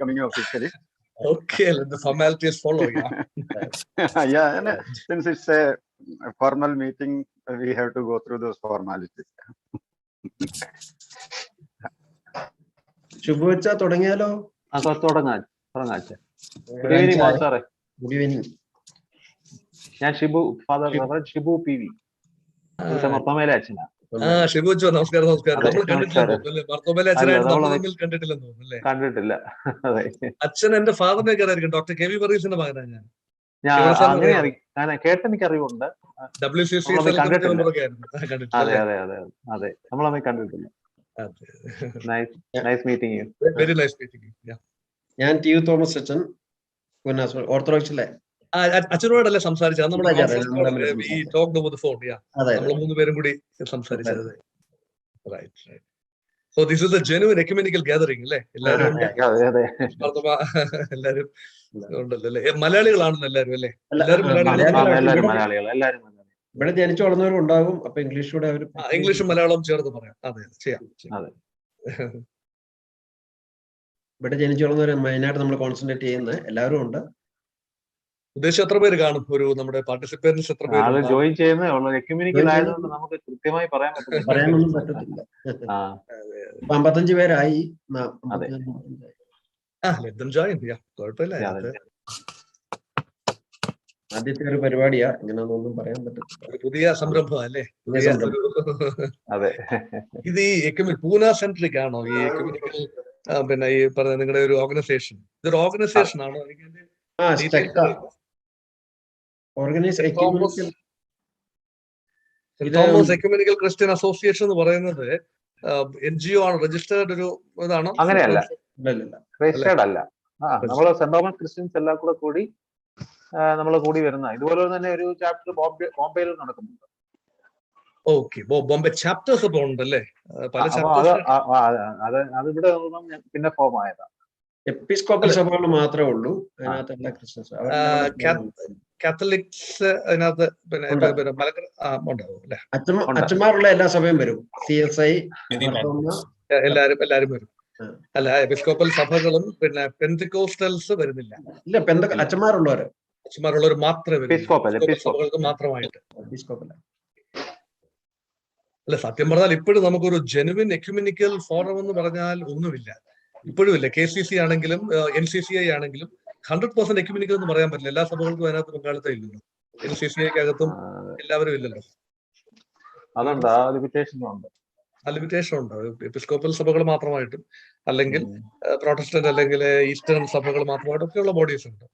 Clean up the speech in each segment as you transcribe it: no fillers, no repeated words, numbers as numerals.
coming officially. Okay, let the formalities follow. Yeah. Yeah, and since it's a formal meeting, we have to go through those formalities. ശുഭവച്ച തുടങ്ങിയാലോ? തുടങ്ങാം. Good evening, Master. Good evening. ഞാൻ Shibu, father reverend Shibu PV. മർത്തോമയിലെ അച്ഛനാ. ഷിബുച്ചോ, നമസ്കാരം. നമ്മൾ കണ്ടിട്ടില്ലെന്ന് തോന്നുന്നു. കണ്ടിട്ടില്ല. അച്ഛൻ എന്റെ ഫാദറിനെ അറിയാം. ഡോക്ടർ കെ വി വർഗീസിന്റെ മകനാണ് ഞാൻ. ഞാൻ കേട്ടെനിക്ക് അറിവുണ്ട്. WCC അതെ, നമ്മളൊന്നും കണ്ടിട്ടില്ല. Nice meeting you. Very nice meeting you. ഞാൻ ടി യു തോമസ് അച്ഛൻ, ഓർത്തഡോക്സിലെ. അച്ഛനോടല്ലേ സംസാരിച്ചത്? നമ്മൾ 3 പേരും കൂടി സംസാരിച്ചത്. So this is a genuine ecumenical gathering, അല്ലേ? എല്ലാരും ഉണ്ടല്ലേ? മലയാളികളാണെന്ന് എല്ലാരും അല്ലേ? ഇവിടെ ജനിച്ചു വളർന്നവരും ഉണ്ടാകും. അപ്പൊ ഇംഗ്ലീഷൂടെ ഇംഗ്ലീഷും മലയാളവും ചേർത്ത് പറയാം. അതെ, ചെയ്യാം. ഇവിടെ ജനിച്ചു വളർന്നവർ മെയിനായിട്ട് നമ്മൾ കോൺസെൻട്രേറ്റ് ചെയ്യുന്നത് എല്ലാവരും ഉണ്ട്. ഉദ്ദേശം എത്ര പേര് കാണും? ഒരു നമ്മുടെ പാർട്ടിസിപ്പൻസ് എത്ര പേര് ജോയിൻ ചെയ്യുന്നേ? എക്യുമെനിക്കൽ ആയതുകൊണ്ട് നമുക്ക് കൃത്യമായി പറയാനൊന്നും പറ്റത്തില്ല. 55 പേരായി. ആദ്യത്തെ ഒരു പരിപാടിയാ, ഇങ്ങനെയൊന്നും പറയാൻ പറ്റത്തില്ല. പുതിയ സംരംഭം അല്ലേ? ഇത് ഈ പൂന സെൻട്രിക് ആണോ ഈ എക്യുമെനിക്കൽ? പിന്നെ ഈ പറഞ്ഞ നിങ്ങളുടെ ഒരു ഓർഗനൈസേഷൻ, ഇതൊരു ഓർഗനൈസേഷൻ ആണോ? തോമസ് എക്യുമെനിക്കൽ ക്രിസ്ത്യൻ അസോസിയേഷൻ എന്ന് പറയുന്നത് NGO ആണ്, രജിസ്റ്റേർഡ് ഒരു ഇതാണോ? അങ്ങനെയല്ല, രജിസ്റ്റേർഡ് അല്ല. നമ്മൾ സെന്റ് തോമസ് ക്രിസ്ത്യൻസ് എല്ലാം കൂടി നമ്മൾ കൂടി വരുന്ന ഇതുപോലെ തന്നെ ഒരു ചാപ്റ്റർ ബോംബെയിൽ നടക്കുന്നുണ്ട്. ഓക്കെ, ബോംബെ ചാപ്റ്റേഴ്സ് ഒക്കെ ഉണ്ടല്ലേ? പല അതിവിടെ പിന്നെ ഫോം ആയതാ. എപ്പിസ്കോപ്പൽ സഭകൾ മാത്രമേ ഉള്ളൂ അതിനകത്ത്. എല്ലാ ക്രിസ്ത്യൻസ്, കാത്തലിക്സ് അതിനകത്ത് അച്ഛന്മാരുള്ള എല്ലാ സഭയും വരും. CSI എല്ലാരും വരും. അല്ല, എപ്പിസ്കോപ്പൽ സഭകളും പിന്നെ പെന്തിക്കോസ്റ്റൽസ് വരുന്നില്ല. ഇല്ല, അച്ഛന്മാരുള്ളവർ മാത്രമേ വരും, സഭകൾക്ക് മാത്രമായിട്ട്. അല്ല, സത്യം പറഞ്ഞാൽ ഇപ്പോഴും നമുക്കൊരു ജെനുവിൻ എക്യുമെനിക്കൽ ഫോറം എന്ന് പറഞ്ഞാൽ ഒന്നുമില്ല. ഇപ്പോഴും ഇല്ല. KCC ആണെങ്കിലും NCCI ആണെങ്കിലും 100% എക്യുമെനിക്കൽ എന്ന് പറയാൻ പറ്റില്ല. എല്ലാ സഭകൾക്കും അതിനകത്ത് പങ്കാളിത്തം ഇല്ലല്ലോ. NCCIക്കകത്തും എല്ലാവരും ഇല്ലല്ലോ. ലിമിറ്റേഷൻ ഉണ്ട്. എപ്പിസ്കോപ്പൽ സഭകൾ മാത്രമായിട്ടും, അല്ലെങ്കിൽ പ്രൊട്ടസ്റ്റന്റ് അല്ലെങ്കിൽ ഈസ്റ്റേൺ സഭകൾ മാത്രമായിട്ടും ഒക്കെയുള്ള ബോഡീസ് ഉണ്ട്.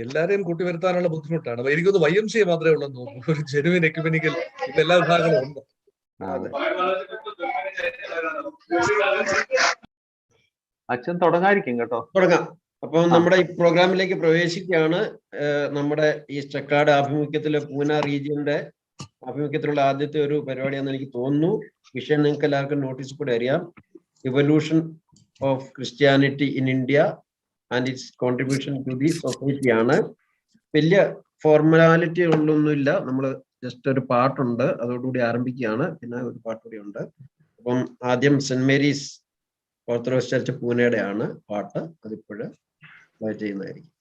എല്ലാരെയും കൂട്ടിവരുത്താനുള്ള ബുദ്ധിമുട്ടാണ്. എനിക്കൊന്ന് YMCA മാത്രമേ ഉള്ളെന്ന് തോന്നുന്നു ഒരു ജെനുവിൻ എക്യുമെനിക്കൽ. ഇപ്പൊ എല്ലാ വിഭാഗങ്ങളും ഉണ്ട്. അച്ഛൻ തുടങ്ങാതിരിക്കും കേട്ടോ. തുടങ്ങാം. അപ്പം നമ്മുടെ ഈ പ്രോഗ്രാമിലേക്ക് പ്രവേശിക്കുകയാണ്. നമ്മുടെ ഈ സ്റ്റക്കാട് ആഭിമുഖ്യത്തിലെ പൂന റീജിയന്റെ ആഭിമുഖ്യത്തിലുള്ള ആദ്യത്തെ ഒരു പരിപാടിയാണെന്ന് എനിക്ക് തോന്നുന്നു. വിഷയം നിങ്ങൾക്ക് എല്ലാവർക്കും നോട്ടീസ് കൂടെ അറിയാം. Evolution of Christianity in India and its contribution to the society ആണ്. വലിയ ഫോർമാലിറ്റി ഉള്ളൊന്നുമില്ല. നമ്മൾ ജസ്റ്റ് ഒരു പാട്ടുണ്ട്, അതോടുകൂടി ആരംഭിക്കുകയാണ്. പിന്നെ ഒരു പാട്ടുകൂടി ഉണ്ട്. അപ്പം ആദ്യം സെന്റ് മേരീസ് ഓർത്തഡോക്സ് ചർച്ച് പൂനെയുടെ ആണ് പാട്ട്. അതിപ്പോഴ് ചെയ്യുന്നതായിരിക്കും.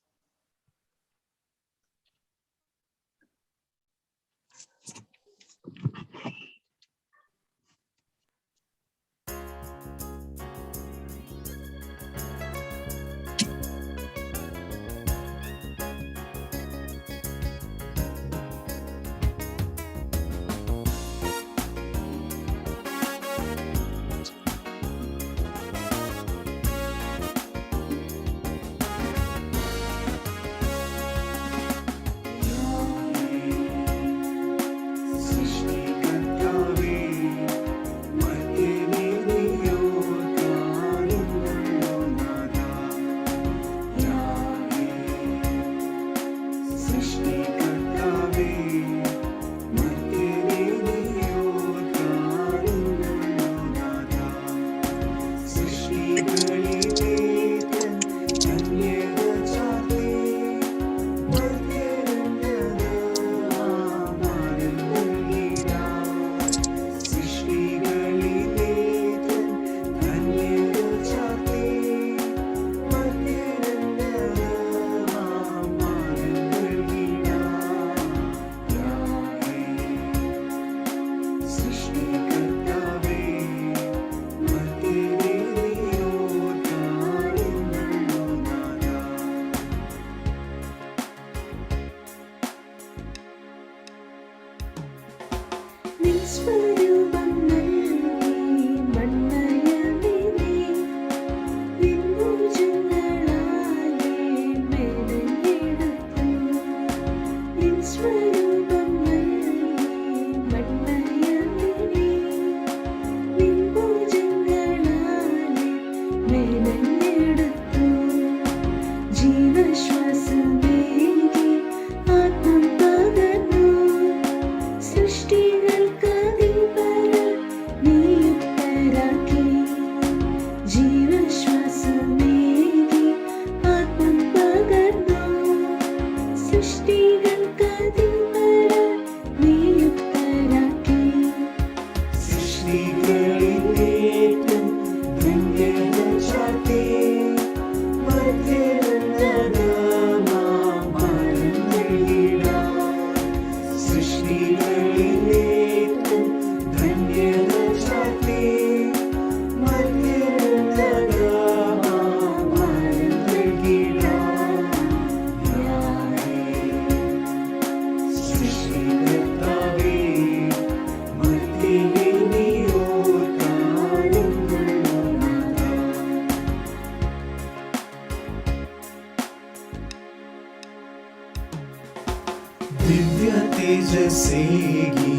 ദിവ്യ തേജസ്സേകി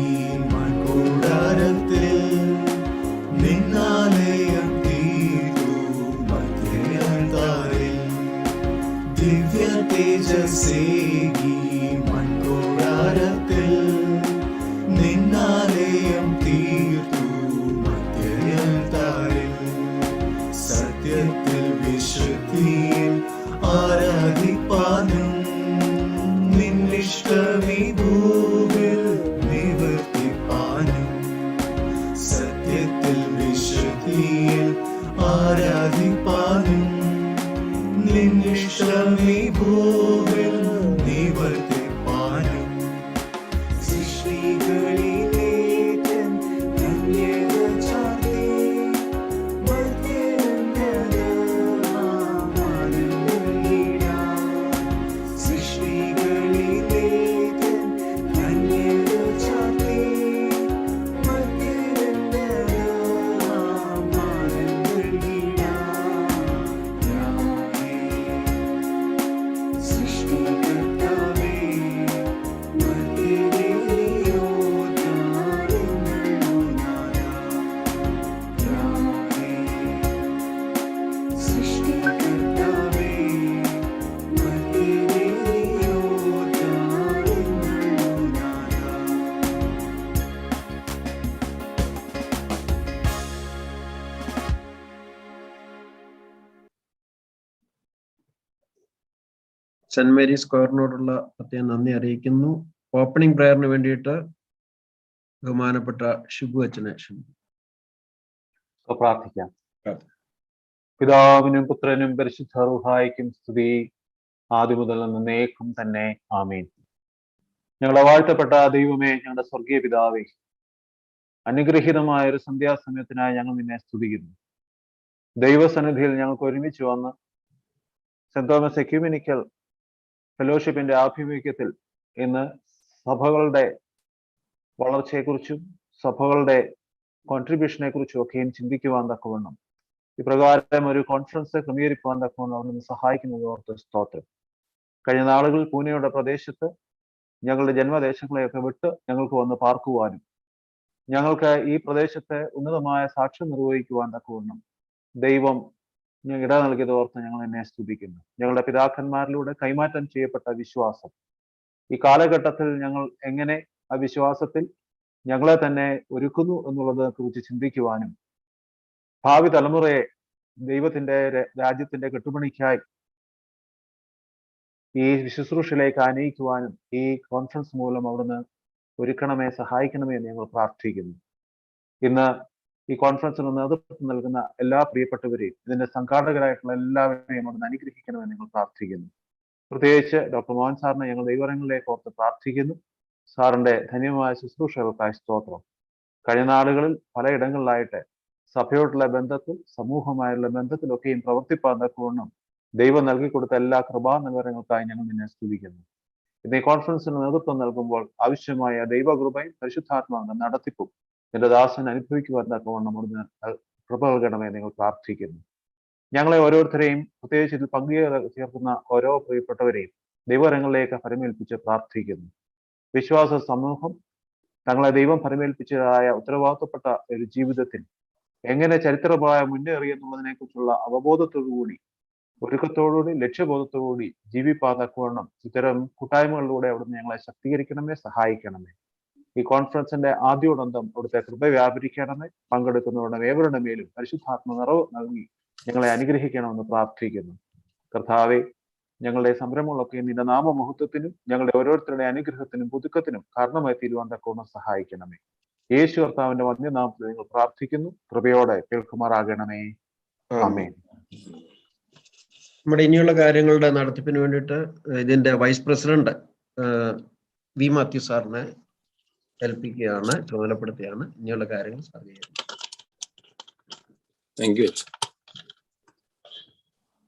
മൺകൂടാരത്തിൽ നിന്നാലയം തീർത്തു മധ്യതാരിൽ. ദിവ്യ തേജസ്സേകി മൺകൂടാരത്തിൽ നിന്നാലയം തീർത്തു മധ്യതാരിൽ. സത്യത്തിൽ വിശുദ്ധിയിൽ ആരാധിപ്പാനും നിന്നിഷ്ടവിഭൂവിൽ നിവർത്തിപ്പാനും. സത്യത്തിൽ വിശുദ്ധിയിൽ ആരാധിപ്പാനും നിന്നിഷ്ടവിഭൂവിൽ നിവർത്തിപ്പാനും. സൃഷ്ടികളിലേറ്റൻ ധന്യത ചാർത്തി സെന്റ് മേരീസ് സ്ക്വയറിനോടുള്ള പ്രത്യേകം നന്ദി അറിയിക്കുന്നു. ഓപ്പണിംഗ് പ്രയറിന് വേണ്ടിയിട്ട് ബഹുമാനപ്പെട്ട ഷിബു അച്ഛനെ പ്രാർത്ഥിക്കാം. പിതാവിനും പുത്രനും പരിശുദ്ധ റൂഹായിക്കും സ്തുതി, ആദ്യം മുതൽ എന്നേക്കും തന്നെ. ആമേൻ. ഞങ്ങളുടെ വാഴ്ത്തപ്പെട്ട ദൈവമേ, ഞങ്ങളുടെ സ്വർഗീയ പിതാവേ, അനുഗ്രഹീതമായ ഒരു സന്ധ്യാസമയത്തിനായി ഞങ്ങൾ നിന്നെ സ്തുതിക്കുന്നു. ദൈവസന്നിധിയിൽ ഞങ്ങൾക്ക് ഒരുമിച്ച് വന്ന് സെന്റ് തോമസ് എക്യുമെനിക്കൽ ഫെലോഷിപ്പിന്റെ ആഭിമുഖ്യത്തിൽ ഇന്ന് സഭകളുടെ വളർച്ചയെക്കുറിച്ചും സഭകളുടെ കോൺട്രിബ്യൂഷനെ കുറിച്ചും ഒക്കെയും ചിന്തിക്കുവാൻ തക്കവണ്ണം ഇപ്രകാരം ഒരു കോൺഫറൻസ് ക്രമീകരിക്കുവാൻ തക്കവണ്ണം അവിടെ നിന്ന് സഹായിക്കുന്നത് ഓർത്ത് സ്തോത്രം. കഴിഞ്ഞ നാളുകളിൽ പൂനെയുടെ പ്രദേശത്ത് ഞങ്ങളുടെ ജന്മദേശങ്ങളെയൊക്കെ വിട്ട് ഞങ്ങൾക്ക് വന്ന് പാർക്കുവാനും ഞങ്ങൾക്ക് ഈ പ്രദേശത്തെ ഉന്നതമായ സാക്ഷ്യം നിർവഹിക്കുവാൻ തക്കവണ്ണം ദൈവം ഇട നൽകിയത് ഓർത്ത് ഞങ്ങൾ എന്നെ സ്തുതിക്കുന്നു. ഞങ്ങളുടെ പിതാക്കന്മാരിലൂടെ കൈമാറ്റം ചെയ്യപ്പെട്ട വിശ്വാസം ഈ കാലഘട്ടത്തിൽ ഞങ്ങൾ എങ്ങനെ ആ വിശ്വാസത്തിൽ ഞങ്ങളെ തന്നെ ഒരുക്കുന്നു എന്നുള്ളതിനെ കുറിച്ച് ചിന്തിക്കുവാനും ഭാവി തലമുറയെ ദൈവത്തിന്റെ രാജ്യത്തിന്റെ കെട്ടുപണിക്കായി ഈ ശുശ്രൂഷയിലേക്ക് ആനയിക്കുവാനും ഈ കോൺഫറൻസ് മൂലം അവിടുന്ന് ഒരുക്കണമേ, സഹായിക്കണമേ എന്ന് ഞങ്ങൾ പ്രാർത്ഥിക്കുന്നു. ഇന്ന് ഈ കോൺഫറൻസിന് നേതൃത്വം നൽകുന്ന എല്ലാ പ്രിയപ്പെട്ടവരെയും ഇതിന്റെ സംഘാടകരായിട്ടുള്ള എല്ലാവരെയും അവിടുന്ന് അനുഗ്രഹിക്കണമെന്ന് ഞങ്ങൾ പ്രാർത്ഥിക്കുന്നു. പ്രത്യേകിച്ച് ഡോക്ടർ മോഹൻ സാറിനെ ഞങ്ങൾ ദൈവങ്ങളിലേക്ക് ഓർത്ത് പ്രാർത്ഥിക്കുന്നു. സാറിന്റെ ധന്യമായ ശുശ്രൂഷകൾക്കായി സ്തോത്രം. കഴിഞ്ഞ നാളുകളിൽ പലയിടങ്ങളിലായിട്ട് സഭയോടുള്ള ബന്ധത്തിൽ സമൂഹമായുള്ള ബന്ധത്തിലൊക്കെയും പ്രവർത്തിപ്പാൻ തക്കവണ്ണം ദൈവം നൽകിക്കൊടുത്ത എല്ലാ കൃപാനിലവരങ്ങൾക്കായി ഞങ്ങൾ നിന്നെ സ്തുതിക്കുന്നു. ഇന്ന് ഈ കോൺഫറൻസിന് നേതൃത്വം നൽകുമ്പോൾ ആവശ്യമായ ദൈവകൃപയും പരിശുദ്ധാത്മാവിന്റെ നടത്തിപ്പും നിന്റെ ദാസൻ അനുഭവിക്കുവാൻ തക്കവണ്ണം അവിടുന്ന് കൃപ നൽകണമേ നിങ്ങൾ പ്രാർത്ഥിക്കുന്നു. ഞങ്ങളെ ഓരോരുത്തരെയും പ്രത്യേകിച്ച് ഇതിൽ ചേർക്കുന്ന ഓരോ പ്രിയപ്പെട്ടവരെയും ദൈവരങ്ങളിലേക്ക് ഫലമേൽപ്പിച്ച് പ്രാർത്ഥിക്കുന്നു. വിശ്വാസ സമൂഹം തങ്ങളെ ദൈവം ഫലമേൽപ്പിച്ചതായ ഉത്തരവാദിത്തപ്പെട്ട ഒരു ജീവിതത്തിൽ എങ്ങനെ ചരിത്രമായ മുന്നേറി എന്നുള്ളതിനെ കുറിച്ചുള്ള അവബോധത്തോടുകൂടി ഒരുക്കത്തോടുകൂടി ലക്ഷ്യബോധത്തോടുകൂടി ജീവിപ്പാൻ തക്കവണ്ണം ഇത്തരം കൂട്ടായ്മകളിലൂടെ അവിടുന്ന് ഞങ്ങളെ ശക്തീകരിക്കണമേ, സഹായിക്കണമേ. ഈ കോൺഫറൻസിന്റെ ആദ്യോടന്തം അവിടുത്തെ കൃപ വ്യാപരിക്കണമേ. പങ്കെടുക്കുന്നവരുടെ ഏവരുടെ മേലും പരിശുദ്ധാത്മ നിറവ് നൽകി ഞങ്ങളെ അനുഗ്രഹിക്കണമെന്ന് പ്രാർത്ഥിക്കുന്നു. കർത്താവെ, ഞങ്ങളുടെ സംരംഭങ്ങളൊക്കെ നിന്റെ നാമമഹത്വത്തിനും ഞങ്ങളുടെ ഓരോരുത്തരുടെ അനുഗ്രഹത്തിനും പുതുക്കത്തിനും കാരണമായി തീരുവാൻ തക്കവണ്ണം സഹായിക്കണമേ. യേശു കർത്താവിന്റെ വന്യനാമത്തിൽ നിങ്ങൾ പ്രാർത്ഥിക്കുന്നു. കൃപയോടെ കേൾക്കുമാറാകണമേ. ആമേൻ. നമ്മുടെ ഇനിയുള്ള കാര്യങ്ങളുടെ നടത്തിപ്പിന് വേണ്ടിയിട്ട് ഇതിന്റെ വൈസ് പ്രസിഡന്റ് വി മാത്യു സാറിനെ ഏൽപ്പിക്കുകയാണ്, ചുമതലപ്പെടുത്തുകയാണ്. ഇനിയുള്ള കാര്യങ്ങൾ സാർ ചെയ്യുന്നത്. Thank you.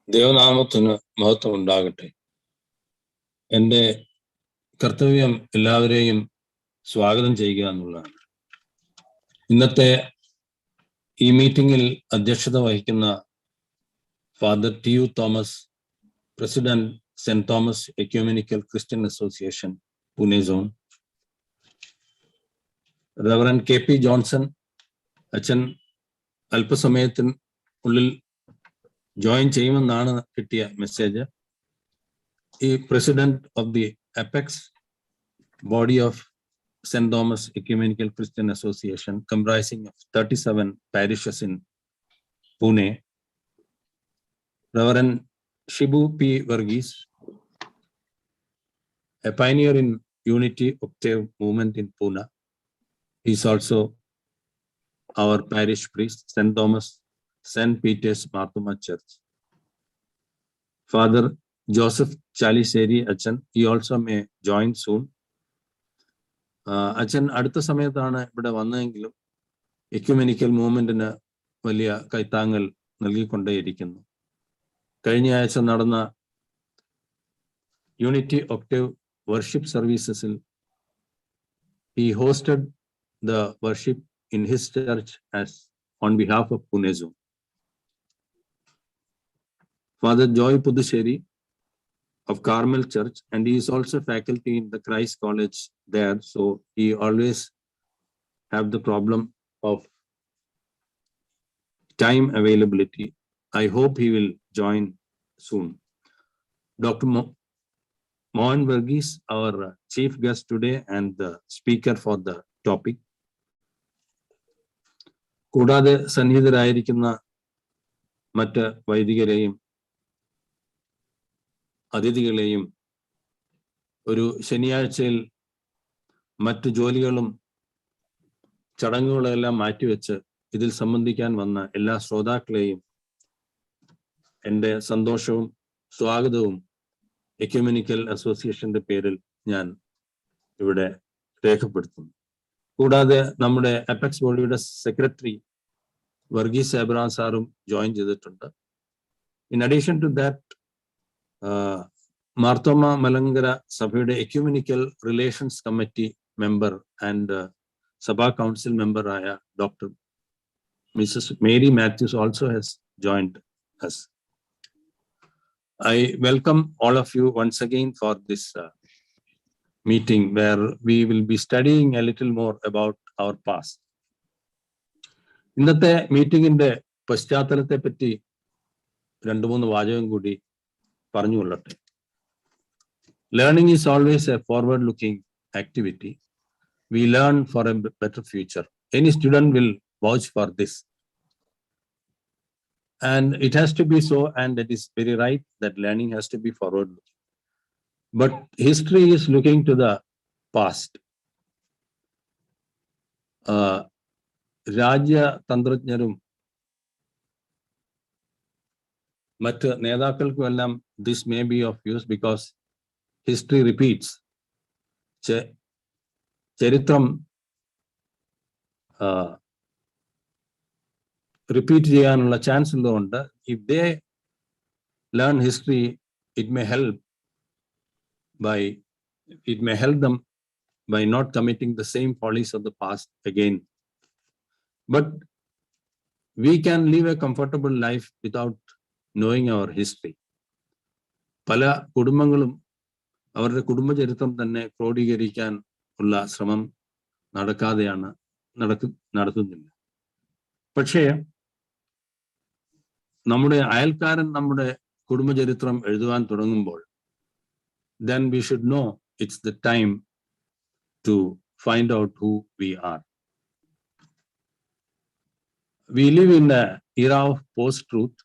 ദൈവനാമത്തിന് മഹത്വം ഉണ്ടാകട്ടെ. എൻ്റെ കർത്തവ്യം എല്ലാവരെയും സ്വാഗതം ചെയ്യുക എന്നുള്ളതാണ്. ഇന്നത്തെ ഈ മീറ്റിംഗിൽ അധ്യക്ഷത വഹിക്കുന്ന father T U. Thomas, president saint Thomas ecumenical Christian association, Pune zone. Reverend K.P. Johnson, അച്ഛൻ അല്പസമയത്തിനുള്ളിൽ ജോയിൻ ചെയ്യുമെന്നാണ് കിട്ടിയ മെസ്സേജ്. ഈ president of the apex body of St.Thomas Ecumenical Christian Association, comprising of 37 parishes in Pune. Reverend Shibu P. Varghese, a pioneer in Unity Octave movement in Pune. He is also our parish priest, St. Thomas, St. Peter's Marthoma Church. Father Joseph Chaliseri Achan, he also may join soon. അച്ഛൻ അടുത്ത സമയത്താണ് ഇവിടെ വന്നതെങ്കിലും ecumenical മൂവ്മെന്റിന് വലിയ കൈത്താങ്ങൽ നൽകിക്കൊണ്ടേയിരിക്കുന്നു. കഴിഞ്ഞ ആഴ്ച നടന്ന unity octave worship സർവീസസിൽ he hosted the worship in his church as on behalf of Pune zone. Father Joy Puducherry of Carmel Church, and he is also faculty in the Christ College there, so he always have the problem of time availability. I hope he will join soon. Dr. Mohan Varghese, our chief guest today and the speaker for the topic. കൂടാതെ സന്നിഹിതരായിരിക്കുന്ന മറ്റ് വൈദികരെയും അതിഥികളെയും ഒരു ശനിയാഴ്ചയിൽ മറ്റു ജോലികളും ചടങ്ങുകളും എല്ലാം മാറ്റിവെച്ച് ഇതിൽ സംബന്ധിക്കാൻ വന്ന എല്ലാ ശ്രോതാക്കളെയും എൻ്റെ സന്തോഷവും സ്വാഗതവും എക്യുമെനിക്കൽ അസോസിയേഷന്റെ പേരിൽ ഞാൻ ഇവിടെ രേഖപ്പെടുത്തുന്നു. കൂടാതെ നമ്മുടെ അപെക്സ് ബോഡിയുടെ സെക്രട്ടറി വർഗീസ് എബ്രഹാം സാറും ജോയിൻ ചെയ്തിട്ടുണ്ട്. In addition to that, Marthoma Malankara സഭയുടെ ecumenical relations committee member and സഭാ കൗൺസിൽ മെമ്പറായ doctor Mrs Mary Matthews also has joined us. I welcome all of you once again for this meeting where we will be studying a little more about our past. ഇന്നത്തെ മീറ്റിംഗിന്റെ പശ്ചാത്തലത്തെ പറ്റി 2-3 വാചകം കൂടി പറഞ്ഞുകൊള്ളട്ടെ. Learning is always a forward-looking activity. We learn for a better future. Any student will vouch for this. And it has to be so, and it is very right that learning has to be forward-looking. But history is looking to the past. രാജ്യ തന്ത്രജ്ഞരും മറ്റ് നേതാക്കൾക്കും എല്ലാം this may be of use because history repeats. ചരിത്രം repeat ചെയ്യാനുള്ള chance ഉള്ളതുകൊണ്ട് if they learn history, it may help them by not committing the same follies of the past again. But we can live a comfortable life without knowing our history. പല കുടുംബങ്ങളും അവരുടെ കുടുംബചരിത്രം തന്നെ ക്രോഡീകരിക്കാൻ ഉള്ള ശ്രമം നടത്തുന്നില്ല. പക്ഷേ നമ്മുടെ അയൽക്കാരൻ നമ്മുടെ കുടുംബചരിത്രം എഴുതുവാൻ തുടങ്ങുമ്പോൾ then we should know it's the time to find out who we are. We live in the era of post-truth.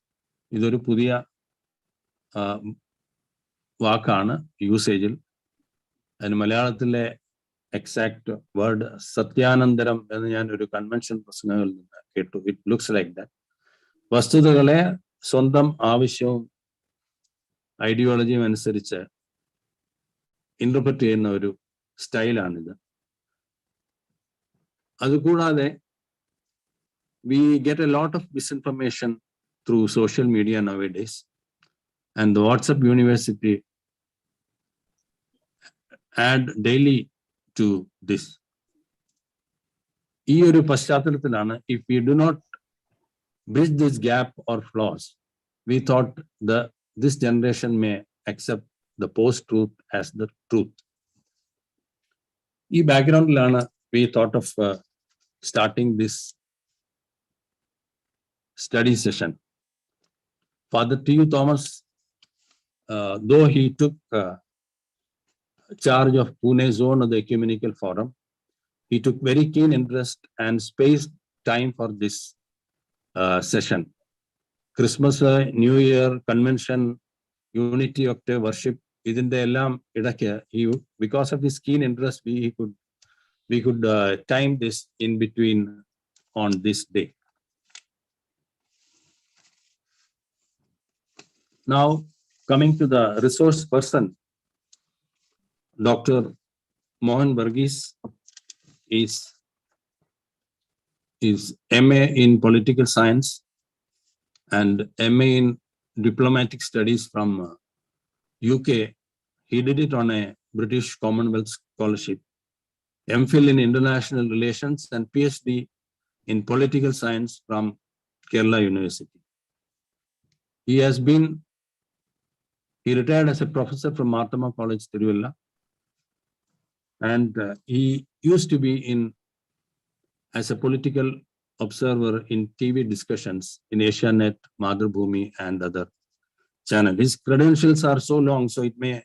ഇതൊരു പുതിയ വാക്കാണ് യൂസേജിൽ. അതിന് മലയാളത്തിലെ എക്സാക്ട് വേർഡ് സത്യാനന്തരം എന്ന് ഞാൻ ഒരു കൺവെൻഷൻ പ്രസംഗങ്ങളിൽ നിന്ന് കേട്ടു. It looks like that. വസ്തുതകളെ സ്വന്തം ആവശ്യവും ഐഡിയോളജിയും അനുസരിച്ച് ഇന്റർപ്രറ്റ് ചെയ്യുന്ന ഒരു സ്റ്റൈലാണിത്. അതുകൂടാതെ we get a lot of misinformation through social media nowadays, and the WhatsApp University add daily to this. ഈ ഒരു പശ്ചാത്തലത്തിലാണ് if we do not bridge this gap or flaws, we thought this generation may accept the post-truth as the truth. ഈ ബാക്ക്ഗ്രൗണ്ടിലാണ് we thought of starting this study session. Father T.U. Thomas, though he took charge of Pune zone of the Ecumenical Forum, he took very keen interest and spaced time for this session. Christmas, New Year, convention, Unity Octave worship, idinte ellam idakku he, because of his keen interest, we could time this in between on this day. Now, coming to the resource person, Dr. Mohan Varghese is MA in Political Science and MA in Diplomatic Studies from UK. He did it on a British Commonwealth Scholarship, MPhil in International Relations and PhD in Political Science from Kerala University. He retired as a professor from Marthama College, Tiruvalla, and he used to be as a political observer in TV discussions in Asianet, Madhubhumi, and other channels. His credentials are so long, so it may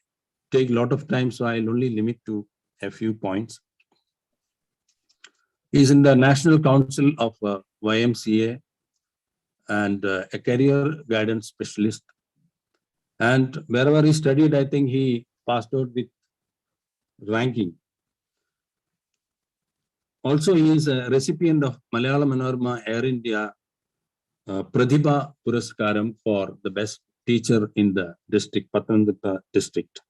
take a lot of time, so I'll only limit to a few points. He's in the National Council of YMCA and a career guidance specialist. And wherever he studied, I think he passed out with ranking. Also, he is a recipient of Malayalam Manorama Air India Pratibha Puraskaram for the best teacher in the district, Pathanamthitta district.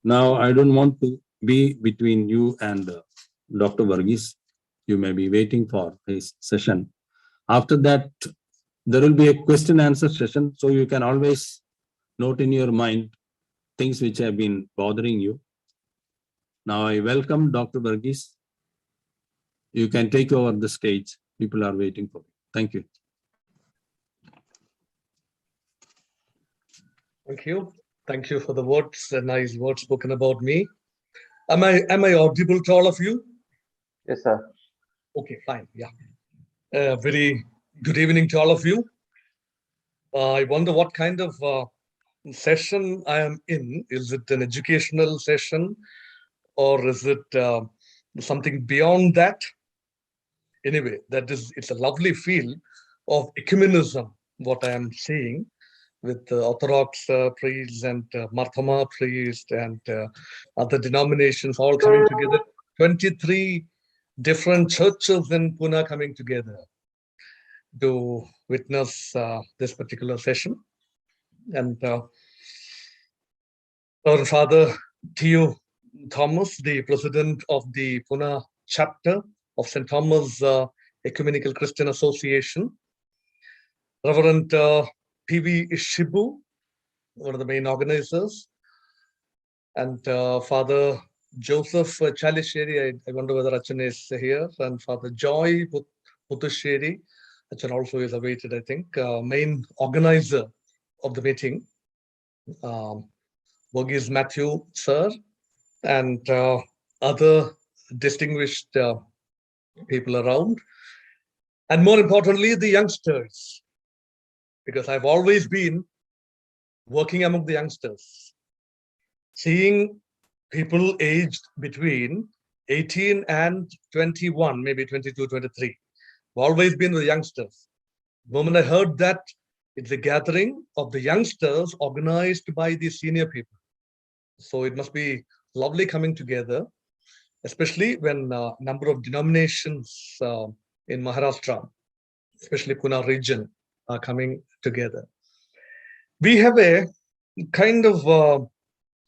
Now, I don't want to be between you and Dr. Varghese. You may be waiting for his session. After that, there will be a question answer session, so you can always note in your mind things which have been bothering you. Now I welcome Dr. Varghese. You can take over the stage. People are waiting for you. Thank you. Thank you. Thank you for the words, nice words spoken about me. Am I audible to all of you? Yes, sir. Okay, fine. Yeah. Very good evening to all of you. I wonder what kind of session I am in. Is it an educational session or is it something beyond that? Anyway, it's a lovely feel of ecumenism, what I am seeing with Orthodox priests and Marthama priests and other denominations all coming together. 23 different churches in Pune coming together to witness this particular session. And our Father T.U. Thomas, the president of the Pune chapter of St.Thomas Ecumenical Christian Association, Reverend P.V. Shibu, one of the main organizers, and Father Joseph Chalisheri, I wonder whether Achan is here, and Father Joy Putusheri, Achan also is awaited, I think, main organizer of the meeting, Varghese Matthew, sir, and other distinguished people around, and more importantly, the youngsters, because I've always been working among the youngsters, seeing people aged between 18 and 21, maybe 22, 23. I've always been with the youngsters. The moment I heard that it's a gathering of the youngsters organized by the senior people. So it must be lovely coming together, especially when a number of denominations in Maharashtra, especially Pune region, are coming together. We have a kind of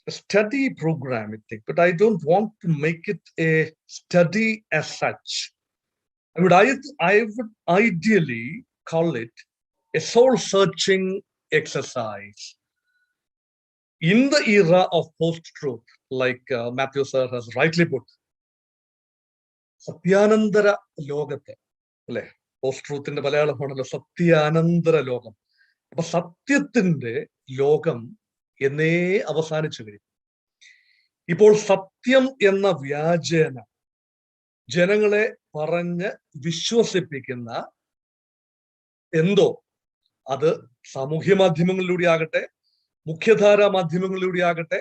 study program, I think, but I don't want to make it a study as such. I would ideally call it a soul-searching exercise. In the era of post-truth, like Matthew sir has rightly put, Satyanandara Logate, post-truth in the Malayalam, Satyanandara Logam. But Satyatinde Logam ene avasanichu. ഇപ്പോൾ സത്യം എന്ന വ്യാജേന ജനങ്ങളെ പറഞ്ഞ് വിശ്വസിപ്പിക്കുന്ന എന്തോ, അത് സാമൂഹ്യ മാധ്യമങ്ങളിലൂടെ ആകട്ടെ, മുഖ്യധാരാ മാധ്യമങ്ങളിലൂടെ ആകട്ടെ,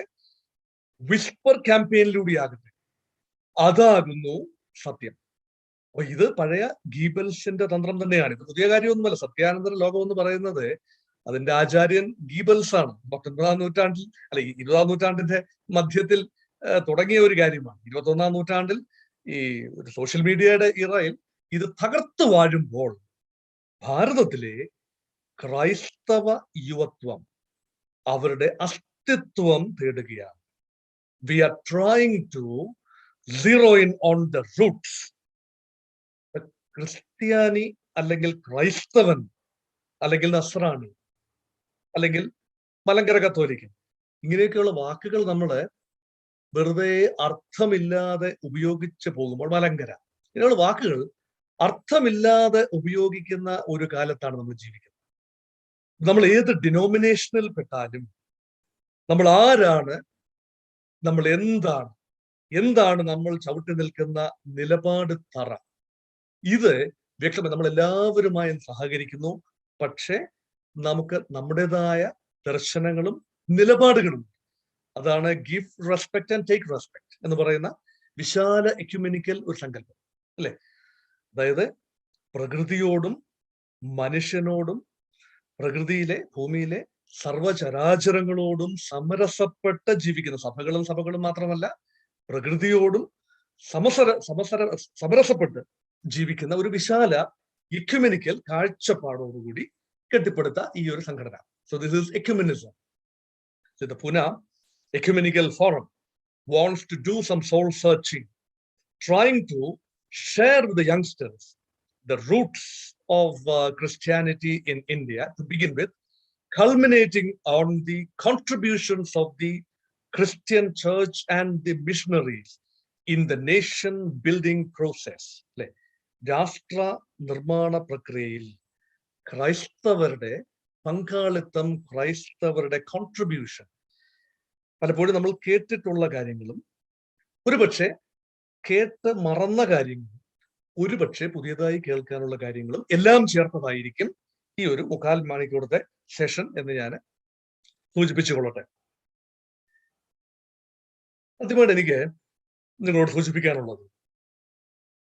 വിസ്പർ ക്യാമ്പയിനിലൂടെ ആകട്ടെ, അതാകുന്നു സത്യം. അപ്പൊ ഇത് പഴയ ഗീബൽസിന്റെ തന്ത്രം തന്നെയാണ്. ഇത് പുതിയ കാര്യമൊന്നുമല്ല. സത്യാനന്തര ലോകം എന്ന് പറയുന്നത് അതിന്റെ ആചാര്യൻ ഗീബൽസ് ആണ്. 19-ാം നൂറ്റാണ്ടിൽ, അല്ലെ 20-ാം നൂറ്റാണ്ടിന്റെ മധ്യത്തിൽ തുടങ്ങിയ ഒരു കാര്യമാണ്. 21-ാം നൂറ്റാണ്ടിൽ ഈ സോഷ്യൽ മീഡിയയുടെ ഇറയിൽ ഇത് തകർത്ത് വാഴുമ്പോൾ ഭാരതത്തിലെ ക്രൈസ്തവ യുവത്വം അവരുടെ അസ്തിത്വം തേടുകയാണ്. We are trying to zero in on the roots. ക്രിസ്ത്യാനി അല്ലെങ്കിൽ ക്രൈസ്തവൻ അല്ലെങ്കിൽ നസ്രാണി അല്ലെങ്കിൽ മലങ്കര കത്തോലിക്കൻ, ഇങ്ങനെയൊക്കെയുള്ള വാക്കുകൾ നമ്മൾ വെറുതെ അർത്ഥമില്ലാതെ ഉപയോഗിച്ച് പോകുമ്പോൾ, മലങ്കര, ഇങ്ങനെയുള്ള വാക്കുകൾ അർത്ഥമില്ലാതെ ഉപയോഗിക്കുന്ന ഒരു കാലത്താണ് നമ്മൾ ജീവിക്കുന്നത്. നമ്മൾ ഏത് ഡിനോമിനേഷനിൽ പെട്ടാലും നമ്മൾ ആരാണ്, നമ്മൾ എന്താണ് നമ്മൾ ചവിട്ടി നിൽക്കുന്ന നിലപാട് തറ, ഇത് വ്യക്തമായി നമ്മൾ എല്ലാവരുമായും സഹകരിക്കുന്നു. പക്ഷെ നമുക്ക് നമ്മുടേതായ ദർശനങ്ങളും നിലപാടുകളും, അതാണ് give respect and take respect എന്ന് പറയുന്ന വിശാല എക്യുമെനിക്കൽ ഒരു സങ്കല്പം, അല്ലെ? അതായത് പ്രകൃതിയോടും മനുഷ്യനോടും പ്രകൃതിയിലെ ഭൂമിയിലെ സർവചരാചരങ്ങളോടും സമരസപ്പെട്ട് ജീവിക്കുന്ന സഭകളും മാത്രമല്ല, പ്രകൃതിയോടും സമരസപ്പെട്ട് ജീവിക്കുന്ന ഒരു വിശാല എക്യുമെനിക്കൽ കാഴ്ചപ്പാടോടുകൂടി കെട്ടിപ്പടുത്ത ഈ ഒരു സംഘടന. So this is ecumenism. So the Pune Ecumenical Forum wants to do some soul searching, trying to share with the youngsters the roots of Christianity in India to begin with, culminating on the contributions of the Christian church and the missionaries in the nation building process. രാഷ്ട്ര നിർമ്മാണ പ്രക്രിയയിൽ ക്രൈസ്തവരുടെ പങ്കാളിത്തം, ക്രൈസ്തവരുടെ contribution, പലപ്പോഴും നമ്മൾ കേട്ടിട്ടുള്ള കാര്യങ്ങളും ഒരുപക്ഷെ കേട്ട് മറന്ന കാര്യങ്ങളും ഒരുപക്ഷെ പുതിയതായി കേൾക്കാനുള്ള കാര്യങ്ങളും എല്ലാം ചേർത്തതായിരിക്കും ഈ ഒരു 3/4 മണിക്കൂറത്തെ സെഷൻ എന്ന് ഞാൻ സൂചിപ്പിച്ചുകൊള്ളട്ടെ. ആദ്യമായിട്ട് എനിക്ക് നിങ്ങളോട് സൂചിപ്പിക്കാനുള്ളത്,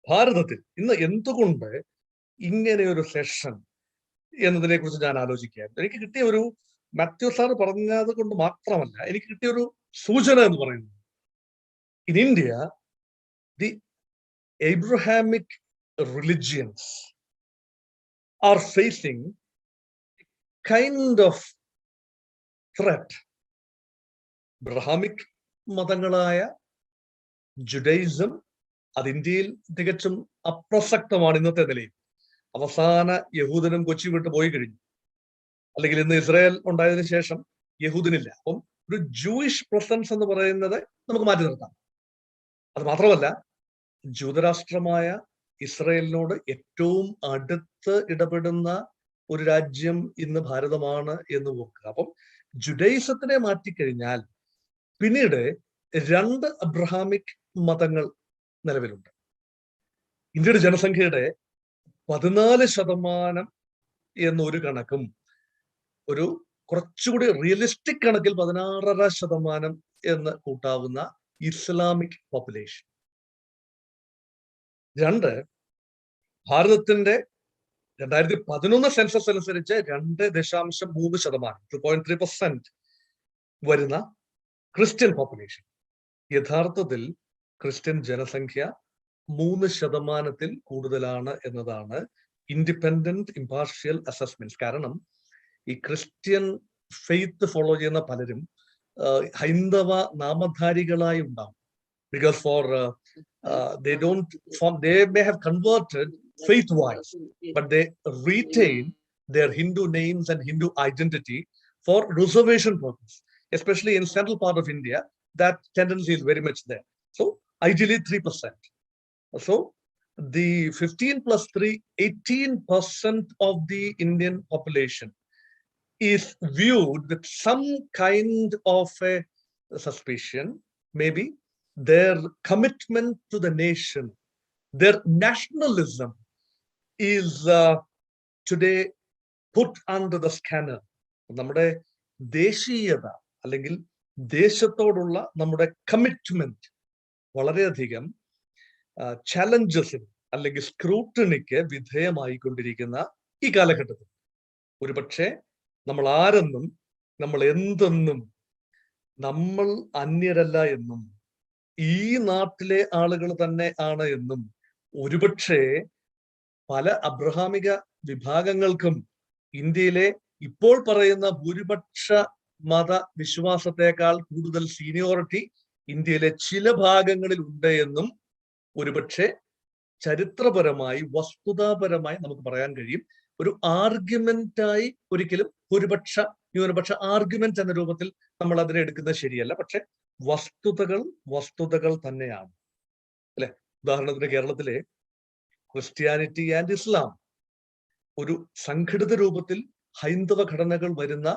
ഭാരതത്തിൽ ഇന്ന് എന്തുകൊണ്ട് ഇങ്ങനെ ഒരു സെഷൻ എന്നതിനെ കുറിച്ച് ഞാൻ ആലോചിക്കുകയായിരുന്നു. എനിക്ക് കിട്ടിയ ഒരു, മാത്യു സാർ പറഞ്ഞത് കൊണ്ട് മാത്രമല്ല, എനിക്ക് കിട്ടിയ ഒരു സൂചന എന്ന് പറയുന്നത്, in India the Abrahamic religions are facing kind of threat. Abrahamic മതങ്ങളായ ജുഡൈസം അത് ഇന്ത്യയിൽ തികച്ചും അപ്രസക്തമാണ് ഇന്നത്തെ നിലയിൽ. അവസാന യഹൂദനും കൊച്ചി വിട്ട് പോയി കഴിഞ്ഞു, അല്ലെങ്കിൽ ഇന്ന് ഇസ്രായേൽ ഉണ്ടായതിനു ശേഷം യഹൂദനില്ല. അപ്പം ഒരു ജൂയിഷ് പ്രസൻസ് എന്ന് പറയുന്നത് നമുക്ക് മാറ്റി നിർത്താം. അത് മാത്രമല്ല, ജൂതരാഷ്ട്രമായ ഇസ്രായേലിനോട് ഏറ്റവും അടുത്ത് ഇടപെടുന്ന ഒരു രാജ്യം ഇന്ന് ഭാരതമാണ് എന്ന് ഓർക്കുക. അപ്പം ജുഡൈസത്തിനെ മാറ്റിക്കഴിഞ്ഞാൽ പിന്നീട് 2 അബ്രഹാമിക് മതങ്ങൾ നിലവിലുണ്ട്. ഇന്ത്യയുടെ ജനസംഖ്യയുടെ 14% എന്നൊരു കണക്കും, ഒരു കുറച്ചുകൂടി റിയലിസ്റ്റിക് കണക്കിൽ 16.5% എന്ന് കൂട്ടാവുന്ന ഇസ്ലാമിക് പോപ്പുലേഷൻ. 2, ഭാരതത്തിന്റെ 2011 സെൻസസ് അനുസരിച്ച് 2.3%, 2.3% വരുന്ന ക്രിസ്ത്യൻ പോപ്പുലേഷൻ. യഥാർത്ഥത്തിൽ ക്രിസ്ത്യൻ ജനസംഖ്യ 3% കൂടുതലാണ് എന്നതാണ് ഇൻഡിപെൻഡന്റ് ഇംപാർഷ്യൽ അസസ്മെന്റ്സ്. കാരണം ഈ ക്രിസ്ത്യൻ ഫെയ്ത്ത് ഫോളോ ചെയ്യുന്ന പലരും ഹൈന്ദവ നാമധാരികളായി ഉണ്ടാവും. Because they may have converted faith-wise, but they retain their Hindu names and Hindu identity for reservation purpose. Especially in central part of India, that tendency is very much there. So ideally 3%. So the 15 plus 3, 18% of the Indian population is viewed with some kind of a suspicion, maybe their commitment to the nation, their nationalism is today put under the scanner. നമ്മുടെ ദേശീയത അല്ലെങ്കിൽ ദേശത്തോടുള്ള നമ്മുടെ commitment വളരെയധികം ചലഞ്ചസിന് അല്ലെങ്കിൽ സ്ക്രൂട്ടണിക്ക് വിധേയമായിക്കൊണ്ടിരിക്കുന്ന ഈ കാലഘട്ടത്തിൽ ഒരുപക്ഷെ നമ്മൾ ആരെന്നും നമ്മൾ എന്തെന്നും നമ്മൾ അന്യരല്ല എന്നും ഈ നാട്ടിലെ ആളുകൾ തന്നെ ആണ് എന്നും ഒരുപക്ഷെ പല അബ്രഹാമിക വിഭാഗങ്ങൾക്കും ഇന്ത്യയിലെ ഇപ്പോൾ പറയുന്ന ഭൂരിപക്ഷ മത വിശ്വാസത്തെക്കാൾ കൂടുതൽ സീനിയോറിറ്റി ഇന്ത്യയിലെ ചില ഭാഗങ്ങളിൽ ഉണ്ട് എന്നും ഒരുപക്ഷെ ചരിത്രപരമായി വസ്തുതാപരമായി നമുക്ക് പറയാൻ കഴിയും. ഒരു ആർഗ്യുമെന്റായി ഒരിക്കലും ഭൂരിപക്ഷ ന്യൂനപക്ഷ ആർഗ്യുമെന്റ് എന്ന രൂപത്തിൽ നമ്മൾ അതിനെ എടുക്കുന്നത് ശരിയല്ല. പക്ഷെ വസ്തുതകൾ തന്നെയാണ് അല്ലെ. ഉദാഹരണത്തിന് കേരളത്തിലെ ക്രിസ്ത്യാനിറ്റി ആൻഡ് ഇസ്ലാം ഒരു സംഘടിത രൂപത്തിൽ ഹൈന്ദവ ഘടനകൾ വരുന്ന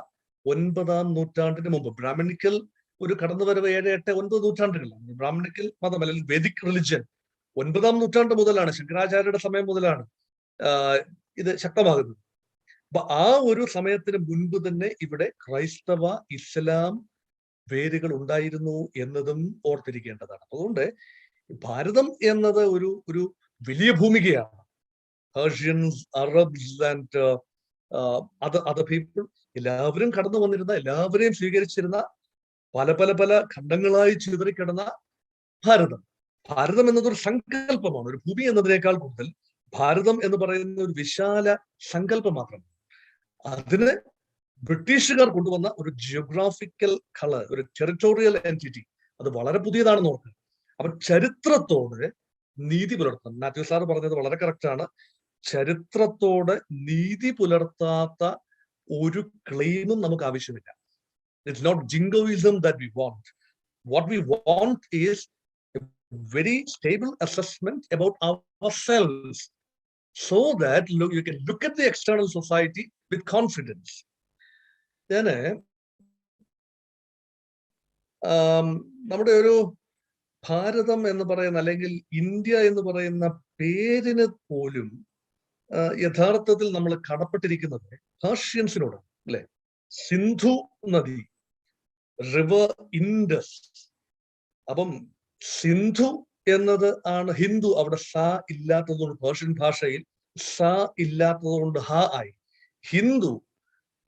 9ാം നൂറ്റാണ്ടിന് മുമ്പ് ബ്രാഹ്മണിക്കൽ ഒരു കടന്നുവരവ് 7, 8, 9 നൂറ്റാണ്ടുകളിലാണ്. ബ്രാഹ്മണിക്കൽ മതം അല്ലെങ്കിൽ വേദിക് റിലിജ്യൻ 9ാം നൂറ്റാണ്ട് മുതലാണ്, ശങ്കരാചാര്യരുടെ സമയം മുതലാണ് ഇത് ശക്തമാകുന്നത്. അപ്പൊ ആ ഒരു സമയത്തിന് മുൻപ് തന്നെ ഇവിടെ ക്രൈസ്തവ ഇസ്ലാം വേരുകൾ ഉണ്ടായിരുന്നു എന്നതും ഓർത്തിരിക്കേണ്ടതാണ്. അതുകൊണ്ട് ഭാരതം എന്നത് ഒരു വലിയ ഭൂമികയാണ്. Persians, Arabs and other people എല്ലാവരും കടന്നു വന്നിരുന്ന, എല്ലാവരെയും സ്വീകരിച്ചിരുന്ന പല ഖണ്ഡങ്ങളായി ചിതറിക്കിടന്ന ഭാരതം എന്നതൊരു സങ്കല്പമാണ്. ഒരു ഭൂമി എന്നതിനേക്കാൾ കൂടുതൽ ഭാരതം എന്ന് പറയുന്ന ഒരു വിശാല സങ്കല്പം മാത്രമാണ്. അതിന് ബ്രിട്ടീഷുകാർ കൊണ്ടുവന്ന ഒരു ജിയോഗ്രാഫിക്കൽ കളർ, ഒരു ടെറിട്ടോറിയൽ എൻറ്റിറ്റി, അത് വളരെ പുതിയതാണെന്ന് ഓർക്കുക. അപ്പൊ ചരിത്രത്തോട് നീതി പുലർത്താൻ, മാത്യു സാർ പറഞ്ഞത് വളരെ കറക്റ്റാണ്, ചരിത്രത്തോട് നീതി പുലർത്താത്ത ഒരു ക്ലെയിമും നമുക്ക് ആവശ്യമില്ല. It's not jingoism that we want. What we want is a very stable assessment about ourselves so that you can look at the external society with confidence. Then നമ്മുടെ ഒരു ഭാരതം എന്ന് പറയുന്ന അല്ലെങ്കിൽ ഇന്ത്യ എന്ന് പറയുന്ന പേരിന് പോലും യഥാർത്ഥത്തിൽ നമ്മൾ കടപ്പെട്ടിരിക്കുന്നത് പേർഷ്യൻസിനോട് അല്ലെ. സിന്ധു നദി, റിവർ ഇൻഡസ്. അപ്പം സിന്ധു എന്നത് ആണ് ഹിന്ദു, അവിടെ സ ഇല്ലാത്തതുകൊണ്ട് പേർഷ്യൻ ഭാഷയിൽ സ ഇല്ലാത്തതുകൊണ്ട് ഹ ആയി ഹിന്ദു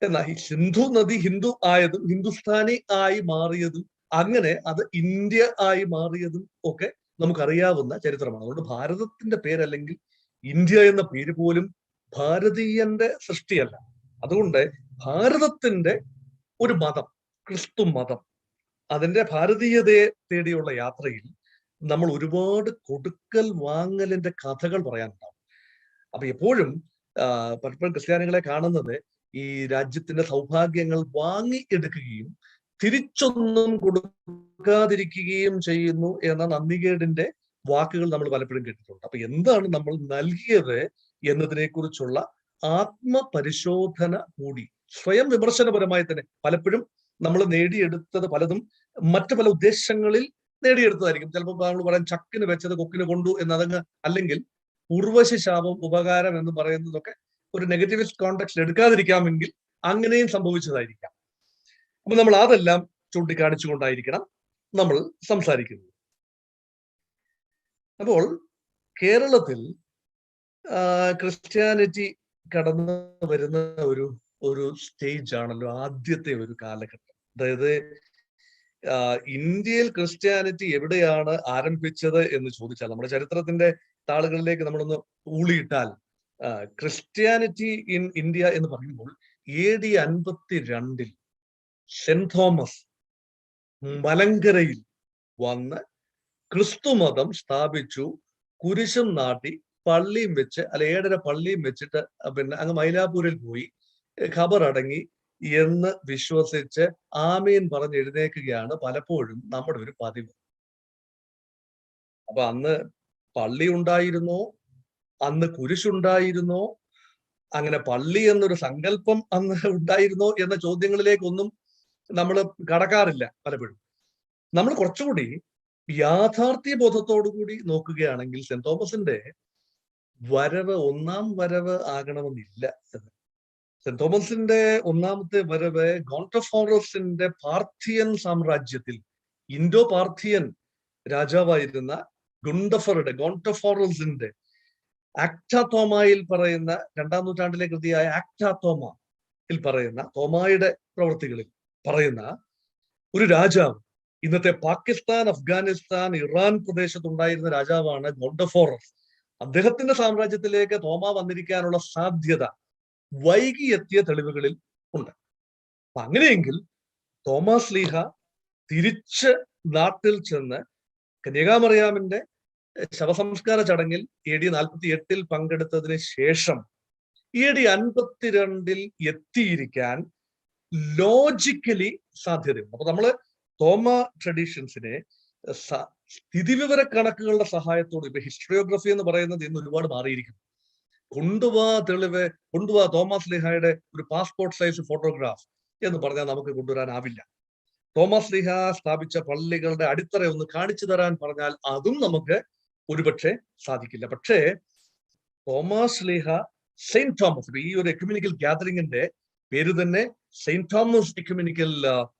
എന്നാ. സിന്ധു നദി ഹിന്ദു ആയതും ഹിന്ദുസ്ഥാനി ആയി മാറിയതും അങ്ങനെ അത് ഇന്ത്യ ആയി മാറിയതും ഒക്കെ നമുക്കറിയാവുന്ന ചരിത്രമാണ്. അതുകൊണ്ട് ഭാരതത്തിന്റെ പേരല്ലെങ്കിൽ ഇന്ത്യ എന്ന പേര് പോലും ഭാരതീയന്റെ സൃഷ്ടിയല്ല. അതുകൊണ്ട് ഭാരതത്തിന്റെ ഒരു മതം, ക്രിസ്തു മതം, അതിന്റെ ഭാരതീയതയെ തേടിയുള്ള യാത്രയിൽ നമ്മൾ ഒരുപാട് കൊടുക്കൽ വാങ്ങലിന്റെ കഥകൾ പറയാനുണ്ടാവും. അപ്പൊ എപ്പോഴും പലപ്പോഴും ക്രിസ്ത്യാനികളെ കാണുന്നത് ഈ രാജ്യത്തിന്റെ സൗഭാഗ്യങ്ങൾ വാങ്ങി എടുക്കുകയും തിരിച്ചൊന്നും കൊടുക്കാതിരിക്കുകയും ചെയ്യുന്നു എന്ന നന്ദികേടിന്റെ വാക്കുകൾ നമ്മൾ പലപ്പോഴും കേട്ടിട്ടുണ്ട്. അപ്പൊ എന്താണ് നമ്മൾ നൽകിയത് എന്നതിനെ കുറിച്ചുള്ള ആത്മപരിശോധന കൂടി, സ്വയം വിമർശനപരമായി തന്നെ പലപ്പോഴും നമ്മൾ നേടിയെടുത്തത് പലതും മറ്റു പല ഉദ്ദേശങ്ങളിൽ നേടിയെടുത്തതായിരിക്കും. ചിലപ്പോൾ നമ്മൾ പറയാൻ ചക്കിന് വെച്ചത് കൊക്കിന് കൊണ്ടു എന്നതങ്ങ്, അല്ലെങ്കിൽ ഉർവശി ശാപം ഉപകാരം എന്ന് പറയുന്നതൊക്കെ ഒരു നെഗറ്റീവ് കോണ്ടെക്സ്റ്റ് എടുക്കാതിരിക്കാമെങ്കിൽ അങ്ങനെയും സംഭവിച്ചതായിരിക്കാം. അപ്പൊ നമ്മൾ അതെല്ലാം ചൂണ്ടിക്കാണിച്ചുകൊണ്ടായിരിക്കണം നമ്മൾ സംസാരിക്കുന്നത്. അപ്പോൾ കേരളത്തിൽ ക്രിസ്ത്യാനിറ്റി കടന്നു വരുന്ന ഒരു സ്റ്റേജ് ആണല്ലോ ആദ്യത്തെ ഒരു കാലഘട്ടം. അതായത് ഇന്ത്യയിൽ ക്രിസ്ത്യാനിറ്റി എവിടെയാണ് ആരംഭിച്ചത് എന്ന് ചോദിച്ചാൽ, നമ്മുടെ ചരിത്രത്തിന്റെ താളുകളിലേക്ക് നമ്മളൊന്ന് ഊളിയിട്ടാൽ, ക്രിസ്ത്യാനിറ്റി ഇൻ ഇന്ത്യ എന്ന് പറയുമ്പോൾ AD 52 സെന്റ് തോമസ് മലങ്കരയിൽ വന്ന് ക്രിസ്തുമതം സ്ഥാപിച്ചു. കുരിശും നാട്ടി പള്ളിയും വെച്ച്, അല്ല 7.5 പള്ളിയും വെച്ചിട്ട് പിന്നെ അങ്ങ് മൈലാപ്പൂരിൽ പോയി ഖബറടങ്ങി എന്ന് വിശ്വസിച്ച് ആമീൻ പറഞ്ഞ് എഴുന്നേക്കുകയാണ് പലപ്പോഴും നമ്മുടെ ഒരു പതിവ്. അപ്പൊ അന്ന് പള്ളി ഉണ്ടായിരുന്നോ, അന്ന് കുരിശുണ്ടായിരുന്നോ, അങ്ങനെ പള്ളി എന്നൊരു സങ്കല്പം അന്ന് ഉണ്ടായിരുന്നോ എന്ന ചോദ്യങ്ങളിലേക്കൊന്നും നമ്മൾ കടക്കാറില്ല പലപ്പോഴും. നമ്മൾ കുറച്ചുകൂടി യാഥാർത്ഥ്യ ബോധത്തോടുകൂടി നോക്കുകയാണെങ്കിൽ സെന്റ് തോമസിന്റെ വരവ് ഒന്നാം വരവ് ആകണമെന്നില്ല. സെന്റ് തോമസിന്റെ ഒന്നാമത്തെ വരവ് ഗോണ്ടഫോറസിന്റെ പാർത്ഥിയൻ സാമ്രാജ്യത്തിൽ ഇൻഡോ പാർത്ഥിയൻ രാജാവായിരുന്ന ഗോണ്ടഫോറസിന്റെ ആക്ടാതോമയിൽ പറയുന്ന 2-ാം നൂറ്റാണ്ടിലെ കൃതിയായ ആക്ടാതോമയിൽ പറയുന്ന തോമായുടെ പ്രവൃത്തികളിൽ പറയുന്ന ഒരു രാജാവ്, ഇന്നത്തെ പാകിസ്ഥാൻ, അഫ്ഗാനിസ്ഥാൻ, ഇറാൻ പ്രദേശത്തുണ്ടായിരുന്ന രാജാവാണ് ഗോണ്ടഫോറസ്. അദ്ദേഹത്തിന്റെ സാമ്രാജ്യത്തിലേക്ക് തോമ വന്നിരിക്കാനുള്ള സാധ്യത വൈകിയെത്തിയ തെളിവുകളിൽ ഉണ്ട്. അങ്ങനെയെങ്കിൽ തോമസ് ലീഹ തിരിച്ച് നാട്ടിൽ ചെന്ന് കന്യകാമറിയാമിന്റെ ശവസംസ്കാര ചടങ്ങിൽ AD 48 പങ്കെടുത്തതിന് ശേഷം AD 52 എത്തിയിരിക്കാൻ ലോജിക്കലി സാധ്യതയുണ്ട്. അപ്പൊ നമ്മള് തോമ ട്രഡീഷൻസിനെ സ്ഥിതിവിവര കണക്കുകളുടെ സഹായത്തോട്, ഇപ്പൊ ഹിസ്റ്ററിയോഗ്രഫി എന്ന് പറയുന്നത് ഇന്ന് ഒരുപാട് മാറിയിരിക്കുന്നു. കൊണ്ടുവാ തെളിവ്, കൊണ്ടുവാ തോമസ് ലീഹയുടെ ഒരു പാസ്പോർട്ട് സൈസ് ഫോട്ടോഗ്രാഫ് എന്ന് പറഞ്ഞാൽ നമുക്ക് കൊണ്ടുവരാനാവില്ല. തോമസ് ലീഹ സ്ഥാപിച്ച പള്ളികളുടെ അടിത്തറ ഒന്ന് കാണിച്ചു തരാൻ പറഞ്ഞാൽ അതും നമുക്ക് ഒരുപക്ഷെ സാധിക്കില്ല. പക്ഷേ തോമസ് ലീഹ, സെയിന്റ് തോമസ്, ഈ ഒരു എക്യുമെനിക്കൽ ഗ്യാതറിംഗിന്റെ പേര് തന്നെ സെയിന്റ് തോമസ് എക്യുമെനിക്കൽ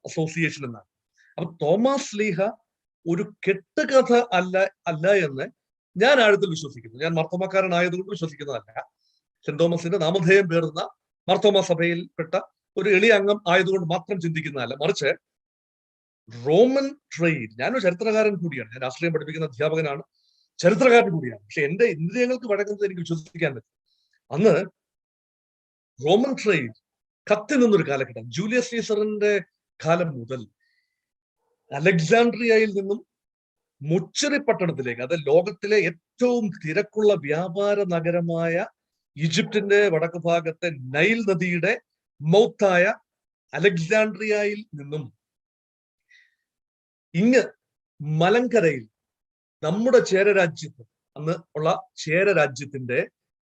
അസോസിയേഷൻ എന്നാണ്. അപ്പൊ തോമസ് ലീഹ ഒരു കെട്ടുകഥ അല്ല എന്ന് ഞാൻ ആഴത്തിൽ വിശ്വസിക്കുന്നു. ഞാൻ മാർത്തോമാക്കാരനായതുകൊണ്ട് വിശ്വസിക്കുന്നതല്ല. സെന്റ് തോമസിന്റെ നാമധേയം പേറുന്ന മാർത്തോമ സഭയിൽപ്പെട്ട ഒരു എളിയ അംഗം ആയതുകൊണ്ട് മാത്രം ചിന്തിക്കുന്നതല്ല, മറിച്ച് റോമൻ ട്രേഡ്, ഞാനൊരു ചരിത്രകാരൻ കൂടിയാണ്, ഞാൻ രാഷ്ട്രീയം പഠിപ്പിക്കുന്ന അധ്യാപകനാണ്, ചരിത്രകാരൻ കൂടിയാണ്. പക്ഷെ എന്റെ ഇന്ദ്രിയങ്ങൾക്ക് വഴങ്ങുന്നത് എനിക്ക് വിശ്വസിക്കാൻ പറ്റും. അന്ന് റോമൻ ട്രേഡ് കത്തി നിന്നൊരു കാലഘട്ടം, ജൂലിയസ് സീസറിന്റെ കാലം മുതൽ അലക്സാൻഡ്രിയയിൽ നിന്നും മുച്ചറി പട്ടണത്തിലേക്ക്, അത് ലോകത്തിലെ ഏറ്റവും തിരക്കുള്ള വ്യാപാര നഗരമായ ഈജിപ്തിന്റെ വടക്ക് ഭാഗത്തെ നൈൽ നദിയുടെ മൗത്തായ അലക്സാൻഡ്രിയയിൽ നിന്നും ഇങ്ങ് മലങ്കരയിൽ നമ്മുടെ ചേരരാജ്യത്ത്, അന്ന് ഉള്ള ചേരരാജ്യത്തിന്റെ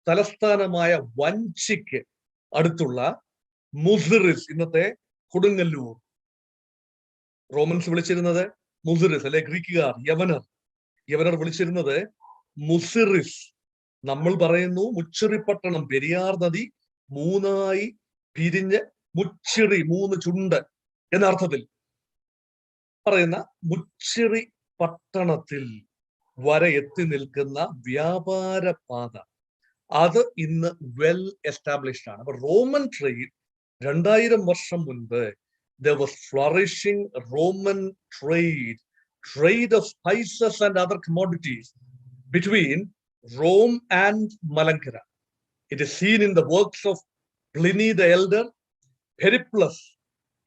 തലസ്ഥാനമായ വഞ്ചിക്ക് അടുത്തുള്ള മുസിറിസ്, ഇന്നത്തെ കൊടുങ്ങല്ലൂർ, റോമൻസ് വിളിച്ചിരുന്നത് മുസിറിസ്, അല്ലെ ഗ്രീക്കുകാർ യവനർ വിളിച്ചിരുന്നത് മുസിറിസ്. നമ്മൾ പറയുന്നു മുച്ചിറിപ്പട്ടണം, പെരിയാർ നദി 3 പിരിഞ്ഞ് മുച്ചിറി, 3 ചുണ്ട് എന്ന അർത്ഥത്തിൽ പറയുന്ന മുച്ചിറി പട്ടണത്തിൽ വരെ എത്തി നിൽക്കുന്ന വ്യാപാര പാത, അത് ഇന്ന് വെൽ എസ്റ്റാബ്ലിഷ്ഡ് ആണ്. അപ്പൊ റോമൻ ട്രേഡ് 2000 വർഷം മുൻപ് there was flourishing Roman trade of spices and other commodities between Rome and Malankara. It is seen in the works of Pliny the Elder, Periplus,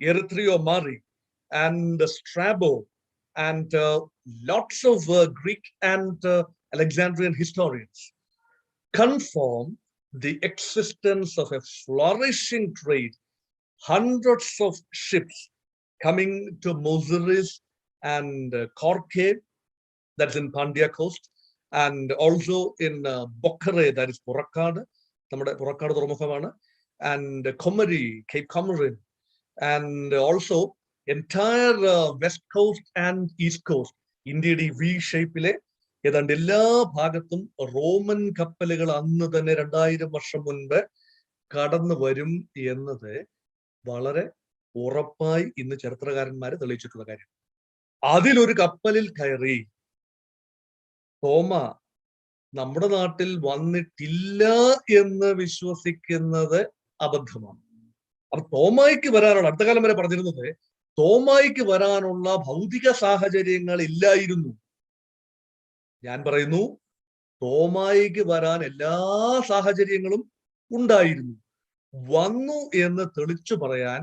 Erythriomari, and Strabo, and lots of Greek and Alexandrian historians confirm the existence of a flourishing trade. Hundreds of ships coming to Moziris and Korke, that's in Pandya coast, and also in Bokhare, that is Purakkad, nammade Purakkad തുറമുഖമാണ്, and Komari, Cape Comorin, and also entire west coast and east coast. ഇന്ത്യയുടെ ഈ V ഷേപ്പിലെ ഏതാണ്ട് എല്ലാ ഭാഗത്തും Roman കപ്പലുകൾ അന്ന് തന്നെ 2000 വർഷം മുൻപ് കടന്നു വരും എന്നത് വളരെ ഉറപ്പായി ഇന്ന് ചരിത്രകാരന്മാര് തെളിയിച്ചിട്ടുള്ള കാര്യം. അതിലൊരു കപ്പലിൽ കയറി തോമ നമ്മുടെ നാട്ടിൽ വന്നിട്ടില്ല എന്ന് വിശ്വസിക്കുന്നത് അബദ്ധമാണ്. അപ്പൊ തോമായിക്ക് വരാനുള്ള, അടുത്ത കാലം വരെ പറഞ്ഞിരുന്നത് തോമായിക്ക് വരാനുള്ള ഭൗതിക സാഹചര്യങ്ങൾ ഇല്ലായിരുന്നു. ഞാൻ പറയുന്നു തോമായിക്ക് വരാൻ എല്ലാ സാഹചര്യങ്ങളും ഉണ്ടായിരുന്നു. വന്നു എന്ന് തെളിച്ചു പറയാൻ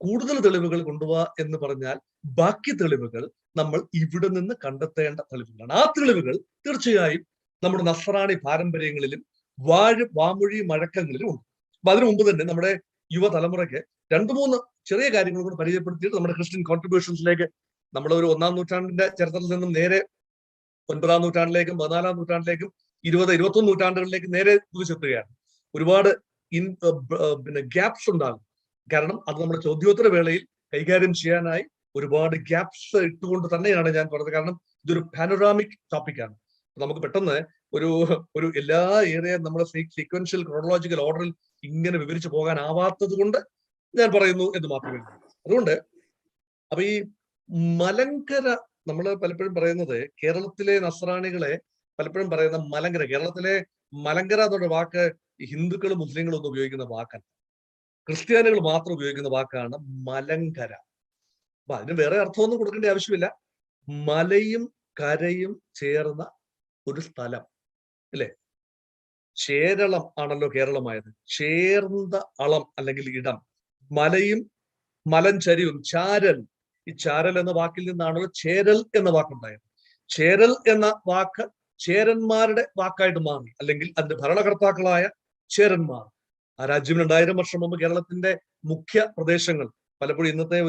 കൂടുതൽ തെളിവുകൾ കൊണ്ടുപോവാ എന്ന് പറഞ്ഞാൽ ബാക്കി തെളിവുകൾ നമ്മൾ ഇവിടെ നിന്ന് കണ്ടെത്തേണ്ട തെളിവുകളാണ്. ആ തെളിവുകൾ തീർച്ചയായും നമ്മുടെ നസ്രാണി പാരമ്പര്യങ്ങളിലും വാമൊഴി മഴക്കങ്ങളിലും ഉണ്ട്. അപ്പൊ അതിനു മുമ്പ് തന്നെ നമ്മുടെ യുവതലമുറയ്ക്ക് 2-3 ചെറിയ കാര്യങ്ങൾ കൂടെ പരിചയപ്പെടുത്തിയിട്ട് നമ്മുടെ ക്രിസ്ത്യൻ കോൺട്രിബ്യൂഷൻസിലേക്ക്, നമ്മൾ ഒരു 1-ാം നൂറ്റാണ്ടിന്റെ ചരിത്രത്തിൽ നിന്നും നേരെ 9-ാം നൂറ്റാണ്ടിലേക്കും 14-ാം നൂറ്റാണ്ടിലേക്കും 20-21 നൂറ്റാണ്ടുകളിലേക്ക് നേരെ കുതിച്ചെത്തുകയാണ്. ഒരുപാട് ഗ്യാപ്സ് ഉണ്ടാകും. കാരണം അത് നമ്മുടെ ചോദ്യോത്തര വേളയിൽ കൈകാര്യം ചെയ്യാനായി ഒരുപാട് ഗ്യാപ്സ് ഇട്ടുകൊണ്ട് തന്നെയാണ് ഞാൻ പറഞ്ഞത്. കാരണം ഇതൊരു പാനോറാമിക് ടോപ്പിക്കാണ്. നമുക്ക് പെട്ടെന്ന് ഒരു എല്ലാ ഏരിയ നമ്മുടെ സീക്വൻഷ്യൽ ക്രോണോളജിക്കൽ ഓർഡറിൽ ഇങ്ങനെ വിവരിച്ചു പോകാനാവാത്തത് കൊണ്ട് ഞാൻ പറയുന്നു എന്ന് മാത്രമേ ഉള്ളൂ. അതുകൊണ്ട് അപ്പൊ ഈ മലങ്കര നമ്മൾ പലപ്പോഴും പറയുന്നത് കേരളത്തിലെ നസ്രാണികളെ പലപ്പോഴും പറയുന്ന മലങ്കര, കേരളത്തിലെ മലങ്കര എന്നുള്ള വാക്ക് ഹിന്ദുക്കളും മുസ്ലിങ്ങളും ഒന്നും ഉപയോഗിക്കുന്ന വാക്കല്ല, ക്രിസ്ത്യാനികൾ മാത്രം ഉപയോഗിക്കുന്ന വാക്കാണ് മലങ്കര. അപ്പൊ അതിന് വേറെ അർത്ഥമൊന്നും കൊടുക്കേണ്ട ആവശ്യമില്ല. മലയും കരയും ചേർന്ന ഒരു സ്ഥലം അല്ലെ? ചേരളം ആണല്ലോ കേരളമായത്. ചേർന്ന അളം അല്ലെങ്കിൽ ഇടം. മലയും മലഞ്ചരിവും ചാരൽ, ഈ ചാരൽ എന്ന വാക്കിൽ നിന്നാണല്ലോ ചേരൽ എന്ന വാക്കുണ്ടായത്. ചേരൽ എന്ന വാക്ക് ചേരന്മാരുടെ വാക്കായിട്ട് മാറി, അല്ലെങ്കിൽ അതിന്റെ ഭരണകർത്താക്കളായ ചേരന്മാർ. ആ രാജ്യം 2000 വർഷം മുമ്പ് കേരളത്തിന്റെ മുഖ്യ പ്രദേശങ്ങൾ പലപ്പോഴും ഇന്നത്തെ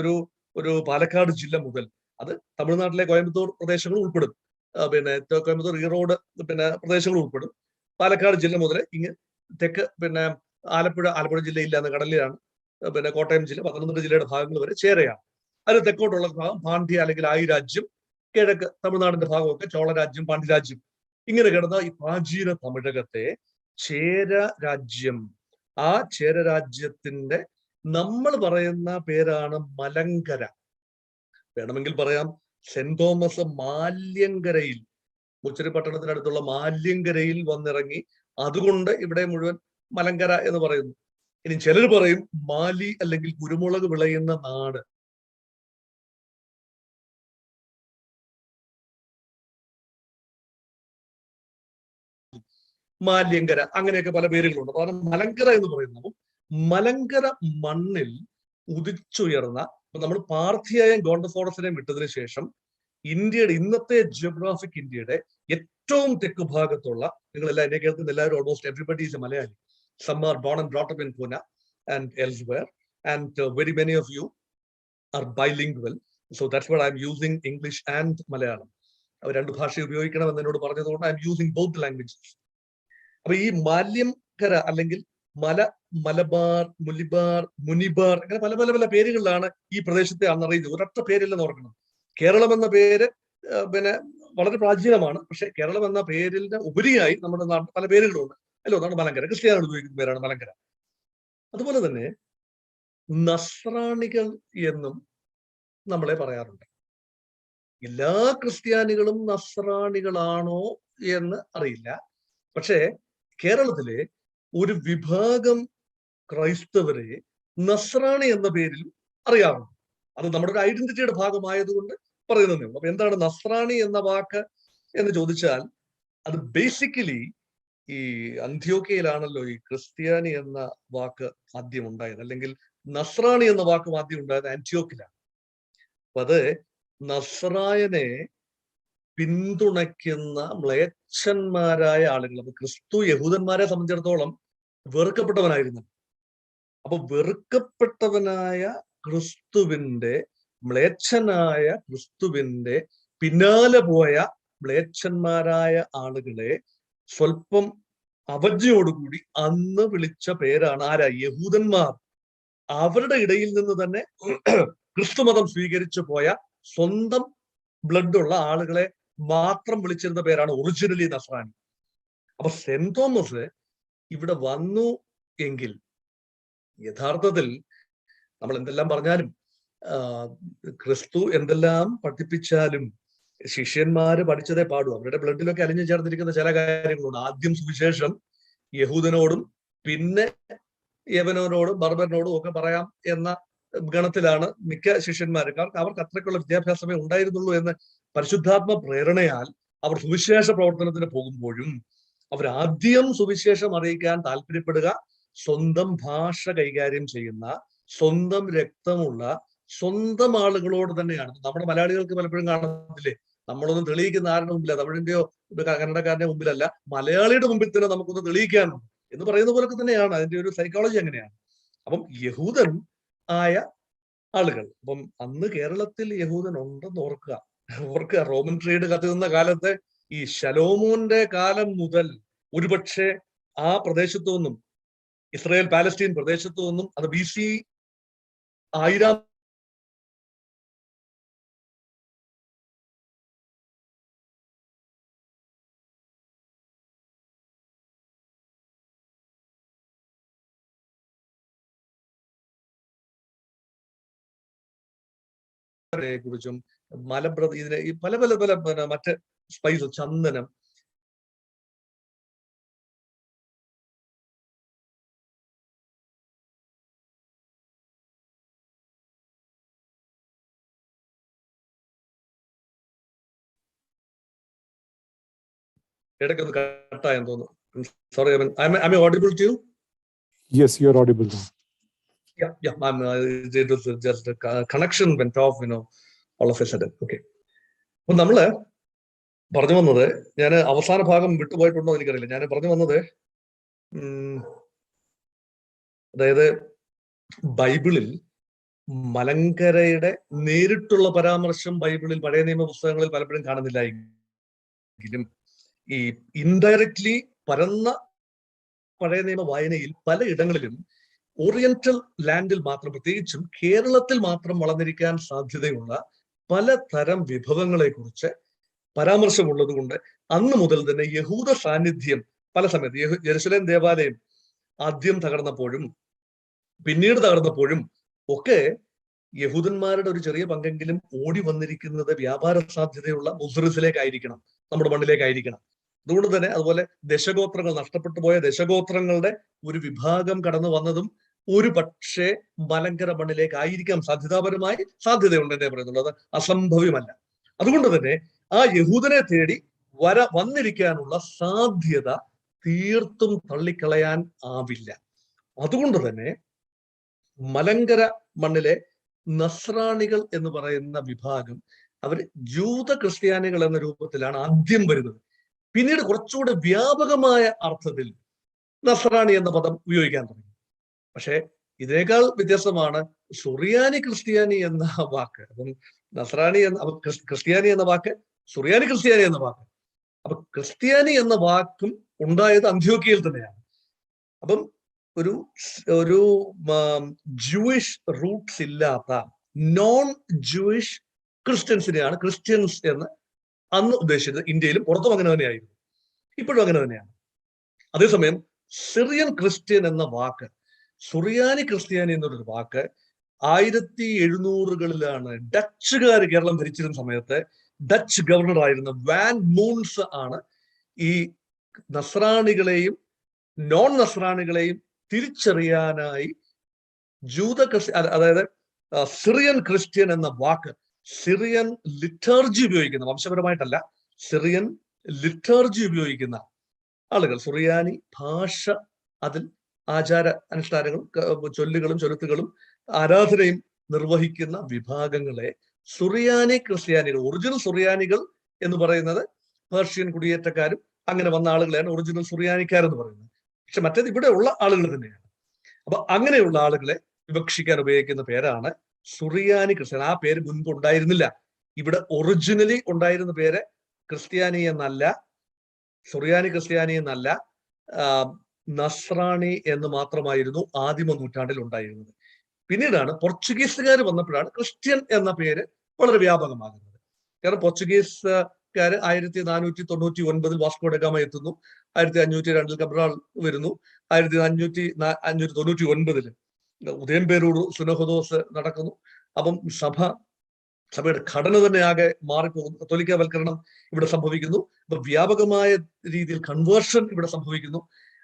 ഒരു പാലക്കാട് ജില്ല മുതൽ അത് തമിഴ്നാട്ടിലെ കോയമ്പത്തൂർ പ്രദേശങ്ങൾ ഉൾപ്പെടും, പിന്നെ കോയമ്പത്തൂർ ഈറോഡ് പ്രദേശങ്ങൾ ഉൾപ്പെടും. പാലക്കാട് ജില്ല മുതൽ ഇങ്ങ് തെക്ക് ആലപ്പുഴ ജില്ലയില്ല, എന്ന കടലിലാണ്. കോട്ടയം ജില്ല, പത്തനംതിട്ട ജില്ലയുടെ ഭാഗങ്ങൾ വരെ ചേരയാണ്. അതിന് തെക്കോട്ടുള്ള ഭാഗം പാണ്ഡ്യ അല്ലെങ്കിൽ ആയി രാജ്യം, കിഴക്ക് തമിഴ്നാടിന്റെ ഭാഗമൊക്കെ ചോളരാജ്യം, പാണ്ഡ്യരാജ്യം. ഇങ്ങനെ കിടന്ന ഈ പ്രാചീന തമിഴകത്തെ ചേര രാജ്യം, ആ ചേര രാജ്യത്തിന്റെ നമ്മൾ പറയുന്ന പേരാണ് മലങ്കര. വേണമെങ്കിൽ പറയാം സെന്റ് തോമസ് മാല്യങ്കരയിൽ, മുച്ചിരി പട്ടണത്തിനടുത്തുള്ള മാല്യങ്കരയിൽ വന്നിറങ്ങി, അതുകൊണ്ട് ഇവിടെ മുഴുവൻ മലങ്കര എന്ന് പറയുന്നു. ഇനി ചിലർ പറയും മാലി അല്ലെങ്കിൽ കുരുമുളക് വിളയുന്ന നാട്. മാല്യങ്കര, അങ്ങനെയൊക്കെ പല പേരുകളുണ്ട്. കാരണം മലങ്കര എന്ന് പറയുന്നത് മലങ്കര മണ്ണിൽ ഉദിച്ചുയർന്ന, നമ്മൾ പാർത്ഥിയായും ഗോണ്ടഫോറസിനെയും വിട്ടതിന് ശേഷം ഇന്ത്യയുടെ ഇന്നത്തെ ജിയോഗ്രാഫിക് ഇന്ത്യയുടെ ഏറ്റവും തെക്ക് ഭാഗത്തുള്ള, നിങ്ങളെല്ലാം എന്നെ കേൾക്കുന്ന എല്ലാവരും almost everybody is A Malayali. Some are born and brought up in Pune and elsewhere, and very many of you are bilingual. So that's what I'm using English and Malayalam. അവർ രണ്ട് ഭാഷ ഉപയോഗിക്കണമെന്ന് എന്നോട് പറഞ്ഞതുകൊണ്ട് I M using both languages. അപ്പൊ ഈ മാല്യങ്കര അല്ലെങ്കിൽ മലബാർ, മുനിബാർ, അങ്ങനെ പല പല പല പേരുകളിലാണ് ഈ പ്രദേശത്തെ അന്നറിയുന്നത്. ഒരൊറ്റ പേരില്ലെന്ന് ഓർക്കണം. കേരളം എന്ന പേര് വളരെ പ്രാചീനമാണ്. പക്ഷെ കേരളം എന്ന പേരിന് ഉപരിയായി നമ്മുടെ നാട്ടിൽ പല പേരുകളുണ്ട്. ഒന്നാണ് മലങ്കര. ക്രിസ്ത്യാനികൾ ഉപയോഗിക്കുന്ന പേരാണ് മലങ്കര. അതുപോലെ തന്നെ നസ്രാണികൾ എന്നും നമ്മളെ പറയാറുണ്ട്. എല്ലാ ക്രിസ്ത്യാനികളും നസ്രാണികളാണോ എന്ന് അറിയില്ല. പക്ഷേ കേരളത്തിലെ ഒരു വിഭാഗം ക്രൈസ്തവരെ നസ്രാണി എന്ന പേരിൽ അറിയാറുണ്ട്. അത് നമ്മുടെ ഒരു ഐഡന്റിറ്റിയുടെ ഭാഗമായതുകൊണ്ട് പറയുന്നതേ ഉള്ളൂ. അപ്പൊ എന്താണ് നസ്രാണി എന്ന വാക്ക് എന്ന് ചോദിച്ചാൽ, അത് ബേസിക്കലി ഈ അന്ത്യോക്യയിലാണല്ലോ ഈ ക്രിസ്ത്യാനി എന്ന വാക്ക് ആദ്യം ഉണ്ടായത്, അല്ലെങ്കിൽ നസ്രാണി എന്ന വാക്ക് ആദ്യം ഉണ്ടായത് ആന്റിയോക്കിലാണ്. അപ്പൊ അത് നസ്രായനെ പിന്തുണയ്ക്കുന്ന മ്ലേച്ഛന്മാരായ ആളുകൾ. അപ്പൊ ക്രിസ്തു യഹൂദന്മാരെ സംബന്ധിച്ചിടത്തോളം വെറുക്കപ്പെട്ടവനായിരുന്നു. അപ്പൊ വെറുക്കപ്പെട്ടവനായ ക്രിസ്തുവിന്റെ, മ്ലേച്ഛനായ ക്രിസ്തുവിന്റെ പിന്നാലെ പോയ മ്ലേച്ഛന്മാരായ ആളുകളെ സ്വല്പം അവജ്ഞയോടുകൂടി അന്ന് വിളിച്ച പേരാണ് ആരാ? യഹൂദന്മാർ. അവരുടെ ഇടയിൽ നിന്ന് തന്നെ ക്രിസ്തുമതം സ്വീകരിച്ചു പോയ സ്വന്തം ബ്ലഡുള്ള ആളുകളെ മാത്രം വിളിച്ചിരുന്ന പേരാണ് ഒറിജിനലി നസ്രാനി. അപ്പൊ സെന്റ് തോമസ് ഇവിടെ വന്നു എങ്കിൽ യഥാർത്ഥത്തിൽ നമ്മൾ എന്തെല്ലാം പറഞ്ഞാലും, ക്രിസ്തു എന്തെല്ലാം പഠിപ്പിച്ചാലും ശിഷ്യന്മാര് പഠിച്ചതേ പാടൂ. അവരുടെ ബ്ലഡിലൊക്കെ അലിഞ്ഞു ചേർന്നിരിക്കുന്ന ചില കാര്യങ്ങളുണ്ട്. ആദ്യം സുവിശേഷം യഹൂദനോടും പിന്നെ യവനോടും ബർബറിനോടും ഒക്കെ പറയാം എന്ന ഗണത്തിലാണ് മിക്ക ശിഷ്യന്മാരും. കാരണം അവർക്ക് അത്രയ്ക്കുള്ള വിദ്യാഭ്യാസമേ ഉണ്ടായിരുന്നുള്ളൂ എന്ന് പരിശുദ്ധാത്മ പ്രേരണയാൽ അവർ സുവിശേഷ പ്രവർത്തനത്തിന് പോകുമ്പോഴും അവരാദ്യം സുവിശേഷം അറിയിക്കാൻ താല്പര്യപ്പെടുക സ്വന്തം ഭാഷ കൈകാര്യം ചെയ്യുന്ന, സ്വന്തം രക്തമുള്ള സ്വന്തം ആളുകളോട് തന്നെയാണ്. നമ്മുടെ മലയാളികൾക്ക് പലപ്പോഴും കാണുന്നില്ലേ, നമ്മളൊന്നും തെളിയിക്കുന്ന ആരുടെ മുമ്പില്ല, തമിഴിന്റെയോ കന്നഡക്കാരന്റെ മുമ്പിലല്ല, മലയാളിയുടെ മുമ്പിൽ തന്നെ നമുക്കൊന്ന് തെളിയിക്കാനുണ്ട് എന്ന് പറയുന്ന പോലൊക്കെ തന്നെയാണ് അതിന്റെ ഒരു സൈക്കോളജി. അങ്ങനെയാണ്. അപ്പം യഹൂദൻ ആയ ആളുകൾ, അപ്പം അന്ന് കേരളത്തിൽ യഹൂദൻ ഉണ്ടെന്ന് ഓർക്കുക. റോമൻ ട്രേഡ് കത്തുന്ന കാലത്ത് ഈ ശലോമോന്റെ കാലം മുതൽ ഒരുപക്ഷെ ആ പ്രദേശത്തു നിന്നും, ഇസ്രായേൽ പാലസ്തീൻ പ്രദേശത്തു നിന്നും, അത് BC 1000 കുറിച്ചും ഇതിനെ ഈ പല പല പല മറ്റ് സ്പൈസ്, ചന്ദനം, ഇടയ്ക്കൊന്ന് കട്ടായെന്ന് തോന്നുന്നു. Sorry, am I audible to you? Yes, you are audible now. Yeah. It was just a connection went off, all of a sudden. Okay. അപ്പൊ നമ്മള് പറഞ്ഞു വന്നത്, ഞാൻ അവസാന ഭാഗം വിട്ടുപോയിട്ടുണ്ടോ എനിക്കറിയില്ല. ഞാൻ പറഞ്ഞു വന്നത് അതായത് ബൈബിളിൽ മലങ്കരയുടെ നേരിട്ടുള്ള പരാമർശം ബൈബിളിൽ പഴയ നിയമ പുസ്തകങ്ങളിൽ പലപ്പോഴും കാണുന്നില്ല എങ്കിലും ഈ ഇൻഡയറക്ട്ലി പരന്ന പഴയ നിയമ വായനയിൽ പലയിടങ്ങളിലും ഓറിയന്റൽ ലാൻഡിൽ മാത്രം, പ്രത്യേകിച്ചും കേരളത്തിൽ മാത്രം വളർന്നിരിക്കാൻ സാധ്യതയുള്ള പലതരം വിഭവങ്ങളെ കുറിച്ച് പരാമർശമുള്ളത് കൊണ്ട് അന്ന് മുതൽ തന്നെ യഹൂദ സാന്നിധ്യം പല സമയത്ത് യെരുശലേം ദേവാലയം ആദ്യം തകർന്നപ്പോഴും പിന്നീട് തകർന്നപ്പോഴും ഒക്കെ യഹൂദന്മാരുടെ ഒരു ചെറിയ പങ്കെങ്കിലും ഓടി വന്നിരിക്കുന്നത് വ്യാപാര സാധ്യതയുള്ള മുസ്ലിസിലേക്കായിരിക്കണം, നമ്മുടെ മണ്ണിലേക്കായിരിക്കണം. അതുകൊണ്ട് തന്നെ അതുപോലെ ദശഗോത്രങ്ങൾ, നഷ്ടപ്പെട്ടു പോയ ദശഗോത്രങ്ങളുടെ ഒരു വിഭാഗം കടന്നു വന്നതും ഒരു പക്ഷേ മലങ്കര മണ്ണിലേക്കായിരിക്കാം സാധ്യതാപരമായി സാധ്യതയുണ്ട് എന്നേ പറയുന്നുള്ളൂ. അത് അസംഭവ്യമല്ല. അതുകൊണ്ട് തന്നെ ആ യഹൂദനെ തേടി വന്നിരിക്കാനുള്ള സാധ്യത തീർത്തും തള്ളിക്കളയാൻ ആവില്ല. അതുകൊണ്ട് തന്നെ മലങ്കര മണ്ണിലെ നസ്രാണികൾ എന്ന് പറയുന്ന വിഭാഗം അവർ ജൂത ക്രിസ്ത്യാനികൾ എന്ന രൂപത്തിലാണ് ആദ്യം വരുന്നത്. പിന്നീട് കുറച്ചുകൂടെ വ്യാപകമായ അർത്ഥത്തിൽ നസ്രാണി എന്ന പദം ഉപയോഗിക്കാൻ തുടങ്ങി. പക്ഷെ ഇതിനേക്കാൾ വ്യത്യസ്തമാണ് സുറിയാനി ക്രിസ്ത്യാനി എന്ന വാക്ക്. അപ്പം നസ്രാണി എന്ന ക്രിസ്ത്യാനി എന്ന വാക്ക്, സുറിയാനി ക്രിസ്ത്യാനി എന്ന വാക്ക്. അപ്പൊ ക്രിസ്ത്യാനി എന്ന വാക്കും ഉണ്ടായത് അന്ത്യോക്യയിൽ തന്നെയാണ്. അപ്പം ഒരു ജൂയിഷ് റൂട്ട്സ് ഇല്ലാത്ത നോൺ ജൂയിഷ് ക്രിസ്ത്യൻസിനെയാണ് ക്രിസ്ത്യൻസ് എന്ന് അന്ന് ഉദ്ദേശിച്ചത്. ഇന്ത്യയിലും പുറത്തും അങ്ങനെ തന്നെയായിരുന്നു, ഇപ്പോഴും അങ്ങനെ തന്നെയാണ്. അതേസമയം സിറിയൻ ക്രിസ്ത്യൻ എന്ന വാക്ക്, സുറിയാനി ക്രിസ്ത്യാനി എന്നൊരു വാക്ക് 1700-കളിലാണ് ഡച്ചുകാർ കേരളം ഭരിച്ചിരുന്ന സമയത്ത് ഡച്ച് ഗവർണർ ആയിരുന്ന വാൻ മൂൺസ് ആണ് ഈ നസ്രാണികളെയും നോൺ നസ്രാണികളെയും തിരിച്ചറിയാനായി അതായത് സിറിയൻ ക്രിസ്ത്യൻ എന്ന വാക്ക്, സിറിയൻ ലിറ്റർജി ഉപയോഗിക്കുന്ന, വംശപരമായിട്ടല്ല, സിറിയൻ ലിറ്റർജി ഉപയോഗിക്കുന്ന ആളുകൾ, സുറിയാനി ഭാഷ, അതിൽ ആചാര അനുഷ്ഠാനങ്ങളും ചൊല്ലുകളും ചൊരുത്തുകളും ആരാധനയും നിർവഹിക്കുന്ന വിഭാഗങ്ങളെ സുറിയാനി ക്രിസ്ത്യാനികൾ, ഒറിജിനൽ സുറിയാനികൾ എന്ന് പറയുന്നത് പേർഷ്യൻ കുടിയേറ്റക്കാരും അങ്ങനെ വന്ന ആളുകളെയാണ് ഒറിജിനൽ സുറിയാനിക്കാരെന്ന് പറയുന്നത്. പക്ഷെ മറ്റേത് ഇവിടെ ഉള്ള ആളുകൾ തന്നെയാണ്. അപ്പൊ അങ്ങനെയുള്ള ആളുകളെ വിവക്ഷിക്കാൻ ഉപയോഗിക്കുന്ന പേരാണ് സുറിയാനി ക്രിസ്ത്യാനി. ആ പേര് മുൻപ് ഉണ്ടായിരുന്നില്ല. ഇവിടെ ഒറിജിനലി ഉണ്ടായിരുന്ന പേര് ക്രിസ്ത്യാനി എന്നല്ല, സുറിയാനി ക്രിസ്ത്യാനി എന്നല്ല, നസ്രാണി എന്ന് മാത്രമായിരുന്നു ആദിമ നൂറ്റാണ്ടിൽ ഉണ്ടായിരുന്നത്. പിന്നീടാണ് പോർച്ചുഗീസുകാർ വന്നപ്പോഴാണ് ക്രിസ്ത്യൻ എന്ന പേര് വളരെ വ്യാപകമാകുന്നത്. കാരണം പോർച്ചുഗീസുകാർ 1499 വാസ്കോ ഡ ഗാമ എത്തുന്നു, 1502 കബ്രാൾ വരുന്നു, 1599 ഉദയംപേരൂർ സുനഹദോസ് നടക്കുന്നു. അപ്പം സഭയുടെ ഘടന തന്നെ ആകെ മാറിപ്പോകുന്നു. കത്തോലിക്കവൽക്കരണം ഇവിടെ സംഭവിക്കുന്നു. അപ്പൊ വ്യാപകമായ രീതിയിൽ കൺവേർഷൻ ഇവിടെ സംഭവിക്കുന്നു.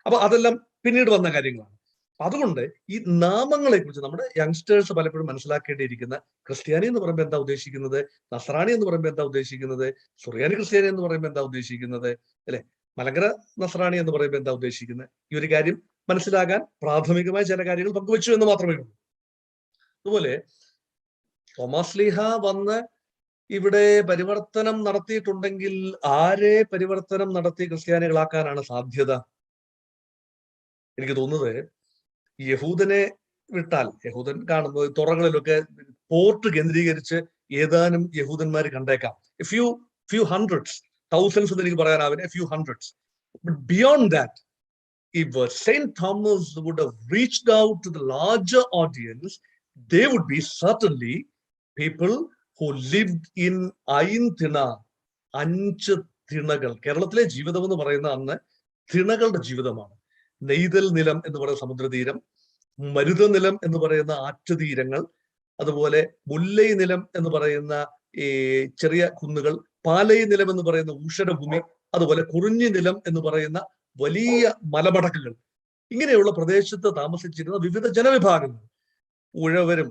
അപ്പൊ അതെല്ലാം പിന്നീട് വന്ന കാര്യങ്ങളാണ്. അതുകൊണ്ട് ഈ നാമങ്ങളെ കുറിച്ച് നമ്മുടെ യങ്സ്റ്റേഴ്സ് പലപ്പോഴും മനസ്സിലാക്കേണ്ടിയിരിക്കുന്ന, ക്രിസ്ത്യാനി എന്ന് പറയുമ്പോൾ എന്താ ഉദ്ദേശിക്കുന്നത്, നസ്രാണി എന്ന് പറയുമ്പോൾ എന്താ ഉദ്ദേശിക്കുന്നത്, സുറിയാനി ക്രിസ്ത്യാനി എന്ന് പറയുമ്പോൾ എന്താ ഉദ്ദേശിക്കുന്നത്, അല്ലെ, മലങ്കര നസ്രാണി എന്ന് പറയുമ്പോൾ എന്താ ഉദ്ദേശിക്കുന്നത്, ഈ ഒരു കാര്യം മനസ്സിലാകാൻ പ്രാഥമികമായ ചില കാര്യങ്ങൾ പങ്കുവച്ചു എന്ന് മാത്രമേ ഉള്ളൂ. അതുപോലെ തോമസ് ലീഹ വന്ന് ഇവിടെ പരിവർത്തനം നടത്തിയിട്ടുണ്ടെങ്കിൽ ആരെ പരിവർത്തനം നടത്തി ക്രിസ്ത്യാനികളാക്കാനാണ് സാധ്യത? എനിക്ക് തോന്നുന്നത് യഹൂദനെ വിട്ടാൽ, യഹൂദൻ കാണുന്നത് തുറകളിലൊക്കെ പോർട്ട് കേന്ദ്രീകരിച്ച് ഏതാനും യഹൂദന്മാർ കണ്ടേക്കാം. ഫ്യൂ ഹൺഡ്രഡ്സ്, തൗസൻഡ്സ് എന്ന് എനിക്ക് പറയാനാവില്ല, few hundreds. But beyond that, if St. Thomas would have reached out to the larger audience, they would be certainly people who lived in Aintina, 5 തിണകൾ. കേരളത്തിലെ ജീവിതം എന്ന് പറയുന്ന അന്ന് തിണകളുടെ ജീവിതമാണ്. നെയ്തൽ നിലം എന്ന് പറയുന്ന സമുദ്രതീരം, മരുതനിലം എന്ന് പറയുന്ന ആറ്റുതീരങ്ങൾ, അതുപോലെ മുല്ലൈ നിലം എന്ന് പറയുന്ന ഈ ചെറിയ കുന്നുകൾ, പാലൈ നിലം എന്ന് പറയുന്ന ഊഷരഭൂമി, അതുപോലെ കുറിഞ്ഞി നിലം എന്ന് പറയുന്ന വലിയ മലമടക്കുകൾ, ഇങ്ങനെയുള്ള പ്രദേശത്ത് താമസിച്ചിരുന്ന വിവിധ ജനവിഭാഗങ്ങൾ, ഉഴവരും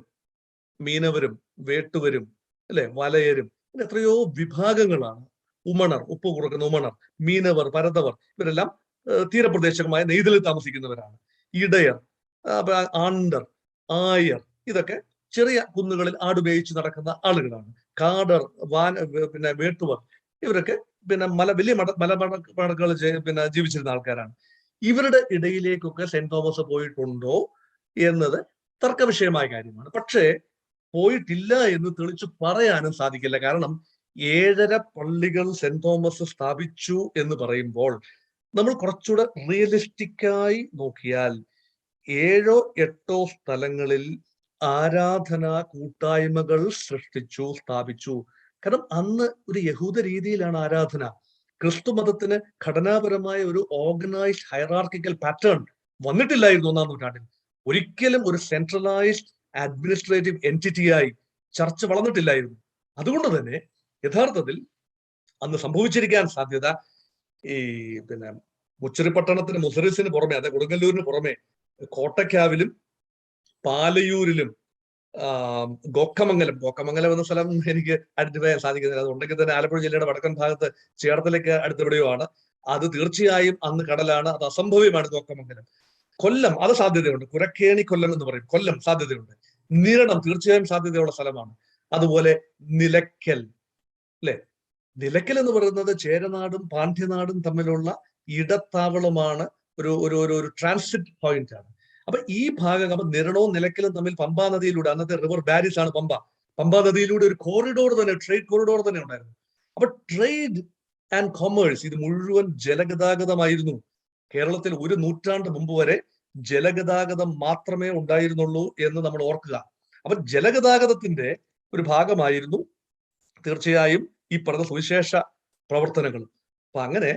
മീനവരും വേട്ടുവരും അല്ലെ, വലയരും, ഇങ്ങനെ എത്രയോ വിഭാഗങ്ങളാണ്. ഉമണർ, ഉപ്പ് കുറക്കുന്ന ഉമണർ, മീനവർ, പരതവർ, ഇവരെല്ലാം തീരപ്രദേശമായ നെയ്തലിൽ താമസിക്കുന്നവരാണ്. ഇടയർ, ആണ്ടർ, ആയർ, ഇതൊക്കെ ചെറിയ കുന്നുകളിൽ ആടുപയോഗിച്ച് നടക്കുന്ന ആളുകളാണ്. കാടർ, പിന്നെ വേട്ടുവർ, ഇവരൊക്കെ പിന്നെ വലിയ മലമടക്കുകൾ പിന്നെ ജീവിച്ചിരുന്ന ആൾക്കാരാണ്. ഇവരുടെ ഇടയിലേക്കൊക്കെ സെന്റ് തോമസ് പോയിട്ടുണ്ടോ എന്നത് തർക്കവിഷയമായ കാര്യമാണ്. പക്ഷേ പോയിട്ടില്ല എന്ന് തെളിച്ചു പറയാനും സാധിക്കില്ല. കാരണം 7 പള്ളികൾ സെന്റ് തോമസ് സ്ഥാപിച്ചു എന്ന് പറയുമ്പോൾ നമ്മൾ കുറച്ചുകൂടെ റിയലിസ്റ്റിക്കായി നോക്കിയാൽ 7 8 സ്ഥലങ്ങളിൽ ആരാധനാ കൂട്ടായ്മകൾ സൃഷ്ടിച്ചു, സ്ഥാപിച്ചു. കാരണം അന്ന് ഒരു യഹൂദ രീതിയിലാണ് ആരാധന. ക്രിസ്തു മതത്തിന് ഘടനാപരമായ ഒരു ഓർഗനൈസ്ഡ് ഹൈറാർക്കിക്കൽ പാറ്റേൺ വന്നിട്ടില്ലായിരുന്നു 1-ാം നൂറ്റാണ്ടിൽ. ഒരിക്കലും ഒരു സെൻട്രലൈസ്ഡ് അഡ്മിനിസ്ട്രേറ്റീവ് എൻറ്റിറ്റിയായി ചർച്ച് വളർന്നിട്ടില്ലായിരുന്നു. അതുകൊണ്ട് തന്നെ യഥാർത്ഥത്തിൽ അന്ന് സംഭവിച്ചിരിക്കാൻ സാധ്യത ഈ പിന്നെ മുച്ചിറിപ്പട്ടണത്തിന്, മുസറിസിന് പുറമെ, അതായത് കൊടുങ്ങല്ലൂരിന് പുറമെ കോട്ടയ്ക്കാവിലും പാലയൂരിലും ഗോക്കമംഗലം എന്ന സ്ഥലം എനിക്ക് ഐഡന്റിഫൈ ചെയ്യാൻ സാധിക്കുന്നില്ല. അതുണ്ടെങ്കിൽ തന്നെ ആലപ്പുഴ ജില്ലയുടെ വടക്കൻ ഭാഗത്ത് ചേർത്തലയ്ക്ക് അടുത്തെവിടെയോ ആണ്. അത് തീർച്ചയായും അന്ന് കടലാണ്, അത് അസംഭവ്യമാണ്. ഗോക്കമംഗലം, കൊല്ലം, അത് സാധ്യതയുണ്ട്. കുരക്കേണി കൊല്ലം എന്ന് പറയും, കൊല്ലം സാധ്യതയുണ്ട്. നിരണം തീർച്ചയായും സാധ്യതയുള്ള സ്ഥലമാണ്. അതുപോലെ നിലയ്ക്കൽ, അല്ലെ, നിലയ്ക്കൽ എന്ന് പറയുന്നത് ചേരനാടും പാണ്ഡ്യനാടും തമ്മിലുള്ള ഇടത്താവളമാണ്, ഒരു ട്രാൻസിറ്റ് പോയിന്റ് ആണ്. അപ്പൊ ഈ ഭാഗം, അപ്പൊ നിരണവും നിലയ്ക്കലും തമ്മിൽ പമ്പാ നദിയിലൂടെ, അന്നത്തെ റിവർ ബാരിസ് ആണ് പമ്പാ നദിയിലൂടെ ഒരു കോറിഡോർ തന്നെ, ട്രേഡ് കോറിഡോർ തന്നെ ഉണ്ടായിരുന്നു. അപ്പൊ ട്രേഡ് ആൻഡ് കൊമേഴ്സ്, ഇത് മുഴുവൻ ജലഗതാഗതമായിരുന്നു. കേരളത്തിൽ 1 നൂറ്റാണ്ട് മുമ്പ് വരെ ജലഗതാഗതം മാത്രമേ ഉണ്ടായിരുന്നുള്ളൂ എന്ന് നമ്മൾ ഓർക്കുക. അപ്പൊ ജലഗതാഗതത്തിന്റെ ഒരു ഭാഗമായിരുന്നു തീർച്ചയായും ഈ പറഞ്ഞ സുവിശേഷ പ്രവർത്തനങ്ങളും. അപ്പൊ അങ്ങനെ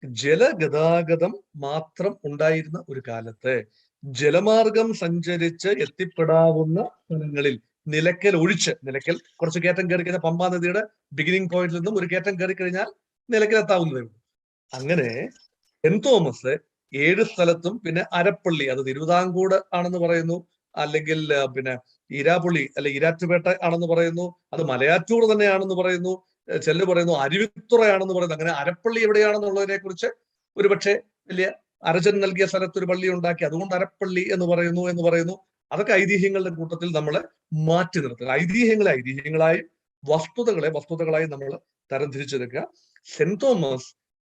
ജലഗതാഗതം മാത്രം ഉണ്ടായിരുന്ന ഒരു കാലത്ത് ജലമാർഗം സഞ്ചരിച്ച് എത്തിപ്പെടാവുന്ന സ്ഥലങ്ങളിൽ നിലയ്ക്കൽ ഒഴിച്ച്, നിലയ്ക്കൽ കുറച്ച് കയറ്റം കയറി കഴിഞ്ഞാൽ പമ്പാ നദിയുടെ ബിഗിനിങ് പോയിന്റിൽ നിന്നും ഒരു കയറ്റം കയറി കഴിഞ്ഞാൽ നിലയ്ക്കൽ എത്താവുന്നതേ ഉള്ളൂ. അങ്ങനെ സെന്റ് തോമസ് 7 സ്ഥലത്തും, പിന്നെ അരപ്പള്ളി, അത് തിരുവിതാംകൂട് ആണെന്ന് പറയുന്നു, അല്ലെങ്കിൽ പിന്നെ ഈരാപ്പള്ളി അല്ലെ ഈരാറ്റുപേട്ട ആണെന്ന് പറയുന്നു, അത് മലയാറ്റൂർ തന്നെയാണെന്ന് പറയുന്നു, ചിലർ പറയുന്നു അരുവിത്തുറയാണെന്ന് പറയുന്നു. അങ്ങനെ അരപ്പള്ളി എവിടെയാണെന്നുള്ളതിനെ കുറിച്ച് ഒരുപക്ഷെ വലിയ അരജൻ നൽകിയ സ്ഥലത്ത് ഒരു പള്ളി ഉണ്ടാക്കി, അതുകൊണ്ട് അരപ്പള്ളി എന്ന് പറയുന്നു. അതൊക്കെ ഐതിഹ്യങ്ങളുടെ കൂട്ടത്തിൽ നമ്മൾ മാറ്റി നിർത്തുക. ഐതിഹ്യങ്ങളായും വസ്തുതകളായും നമ്മൾ തരംതിരിച്ചെടുക്കുക. സെന്റ് തോമസ്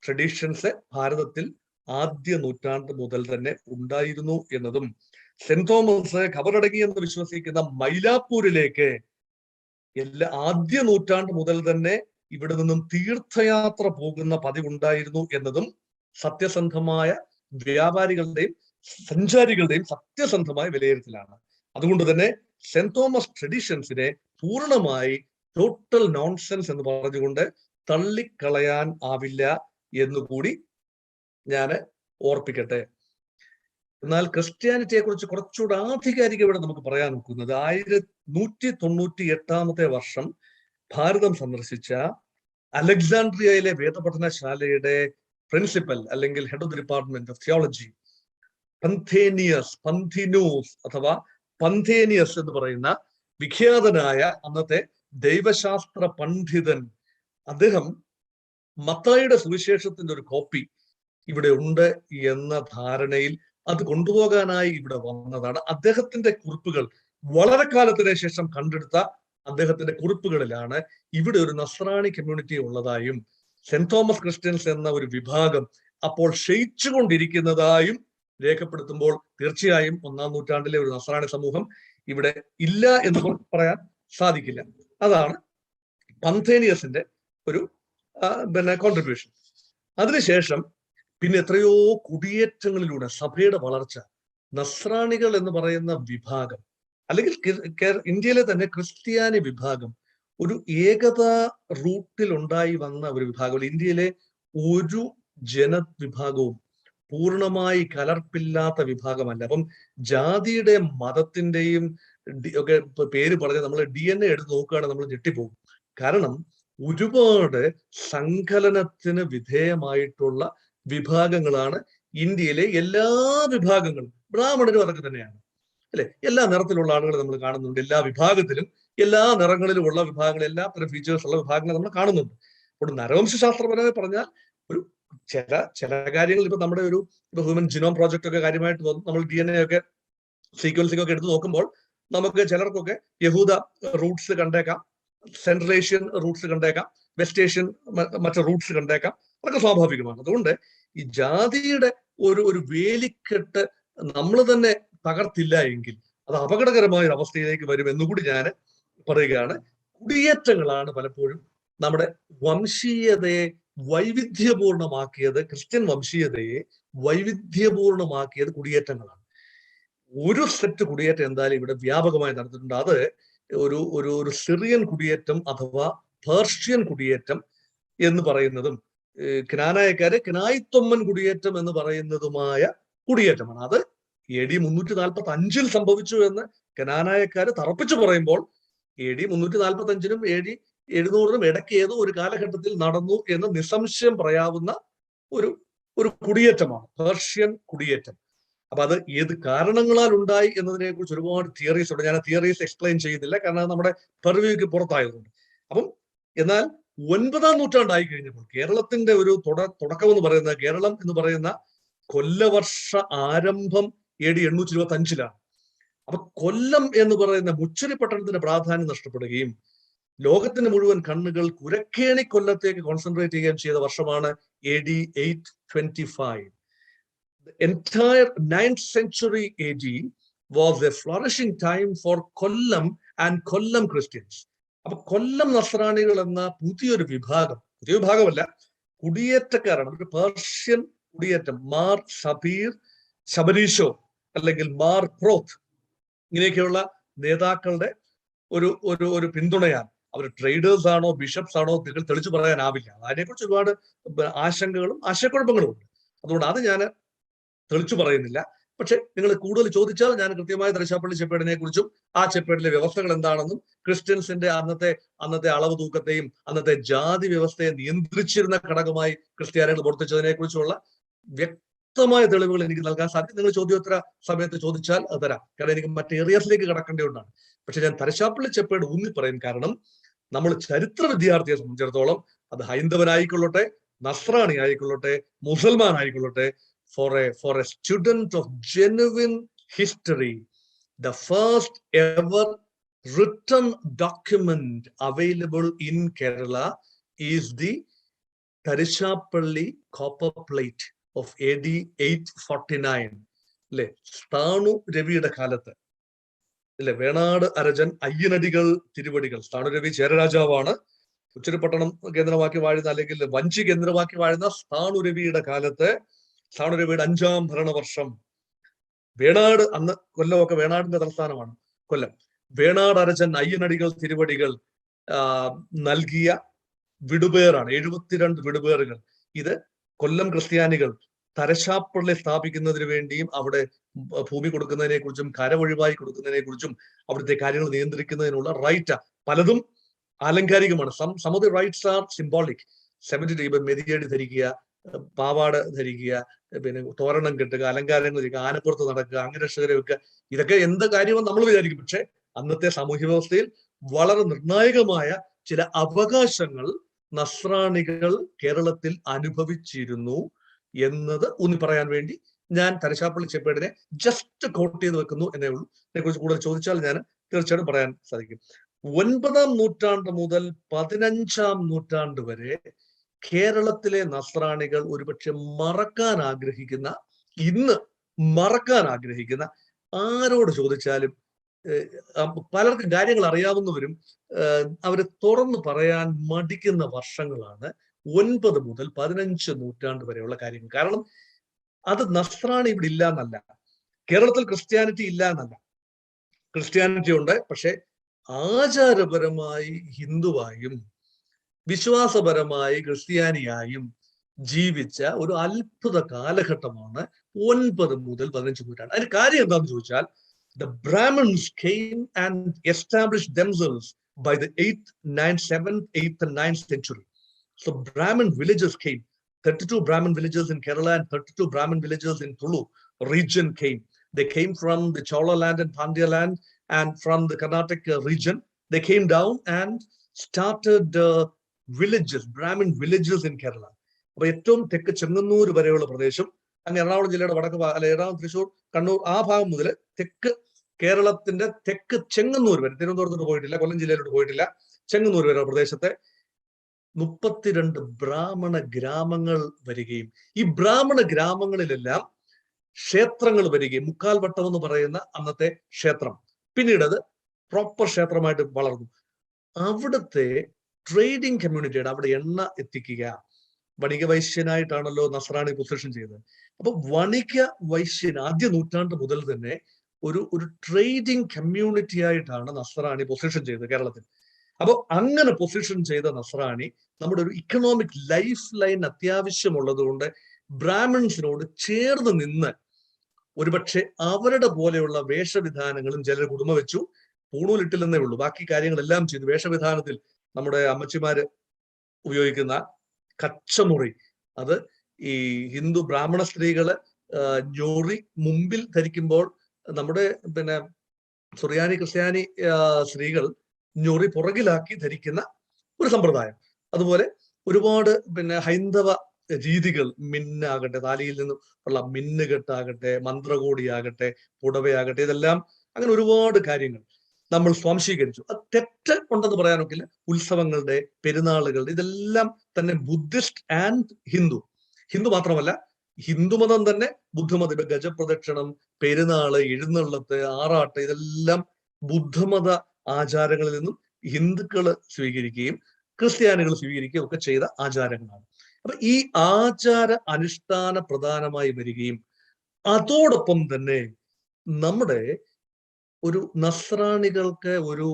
ട്രഡീഷൻസ് ഭാരതത്തിൽ ആദ്യ നൂറ്റാണ്ട് മുതൽ തന്നെ ഉണ്ടായിരുന്നു എന്നതും, സെന്റ് തോമസ് ഖബറടങ്ങി എന്ന് വിശ്വസിക്കുന്ന മൈലാപ്പൂരിലേക്ക് ആദ്യ നൂറ്റാണ്ട് മുതൽ തന്നെ ഇവിടെ നിന്നും തീർത്ഥയാത്ര പോകുന്ന പതിവുണ്ടായിരുന്നു എന്നതും സത്യസന്ധമായ വ്യാപാരികളുടെയും സഞ്ചാരികളുടെയും സത്യസന്ധമായ വിലയിരുത്തലാണ്. അതുകൊണ്ട് തന്നെ സെന്റ് തോമസ് ട്രഡീഷൻസിനെ പൂർണ്ണമായി ടോട്ടൽ നോൺസെൻസ് എന്ന് പറഞ്ഞുകൊണ്ട് തള്ളിക്കളയാൻ ആവില്ല എന്നുകൂടി ഞാൻ ഓർപ്പിക്കട്ടെ. എന്നാൽ ക്രിസ്ത്യാനിറ്റിയെ കുറിച്ച് കുറച്ചുകൂടെ ആധികാരികമായി നമുക്ക് പറയാൻ നോക്കുന്നത് 1198 വർഷം ഭാരതം സന്ദർശിച്ച അലക്സാണ്ട്രിയയിലെ വേദപഠനശാലയുടെ പ്രിൻസിപ്പൽ അല്ലെങ്കിൽ head of the department of theology Pantaenus എന്ന് പറയുന്ന വിഖ്യാതനായ അന്നത്തെ ദൈവശാസ്ത്ര പണ്ഡിതൻ, അദ്ദേഹം മത്തായിയുടെ സുവിശേഷത്തിന്റെ ഒരു കോപ്പി ഇവിടെ ഉണ്ട് എന്ന ധാരണയിൽ അത് കൊണ്ടുപോകാനായി ഇവിടെ വന്നതാണ്. അദ്ദേഹത്തിന്റെ കുറിപ്പുകൾ, വളരെ കാലത്തിന് ശേഷം കണ്ടെടുത്ത അദ്ദേഹത്തിന്റെ കുറിപ്പുകളിലാണ് ഇവിടെ ഒരു നസ്രാണി കമ്മ്യൂണിറ്റി ഉള്ളതായും സെന്റ് തോമസ് ക്രിസ്ത്യൻസ് എന്ന ഒരു വിഭാഗം അപ്പോൾ ക്ഷയിച്ചുകൊണ്ടിരിക്കുന്നതായും രേഖപ്പെടുത്തുമ്പോൾ തീർച്ചയായും 1-ാം നൂറ്റാണ്ടിലെ ഒരു നസ്രാണി സമൂഹം ഇവിടെ ഇല്ല എന്ന് പറയാൻ സാധിക്കില്ല. അതാണ് പന്തേനിയസിന്റെ ഒരു കോൺട്രിബ്യൂഷൻ. അതിനുശേഷം പിന്നെ എത്രയോ കുടിയേറ്റങ്ങളിലൂടെ സഭയുടെ വളർച്ച, നസ്രാണികൾ എന്ന് പറയുന്ന വിഭാഗം, അല്ലെങ്കിൽ ഇന്ത്യയിലെ തന്നെ ക്രിസ്ത്യാനി വിഭാഗം ഒരു ഏകതാ റൂട്ടിൽ ഉണ്ടായി വന്ന ഒരു വിഭാഗം. ഇന്ത്യയിലെ ഒരു ജനവിഭാഗവും പൂർണ്ണമായി കലർപ്പില്ലാത്ത വിഭാഗമല്ല. അപ്പം ജാതിയുടെ മതത്തിന്റെയും ഒക്കെ പേര് പറഞ്ഞ് നമ്മൾ DNA എടുത്ത് നോക്കുകയാണെങ്കിൽ നമ്മൾ ഞെട്ടിപ്പോകും. കാരണം ഒരുപാട് സങ്കലനത്തിന് വിധേയമായിട്ടുള്ള വിഭാഗങ്ങളാണ് ഇന്ത്യയിലെ എല്ലാ വിഭാഗങ്ങളും. ബ്രാഹ്മണരും അതൊക്കെ തന്നെയാണ് അല്ലെ. എല്ലാ നിറത്തിലുള്ള ആളുകൾ നമ്മൾ കാണുന്നുണ്ട്, എല്ലാ വിഭാഗത്തിലും എല്ലാ നിറങ്ങളിലുമുള്ള വിഭാഗങ്ങൾ, എല്ലാ തരം ഫീച്ചേഴ്സ് ഉള്ള വിഭാഗങ്ങൾ നമ്മൾ കാണുന്നുണ്ട്. അപ്പോൾ നരവംശാസ്ത്രപരമായി പറഞ്ഞാൽ ഒരു ചില കാര്യങ്ങൾ ഇപ്പൊ നമ്മുടെ ഇപ്പൊ ഹ്യൂമൻ ജിനോം പ്രോജക്റ്റ് ഒക്കെ കാര്യമായിട്ട് നമ്മൾ DNA ഒക്കെ സീക്വൻസിംഗ് ഒക്കെ എടുത്ത് നോക്കുമ്പോൾ നമുക്ക് ചിലർക്കൊക്കെ യഹൂദ റൂട്ട്സ് കണ്ടേക്കാം, സെൻട്രൽ ഏഷ്യൻ റൂട്ട്സ് കണ്ടേക്കാം, വെസ്റ്റ് ഏഷ്യൻ മറ്റു റൂട്ട്സ് കണ്ടേക്കാം. അതൊക്കെ സ്വാഭാവികമാണ്. അതുകൊണ്ട് ഈ ജാതിയുടെ ഒരു വേലിക്കെട്ട് നമ്മൾ തന്നെ തകർത്തില്ല എങ്കിൽ അത് അപകടകരമായ ഒരു അവസ്ഥയിലേക്ക് വരും എന്നുകൂടി ഞാൻ പറയുകയാണ്. കുടിയേറ്റങ്ങളാണ് പലപ്പോഴും നമ്മുടെ വംശീയതയെ വൈവിധ്യപൂർണമാക്കിയത്. ക്രിസ്ത്യൻ വംശീയതയെ വൈവിധ്യപൂർണമാക്കിയത് കുടിയേറ്റങ്ങളാണ്. ഒരു സെറ്റ് കുടിയേറ്റം എന്തായാലും ഇവിടെ വ്യാപകമായി നടന്നിട്ടുണ്ട്. അത് ഒരു സിറിയൻ കുടിയേറ്റം അഥവാ പേർഷ്യൻ കുടിയേറ്റം എന്ന് പറയുന്നതും ക്നാനായക്കാര് ക്നായിത്തൊമ്മൻ കുടിയേറ്റം എന്ന് പറയുന്നതുമായ കുടിയേറ്റമാണ്. അത് AD 345 സംഭവിച്ചു എന്ന് ക്നാനായക്കാര് തറപ്പിച്ചു പറയുമ്പോൾ AD 345 AD 700 ഇടയ്ക്ക് ഏതോ ഒരു കാലഘട്ടത്തിൽ നടന്നു എന്ന് നിസ്സംശയം പറയാവുന്ന ഒരു കുടിയേറ്റമാണ് പേർഷ്യൻ കുടിയേറ്റം. അപ്പൊ അത് ഏത് കാരണങ്ങളാൽ ഉണ്ടായി എന്നതിനെ കുറിച്ച് ഒരുപാട് തിയറീസ് ഉണ്ട്. ഞാൻ ആ തിയറീസ് എക്സ്പ്ലെയിൻ ചെയ്യുന്നില്ല, കാരണം അത് നമ്മുടെ പെർവ്യൂക്ക് പുറത്തായതുകൊണ്ട്. അപ്പം എന്നാൽ 9ാം നൂറ്റാണ്ടായി കഴിഞ്ഞപ്പോൾ കേരളത്തിന്റെ ഒരു തുടക്കം എന്ന് പറയുന്നത്, കേരളം എന്ന് പറയുന്ന കൊല്ലവർഷ ആരംഭം AD 825 അപ്പൊ കൊല്ലം എന്ന് പറയുന്ന മുച്ചിരി പട്ടണത്തിന്റെ പ്രാധാന്യം നഷ്ടപ്പെടുകയും ലോകത്തിന്റെ മുഴുവൻ കണ്ണുകൾ കുരക്കേണി കൊല്ലത്തേക്ക് കോൺസെൻട്രേറ്റ് ചെയ്യുകയും ചെയ്ത വർഷമാണ് AD 825. The entire 9th century AD was a flourishing time for Kollam and Kollam Christians. അപ്പൊ കൊല്ലം നസ്രാണികൾ എന്ന പുതിയ വിഭാഗമല്ല, കുടിയേറ്റക്കാരാണ്. ഒരു പേർഷ്യൻ കുടിയേറ്റം, മാർ സബീർ, ശബരീഷോ അല്ലെങ്കിൽ മാർ പ്രോത്ത്, ഇങ്ങനെയൊക്കെയുള്ള നേതാക്കളുടെ ഒരു പിന്തുണയാൽ, അവർ ട്രേഡേഴ്സ് ആണോ ബിഷപ്സ് ആണോ തെളിച്ചു പറയാനാവില്ല. അതിനെക്കുറിച്ച് ഒരുപാട് ആശങ്കകളും ആശയക്കുഴപ്പങ്ങളും ഉണ്ട്. അതുകൊണ്ട് അത് ഞാൻ തെളിച്ചു പറയുന്നില്ല. പക്ഷെ നിങ്ങൾ കൂടുതൽ ചോദിച്ചാൽ ഞാൻ കൃത്യമായ തലശ്ശാപ്പള്ളി ചെപ്പേടിനെ കുറിച്ചും ആ ചെപ്പേടിലെ വ്യവസ്ഥകൾ എന്താണെന്നും ക്രിസ്ത്യൻസിന്റെ അന്നത്തെ അളവ് തൂക്കത്തെയും അന്നത്തെ ജാതി വ്യവസ്ഥയെ നിയന്ത്രിച്ചിരുന്ന ഘടകമായി ക്രിസ്ത്യാനികൾ പ്രവർത്തിച്ചതിനെ കുറിച്ചുള്ള വ്യക്തമായ തെളിവുകൾ എനിക്ക് നൽകാൻ സാധിക്കും. നിങ്ങൾ ചോദ്യോത്തര സമയത്ത് ചോദിച്ചാൽ അത് തരാം, കാരണം എനിക്ക് മറ്റ് ഏരിയസിലേക്ക് കടക്കേണ്ടതുകൊണ്ടാണ്. പക്ഷെ ഞാൻ തലശ്ശാപ്പള്ളി ചെപ്പേട് ഊന്നി പറയും, കാരണം നമ്മൾ ചരിത്ര വിദ്യാർത്ഥിയെ സംബന്ധിച്ചിടത്തോളം അത് ഹൈന്ദവനായിക്കൊള്ളട്ടെ, നസ്രാണി ആയിക്കൊള്ളട്ടെ, മുസൽമാൻ ആയിക്കൊള്ളട്ടെ, for a student of genuine history, the first ever written document available in Kerala is the Tharishapalli copper plate of AD 849. അല്ലെ, സ്ഥാണു രവിയുടെ കാലത്ത് അല്ലെ, വേണാട് അരജൻ അയ്യനടികൾ തിരുവടികൾ, സ്ഥാണു രവി ചേരരാജാവാണ്, ഉച്ചിരിപ്പട്ടണം കേന്ദ്രമാക്കി വാഴുന്ന അല്ലെങ്കിൽ വഞ്ചി കേന്ദ്രമാക്കി വാഴുന്ന സ്ഥാണു രവിയുടെ കാലത്ത്, സ്ഥാണു രവിയുടെ 5ാം ഭരണവർഷം, വേണാട്, അന്ന് കൊല്ലമൊക്കെ വേണാടിന്റെ തലസ്ഥാനമാണ് കൊല്ലം, വേണാട് അരജൻ അയ്യനടികൾ തിരുവടികൾ നൽകിയ വിടുപേറാണ്, 72 വിടുപേറുകൾ. ഇത് കൊല്ലം ക്രിസ്ത്യാനികൾ തലശ്ശാപ്പള്ളി സ്ഥാപിക്കുന്നതിന് വേണ്ടിയും അവിടെ ഭൂമി കൊടുക്കുന്നതിനെ കുറിച്ചും കരമൊഴിവായി കൊടുക്കുന്നതിനെ കുറിച്ചും അവിടുത്തെ കാര്യങ്ങൾ നിയന്ത്രിക്കുന്നതിനുള്ള റൈറ്റ്. പലതും ആലങ്കാരികമാണ്. some of the rights are symbolic. 70 മെതിയേടി ധരിക്കുക, പാവാട ധരിക്കുക, പിന്നെ തോരണം കെട്ടുക, അലങ്കാരങ്ങൾ ധരിക്കുക, ആനപ്പുറത്ത് നടക്കുക, അംഗരക്ഷകരെ വെക്കുക, ഇതൊക്കെ എന്ത് കാര്യമെന്ന് നമ്മൾ വിചാരിക്കും. പക്ഷെ അന്നത്തെ സാമൂഹ്യ വ്യവസ്ഥയിൽ വളരെ നിർണായകമായ ചില അവകാശങ്ങൾ നസ്രാണികൾ കേരളത്തിൽ അനുഭവിച്ചിരുന്നു എന്നത് ഊന്നി പറയാൻ വേണ്ടി ഞാൻ തലശ്ശാപ്പള്ളി ചെപ്പേടിനെ ജസ്റ്റ് കോട്ട് ചെയ്ത് വെക്കുന്നു എന്നേ ഉള്ളൂ. ഇതിനെക്കുറിച്ച് കൂടുതൽ ചോദിച്ചാൽ ഞാൻ തീർച്ചയായിട്ടും പറയാൻ സാധിക്കും. 9ാം നൂറ്റാണ്ട് മുതൽ 15ാം നൂറ്റാണ്ട് വരെ കേരളത്തിലെ നസ്രാണികൾ ഒരുപക്ഷെ മറക്കാൻ ആഗ്രഹിക്കുന്ന, ഇന്ന് മറക്കാൻ ആഗ്രഹിക്കുന്ന, ആരോട് ചോദിച്ചാലും പലർക്കും കാര്യങ്ങൾ അറിയാവുന്നവരും അവര് തുറന്നു പറയാൻ മടിക്കുന്ന വർഷങ്ങളാണ് 9 മുതൽ 15 നൂറ്റാണ്ട് വരെയുള്ള കാര്യങ്ങൾ. കാരണം അത് നസ്രാണി ഇവിടെ ഇല്ല എന്നല്ല, കേരളത്തിൽ ക്രിസ്ത്യാനിറ്റി ഇല്ല എന്നല്ല, ക്രിസ്ത്യാനിറ്റി ഉണ്ട്. പക്ഷെ ആചാരപരമായി ഹിന്ദുവായും വിശ്വാസപരമായി ക്രിസ്ത്യാനിയായും ജീവിച്ച ഒരു അത്ഭുത കാലഘട്ടമാണ് 9 മുതൽ 15 നൂറ്റാണ്ട്. അതിന് കാര്യം എന്താണെന്ന് ചോദിച്ചാൽ, the Brahmins came and established themselves by the 8th, 9th, 7th, 8th and 9th century. So Brahmin villages came. 32 Brahmin villages in Kerala and 32 Brahmin villages in Tulu region came. They came from the Chola land and Pandya land and from the Carnatic region. They came down and started villages, Brahmin villages in Kerala. അപ്പോൾ ഏറ്റവും തെക്ക് ചെങ്ങന്നൂർ വരെയുള്ള പ്രദേശം, അങ്ങ് എറണാകുളം ജില്ലയുടെ വടക്ക് എറണാകുളം, തൃശ്ശൂർ, കണ്ണൂർ ആ ഭാഗം മുതൽ തെക്ക് കേരളത്തിന്റെ തെക്ക് ചെങ്ങന്നൂർ വരെ, തിരുവനന്തപുരത്തോട്ട് പോയിട്ടില്ല, കൊല്ലം ജില്ലയിലോട്ട് പോയിട്ടില്ല, ചെങ്ങന്നൂർ വരെ പ്രദേശത്തെ 32 ബ്രാഹ്മണ ഗ്രാമങ്ങൾ വരികയും ഈ ബ്രാഹ്മണ ഗ്രാമങ്ങളിലെല്ലാം ക്ഷേത്രങ്ങൾ വരികയും, മുക്കാൽ വട്ടം എന്ന് പറയുന്ന അന്നത്തെ ക്ഷേത്രം പിന്നീട് അത് പ്രോപ്പർ ക്ഷേത്രമായിട്ട് വളർന്നു. അവിടുത്തെ ട്രേഡിംഗ് കമ്മ്യൂണിറ്റിയുടെ അവിടെ എണ്ണ എത്തിക്കുക, വണിക വൈശ്യനായിട്ടാണല്ലോ നസ്രാണി പൊസിഷൻ ചെയ്തത്. അപ്പൊ വണിക വൈശ്യൻ ആദ്യ നൂറ്റാണ്ട് മുതൽ തന്നെ ഒരു ട്രേഡിംഗ് കമ്മ്യൂണിറ്റി ആയിട്ടാണ് നസ്രാണി പൊസിഷൻ ചെയ്തത് കേരളത്തിൽ. അപ്പൊ അങ്ങനെ പൊസിഷൻ ചെയ്ത നസ്രാണി നമ്മുടെ ഒരു ഇക്കണോമിക് ലൈഫ് ലൈൻ അത്യാവശ്യമുള്ളത് കൊണ്ട് ബ്രാഹ്മിൺസിനോട് ചേർന്ന് നിന്ന് ഒരുപക്ഷെ അവരുടെ പോലെയുള്ള വേഷവിധാനങ്ങളും ചിലർ കുടുംബ വെച്ചു, പൂണൂലിട്ടില്ലെന്നേ ഉള്ളൂ, ബാക്കി കാര്യങ്ങളെല്ലാം ചെയ്തു. വേഷവിധാനത്തിൽ നമ്മുടെ അമ്മച്ചിമാര് ഉപയോഗിക്കുന്ന കച്ചമുറി, അത് ഈ ഹിന്ദു ബ്രാഹ്മണ സ്ത്രീകള് ഞൊറി മുമ്പിൽ ധരിക്കുമ്പോൾ നമ്മുടെ പിന്നെ സുറിയാനി ക്രിസ്ത്യാനി സ്ത്രീകൾ ഞൊറി പുറകിലാക്കി ധരിക്കുന്ന ഒരു സമ്പ്രദായം. അതുപോലെ ഒരുപാട് പിന്നെ ഹൈന്ദവ രീതികൾ, മിന്നാകട്ടെ, താലിയിൽ നിന്നും ഉള്ള മിന്നുകെട്ടാകട്ടെ, മന്ത്രകോടിയാകട്ടെ, പുടവയാകട്ടെ, ഇതെല്ലാം അങ്ങനെ ഒരുപാട് കാര്യങ്ങൾ നമ്മൾ സ്വാംശീകരിച്ചു. അത് തെറ്റ് ഉണ്ടെന്ന് പറയാനൊക്കില്ല. ഉത്സവങ്ങളുടെ, പെരുന്നാളുകളുടെ ഇതെല്ലാം തന്നെ ബുദ്ധിസ്റ്റ് ആൻഡ് ഹിന്ദു മാത്രമല്ല, ഹിന്ദുമതം തന്നെ ബുദ്ധമത, ഗജപ്രദക്ഷിണം, പെരുന്നാള്, എഴുന്നള്ളത്ത്, ആറാട്ട്, ഇതെല്ലാം ബുദ്ധമത ആചാരങ്ങളിൽ നിന്നും ഹിന്ദുക്കൾ സ്വീകരിക്കുകയും ക്രിസ്ത്യാനികൾ സ്വീകരിക്കുകയും ഒക്കെ ചെയ്ത ആചാരങ്ങളാണ്. അപ്പൊ ഈ ആചാര അനുഷ്ഠാന പ്രധാനമായി വരികയും അതോടൊപ്പം തന്നെ നമ്മുടെ ഒരു നസ്രാണികൾക്ക് ഒരു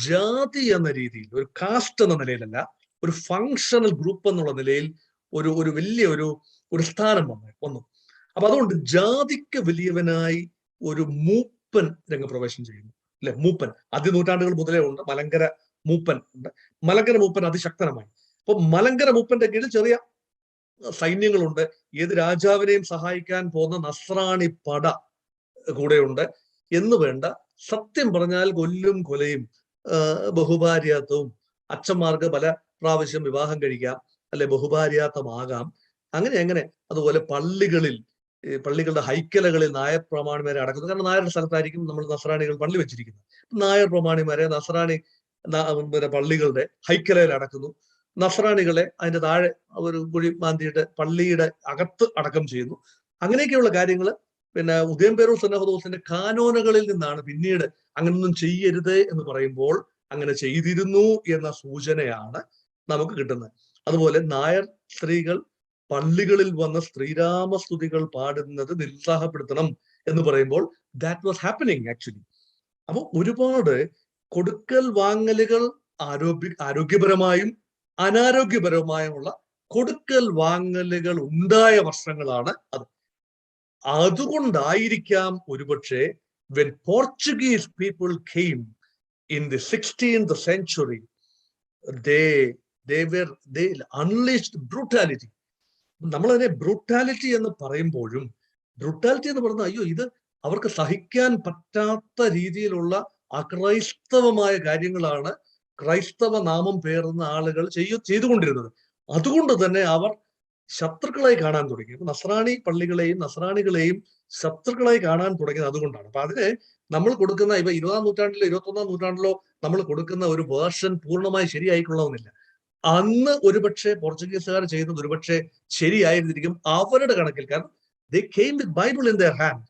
ജാതി എന്ന രീതിയിൽ, ഒരു കാസ്റ്റ് എന്ന നിലയിലല്ല, ഒരു ഫങ്ഷണൽ ഗ്രൂപ്പ് എന്നുള്ള നിലയിൽ ഒരു വലിയ ഒരു സ്ഥാനം വന്നു. അപ്പൊ അതുകൊണ്ട് ജാതിക്ക് വലിയവനായി ഒരു മൂപ്പൻ രംഗപ്രവേശം ചെയ്യുന്നു, അല്ലെ? മൂപ്പൻ ആദ്യ നൂറ്റാണ്ടുകൾ മുതലേ ഉണ്ട്. മലങ്കര മൂപ്പൻ ഉണ്ട്. മലങ്കര മൂപ്പൻ അതിശക്തനമായി. അപ്പൊ മലങ്കര മൂപ്പന്റെ കീഴിൽ ചെറിയ സൈന്യങ്ങളുണ്ട്. ഏത് രാജാവിനെയും സഹായിക്കാൻ പോകുന്ന നസ്രാണി പട കൂടെയുണ്ട് എന്ന് വേണ്ട. സത്യം പറഞ്ഞാൽ കൊല്ലും കൊലയും ബഹുഭാര്യാത്വവും, അച്ഛന്മാർക്ക് പല പ്രാവശ്യം വിവാഹം കഴിക്കാം, അല്ലെ ബഹുഭാര്യാത്വമാകാം, അങ്ങനെ. അതുപോലെ പള്ളികളുടെ ഹൈക്കലകളിൽ നായർ പ്രമാണിമാരെ അടക്കുന്നത്. കാരണം നായരുടെ സ്ഥലത്തായിരിക്കും നമ്മൾ നസ്രാണികൾ പള്ളി വെച്ചിരിക്കുന്നത്. നായർ പ്രമാണിമാരെ നസ്രാണി പള്ളികളുടെ ഹൈക്കലയിൽ അടക്കുന്നു. നസ്രാണികളെ അതിന്റെ താഴെ ഒരു കുഴി മാന്തിയിട്ട് പള്ളിയുടെ അകത്ത് അടക്കം ചെയ്യുന്നു. അങ്ങനെയൊക്കെയുള്ള കാര്യങ്ങൾ പിന്നെ ഉദയംപേരൂർ സന്നഹദോസിന്റെ കാനോനുകളിൽ നിന്നാണ് പിന്നീട് അങ്ങനൊന്നും ചെയ്യരുത് എന്ന് പറയുമ്പോൾ അങ്ങനെ ചെയ്തിരുന്നു എന്ന സൂചനയാണ് നമുക്ക് കിട്ടുന്നത്. അതുപോലെ നായർ സ്ത്രീകൾ പള്ളികളിൽ വന്ന് ശ്രീരാമസ്തുതികൾ പാടുന്നത് നിരുത്സാഹപ്പെടുത്തണം എന്ന് പറയുമ്പോൾ ദാറ്റ് വാസ് ഹാപ്പനിങ് ആക്ച്വലി. അപ്പൊ ഒരുപാട് കൊടുക്കൽ വാങ്ങലുകൾ ആരോഗ്യപരമായും അനാരോഗ്യപരമായുമുള്ള കൊടുക്കൽ വാങ്ങലുകൾ ഉണ്ടായ വർഷങ്ങളാണ് അത്. അതുകൊണ്ടായിരിക്കാം ഒരുപക്ഷെ when Portuguese people came in the 16th century, they unleashed brutality. നമ്മളതിനെ ബ്രൂട്ടാലിറ്റി എന്ന് പറയുമ്പോഴും, ബ്രൂട്ടാലിറ്റി എന്ന് പറയുന്നത് അയ്യോ ഇത് അവർക്ക് സഹിക്കാൻ പറ്റാത്ത രീതിയിലുള്ള അക്രൈസ്തവമായ കാര്യങ്ങളാണ് ക്രൈസ്തവ നാമം പേറുന്ന ആളുകൾ ചെയ്തുകൊണ്ടിരുന്നത്. അതുകൊണ്ട് തന്നെ അവർ ശത്രുക്കളായി കാണാൻ തുടങ്ങി. നസ്രാണി പള്ളികളെയും നസ്രാണികളെയും ശത്രുക്കളായി കാണാൻ തുടങ്ങിയത് അതുകൊണ്ടാണ്. അപ്പൊ അതിന് നമ്മൾ കൊടുക്കുന്ന ഇപ്പൊ 20-ാം നൂറ്റാണ്ടിലോ 21-ാം നൂറ്റാണ്ടിലോ നമ്മൾ കൊടുക്കുന്ന ഒരു വേർഷൻ പൂർണ്ണമായി ശരിയായിക്കൊള്ളണമെന്നില്ല. അന്ന് ഒരുപക്ഷെ പോർച്ചുഗീസുകാർ ചെയ്തത് ഒരുപക്ഷെ ശരിയായിരുന്നിരിക്കും അവരുടെ കണക്കിൽ. കാരണം they came with Bible in their hand.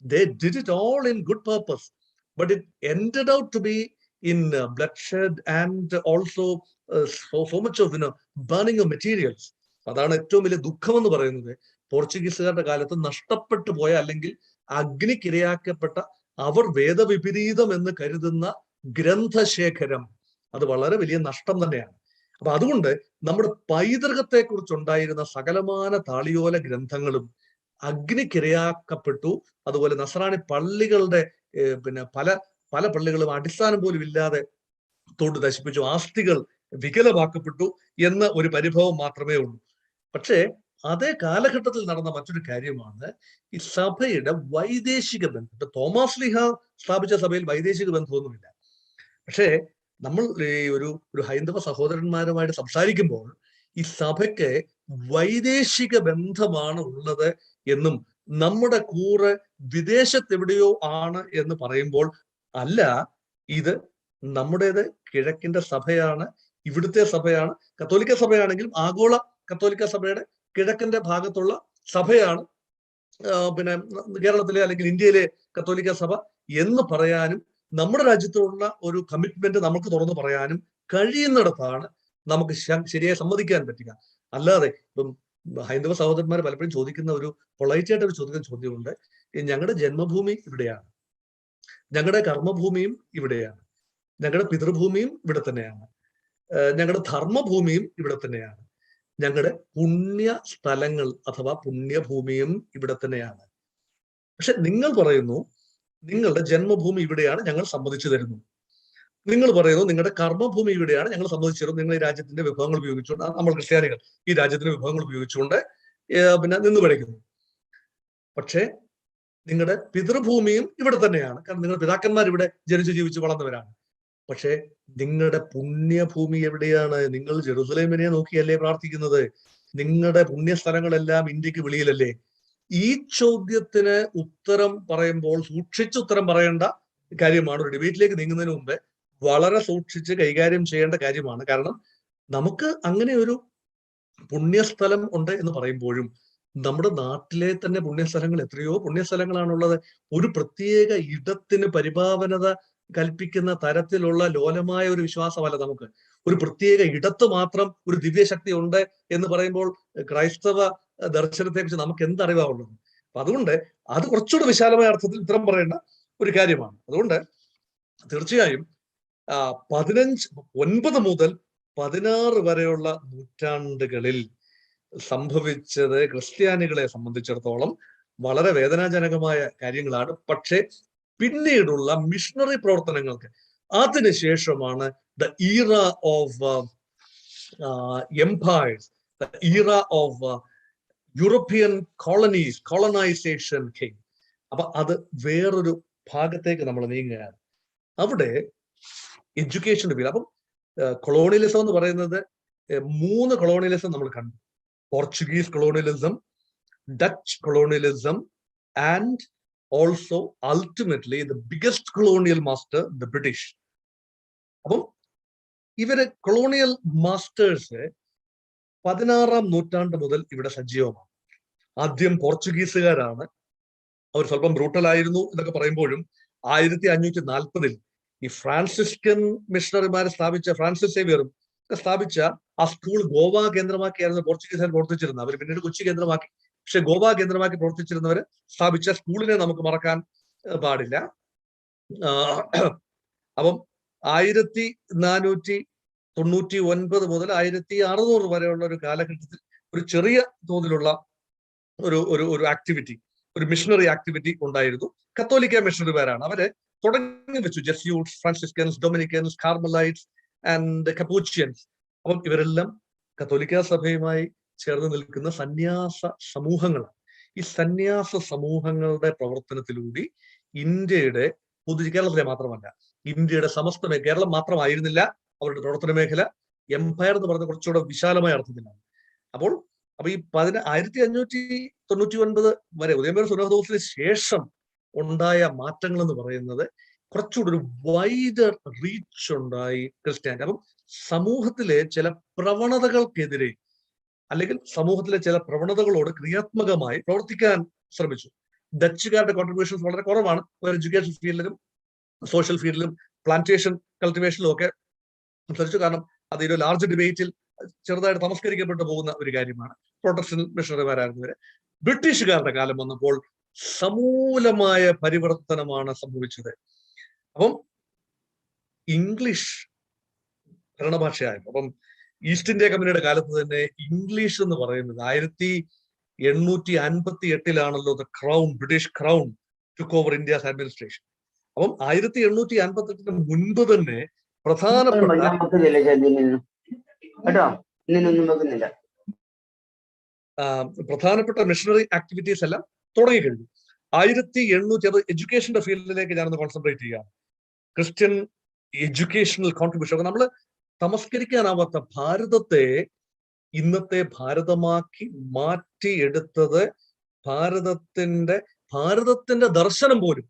They did it all in good purpose, but it ended out to be in bloodshed and also so much of burning of materials. അതാണ് ഏറ്റവും വലിയ ദുഃഖം എന്ന് പറയുന്നത്. പോർച്ചുഗീസുകാരുടെ കാലത്ത് നഷ്ടപ്പെട്ടു പോയ, അല്ലെങ്കിൽ അഗ്നിക്കിരയാക്കപ്പെട്ട, അവർ വേദവിപരീതം എന്ന് കരുതുന്ന ഗ്രന്ഥശേഖരം, അത് വളരെ വലിയ നഷ്ടം തന്നെയാണ്. അപ്പൊ അതുകൊണ്ട് നമ്മുടെ പൈതൃകത്തെ കുറിച്ചുണ്ടായിരുന്ന സകലമാന താളിയോല ഗ്രന്ഥങ്ങളും അഗ്നിക്കിരയാക്കപ്പെട്ടു. അതുപോലെ നസ്രാണി പള്ളികളുടെ പിന്നെ പല പള്ളികളും അടിസ്ഥാനം പോലും ഇല്ലാതെ തൊട്ട് നശിപ്പിച്ചു, ആസ്തികൾ വികലമാക്കപ്പെട്ടു എന്ന ഒരു പരിഭവം മാത്രമേ ഉള്ളൂ. പക്ഷേ അതേ കാലഘട്ടത്തിൽ നടന്ന മറ്റൊരു കാര്യമാണ് ഈ സഭയുടെ വൈദേശിക ബന്ധം. തോമസ് ലീഹ സ്ഥാപിച്ച സഭയിൽ വൈദേശിക ബന്ധമൊന്നുമില്ല. പക്ഷേ നമ്മൾ ഈ ഒരു ഹൈന്ദവ സഹോദരന്മാരുമായിട്ട് സംസാരിക്കുമ്പോൾ ഈ സഭയ്ക്ക് വൈദേശിക ബന്ധമാണ് ഉള്ളത് എന്നും നമ്മുടെ കൂറ് വിദേശത്തെവിടെയോ ആണ് എന്ന് പറയുമ്പോൾ അല്ല, ഇത് നമ്മുടേത് കിഴക്കിന്റെ സഭയാണ്, ഇവിടുത്തെ സഭയാണ്. കത്തോലിക്ക സഭയാണെങ്കിലും ആഗോള കത്തോലിക്ക സഭയുടെ കിഴക്കിന്റെ ഭാഗത്തുള്ള സഭയാണ് പിന്നെ കേരളത്തിലെ അല്ലെങ്കിൽ ഇന്ത്യയിലെ കത്തോലിക്ക സഭ എന്ന് പറയാനും നമ്മുടെ രാജ്യത്തുള്ള ഒരു കമ്മിറ്റ്മെന്റ് നമുക്ക് തുറന്നു പറയാനും കഴിയുന്നിടത്താണ് നമുക്ക് ശരിയായി സമ്മതിക്കാൻ പറ്റുക. അല്ലാതെ ഇപ്പം ഹൈന്ദവ സഹോദരന്മാർ പലപ്പോഴും ചോദിക്കുന്ന ഒരു പൊളൈറ്റായിട്ട് അവർ ചോദിക്കുന്ന ചോദ്യമുണ്ട്, ഞങ്ങളുടെ ജന്മഭൂമി ഇവിടെയാണ്, ഞങ്ങളുടെ കർമ്മഭൂമിയും ഇവിടെയാണ്, ഞങ്ങളുടെ പിതൃഭൂമിയും ഇവിടെ തന്നെയാണ്, ഞങ്ങളുടെ ധർമ്മഭൂമിയും ഇവിടെ തന്നെയാണ്, ഞങ്ങളുടെ പുണ്യ സ്ഥലങ്ങൾ അഥവാ പുണ്യഭൂമിയും ഇവിടെ തന്നെയാണ്. പക്ഷെ നിങ്ങൾ പറയുന്നു നിങ്ങളുടെ ജന്മഭൂമി ഇവിടെയാണ്, ഞങ്ങൾ സമ്മതിച്ചു തരുന്നു. നിങ്ങൾ പറയുന്നു നിങ്ങളുടെ കർമ്മഭൂമി ഇവിടെയാണ്, ഞങ്ങൾ സമ്മതിച്ചു തരുന്നു. നിങ്ങൾ ഈ രാജ്യത്തിന്റെ വിഭവങ്ങൾ ഉപയോഗിച്ചുകൊണ്ട്, നമ്മൾ ക്രിസ്ത്യാനികൾ ഈ രാജ്യത്തിന്റെ വിഭവങ്ങൾ ഉപയോഗിച്ചുകൊണ്ട് പിന്നെ നിന്ന് പഠിക്കുന്നു. പക്ഷേ നിങ്ങളുടെ പിതൃഭൂമിയും ഇവിടെ തന്നെയാണ്, കാരണം നിങ്ങളുടെ പിതാക്കന്മാർ ഇവിടെ ജനിച്ചു ജീവിച്ച് വളർന്നവരാണ്. പക്ഷെ നിങ്ങളുടെ പുണ്യഭൂമി എവിടെയാണ്? നിങ്ങൾ ജെറുസലേമിനെ നോക്കിയല്ലേ പ്രാർത്ഥിക്കുന്നത്? നിങ്ങളുടെ പുണ്യസ്ഥലങ്ങളെല്ലാം ഇന്ത്യക്ക് വെളിയിലല്ലേ? ഈ ചോദ്യത്തിന് ഉത്തരം പറയുമ്പോൾ സൂക്ഷിച്ച് ഉത്തരം പറയേണ്ട കാര്യമാണ്. ഒരു ഡിബേറ്റിലേക്ക് നീങ്ങുന്നതിന് മുമ്പ് വളരെ സൂക്ഷിച്ച് കൈകാര്യം ചെയ്യേണ്ട കാര്യമാണ്. കാരണം നമുക്ക് അങ്ങനെ ഒരു പുണ്യസ്ഥലം ഉണ്ട് എന്ന് പറയുമ്പോഴും നമ്മുടെ നാട്ടിലെ തന്നെ പുണ്യസ്ഥലങ്ങൾ എത്രയോ പുണ്യസ്ഥലങ്ങളാണുള്ളത്. ഒരു പ്രത്യേക ഇടത്തിന് പരിപാവനത കൽപ്പിക്കുന്ന തരത്തിലുള്ള ലോലമായ ഒരു വിശ്വാസമല്ല നമുക്ക്. ഒരു പ്രത്യേക ഇടത്ത് മാത്രം ഒരു ദിവ്യശക്തി ഉണ്ട് എന്ന് പറയുമ്പോൾ ക്രൈസ്തവ ദർശനത്തെ കുറിച്ച് നമുക്ക് എന്തറിവാണുള്ളത്? അപ്പൊ അതുകൊണ്ട് അത് കുറച്ചുകൂടെ വിശാലമായ അർത്ഥത്തിൽ ഉത്തരം പറയേണ്ട ഒരു കാര്യമാണ്. അതുകൊണ്ട് തീർച്ചയായും 9 മുതൽ 16 വരെയുള്ള നൂറ്റാണ്ടുകളിൽ സംഭവിച്ചത് ക്രിസ്ത്യാനികളെ സംബന്ധിച്ചിടത്തോളം വളരെ വേദനാജനകമായ കാര്യങ്ങളാണ്. പക്ഷെ പിന്നീടുള്ള മിഷണറി പ്രവർത്തനങ്ങൾക്ക് അതിനുശേഷമാണ് the era of empires, the era of European colonies, colonisation came. അപ്പൊ അത് വേറൊരു ഭാഗത്തേക്ക് നമ്മൾ നീങ്ങുകയാണ്. അവിടെ എഡ്യൂക്കേഷന്റെ പേര്. അപ്പം കൊളോണിയലിസം എന്ന് പറയുന്നത് 3 കൊളോണിയലിസം നമ്മൾ കണ്ടു. Portuguese colonialism, Dutch colonialism and also ultimately the biggest colonial master the British. അപ്പം ഇവര് കൊളോണിയൽ മാസ്റ്റേഴ്സ് 16-ാം നൂറ്റാണ്ട് മുതൽ ഇവിടെ സജീവമാണ്. ആദ്യം പോർച്ചുഗീസുകാരാണ്. അവർ സ്വല്പം ബ്രൂട്ടലായിരുന്നു എന്നൊക്കെ പറയുമ്പോഴും 1540 ഈ ഫ്രാൻസിസ്കൻ മിഷണറിമാരെ സ്ഥാപിച്ച ഫ്രാൻസിസ് സേവിയറും സ്ഥാപിച്ച ആ സ്കൂൾ ഗോവ കേന്ദ്രമാക്കിയായിരുന്നു പോർച്ചുഗീസുകാർ പ്രവർത്തിച്ചിരുന്നത്. അവർ പിന്നീട് കൊച്ചി കേന്ദ്രമാക്കി. പക്ഷെ ഗോവ കേന്ദ്രമാക്കി പ്രവർത്തിച്ചിരുന്നവര് സ്ഥാപിച്ച സ്കൂളിനെ നമുക്ക് മറക്കാൻ പാടില്ല. അപ്പം 1499 മുതൽ 1600 വരെയുള്ള ഒരു കാലഘട്ടത്തിൽ ഒരു ചെറിയ തോതിലുള്ള ഒരു ആക്ടിവിറ്റി, ഒരു മിഷണറി ആക്ടിവിറ്റി ഉണ്ടായിരുന്നു. കത്തോലിക്ക മിഷണറിമാരാണ്. അവര് തുടങ്ങി വെച്ചു. Jesuits, Franciscans, Dominicans, Carmelites and Capuchins. അപ്പം ഇവരെല്ലാം കത്തോലിക്ക സഭയുമായി ചേർന്ന് നിൽക്കുന്ന സന്യാസ സമൂഹങ്ങളാണ്. ഈ സന്യാസ സമൂഹങ്ങളുടെ പ്രവർത്തനത്തിലൂടെ ഇന്ത്യയുടെ കേരളത്തിലെ മാത്രമല്ല, ഇന്ത്യയുടെ സമസ്ത കേരളം മാത്രമായിരുന്നില്ല അവരുടെ പ്രവർത്തന മേഖല. എംപയർ എന്ന് പറയുന്നത് കുറച്ചുകൂടെ വിശാലമായ അർത്ഥത്തിലാണ്. അപ്പൊ ഈ 1599 വരെ ഉദയംപേർ സുനഹദോസിന് ശേഷം ഉണ്ടായ മാറ്റങ്ങൾ എന്ന് പറയുന്നത് കുറച്ചുകൂടി ഒരു വൈഡർ റീച്ച് ഉണ്ടായി ക്രിസ്ത്യാനിറ്റി. അപ്പം സമൂഹത്തിലെ ചില പ്രവണതകൾക്കെതിരെ അല്ലെങ്കിൽ സമൂഹത്തിലെ ചില പ്രവണതകളോട് ക്രിയാത്മകമായി പ്രവർത്തിക്കാൻ ശ്രമിച്ചു. ഡച്ചുകാരുടെ കോൺട്രിബ്യൂഷൻസ് വളരെ കുറവാണ്. എഡ്യൂക്കേഷൻ ഫീൽഡിലും സോഷ്യൽ ഫീൽഡിലും പ്ലാന്റേഷൻ കൾട്ടിവേഷനിലും ഒക്കെ സംസാരിച്ചു. കാരണം അത് ഒരു ലാർജ് ഡിബേറ്റിൽ ചെറുതായിട്ട് തമസ്കരിക്കപ്പെട്ടു പോകുന്ന ഒരു കാര്യമാണ്. പ്രൊട്ടസ്റ്റന്റ് മിഷണറിമാരായിരുന്നവര്. ബ്രിട്ടീഷുകാരുടെ കാലം വന്നപ്പോൾ സമൂലമായ പരിവർത്തനമാണ് സംഭവിച്ചത്. അപ്പം ഇംഗ്ലീഷ് ഭരണഭാഷയായിരുന്നു. അപ്പം ഈസ്റ്റ് ഇന്ത്യ കമ്പനിയുടെ കാലത്ത് തന്നെ ഇംഗ്ലീഷ് എന്ന് പറയുന്നത് 1858 the crown, British crown took over India's administration. അപ്പം 1858 മുൻപ് തന്നെ പ്രധാനപ്പെട്ട മിഷണറി ആക്ടിവിറ്റീസ് എല്ലാം തുടങ്ങിക്കഴിഞ്ഞു. 1800 അത് എഡ്യൂക്കേഷന്റെ ഫീൽഡിലേക്ക് ഞാനൊന്ന് കോൺസെൻട്രേറ്റ് ചെയ്യാം. ക്രിസ്ത്യൻ എഡ്യൂക്കേഷണൽ കോൺട്രിബ്യൂഷൻ, നമ്മൾ തമസ്കരിക്കാനാവാത്ത ഭാരതത്തെ ഇന്നത്തെ ഭാരതമാക്കി മാറ്റിയെടുത്തത് ഭാരതത്തിന്റെ ദർശനം പോലും,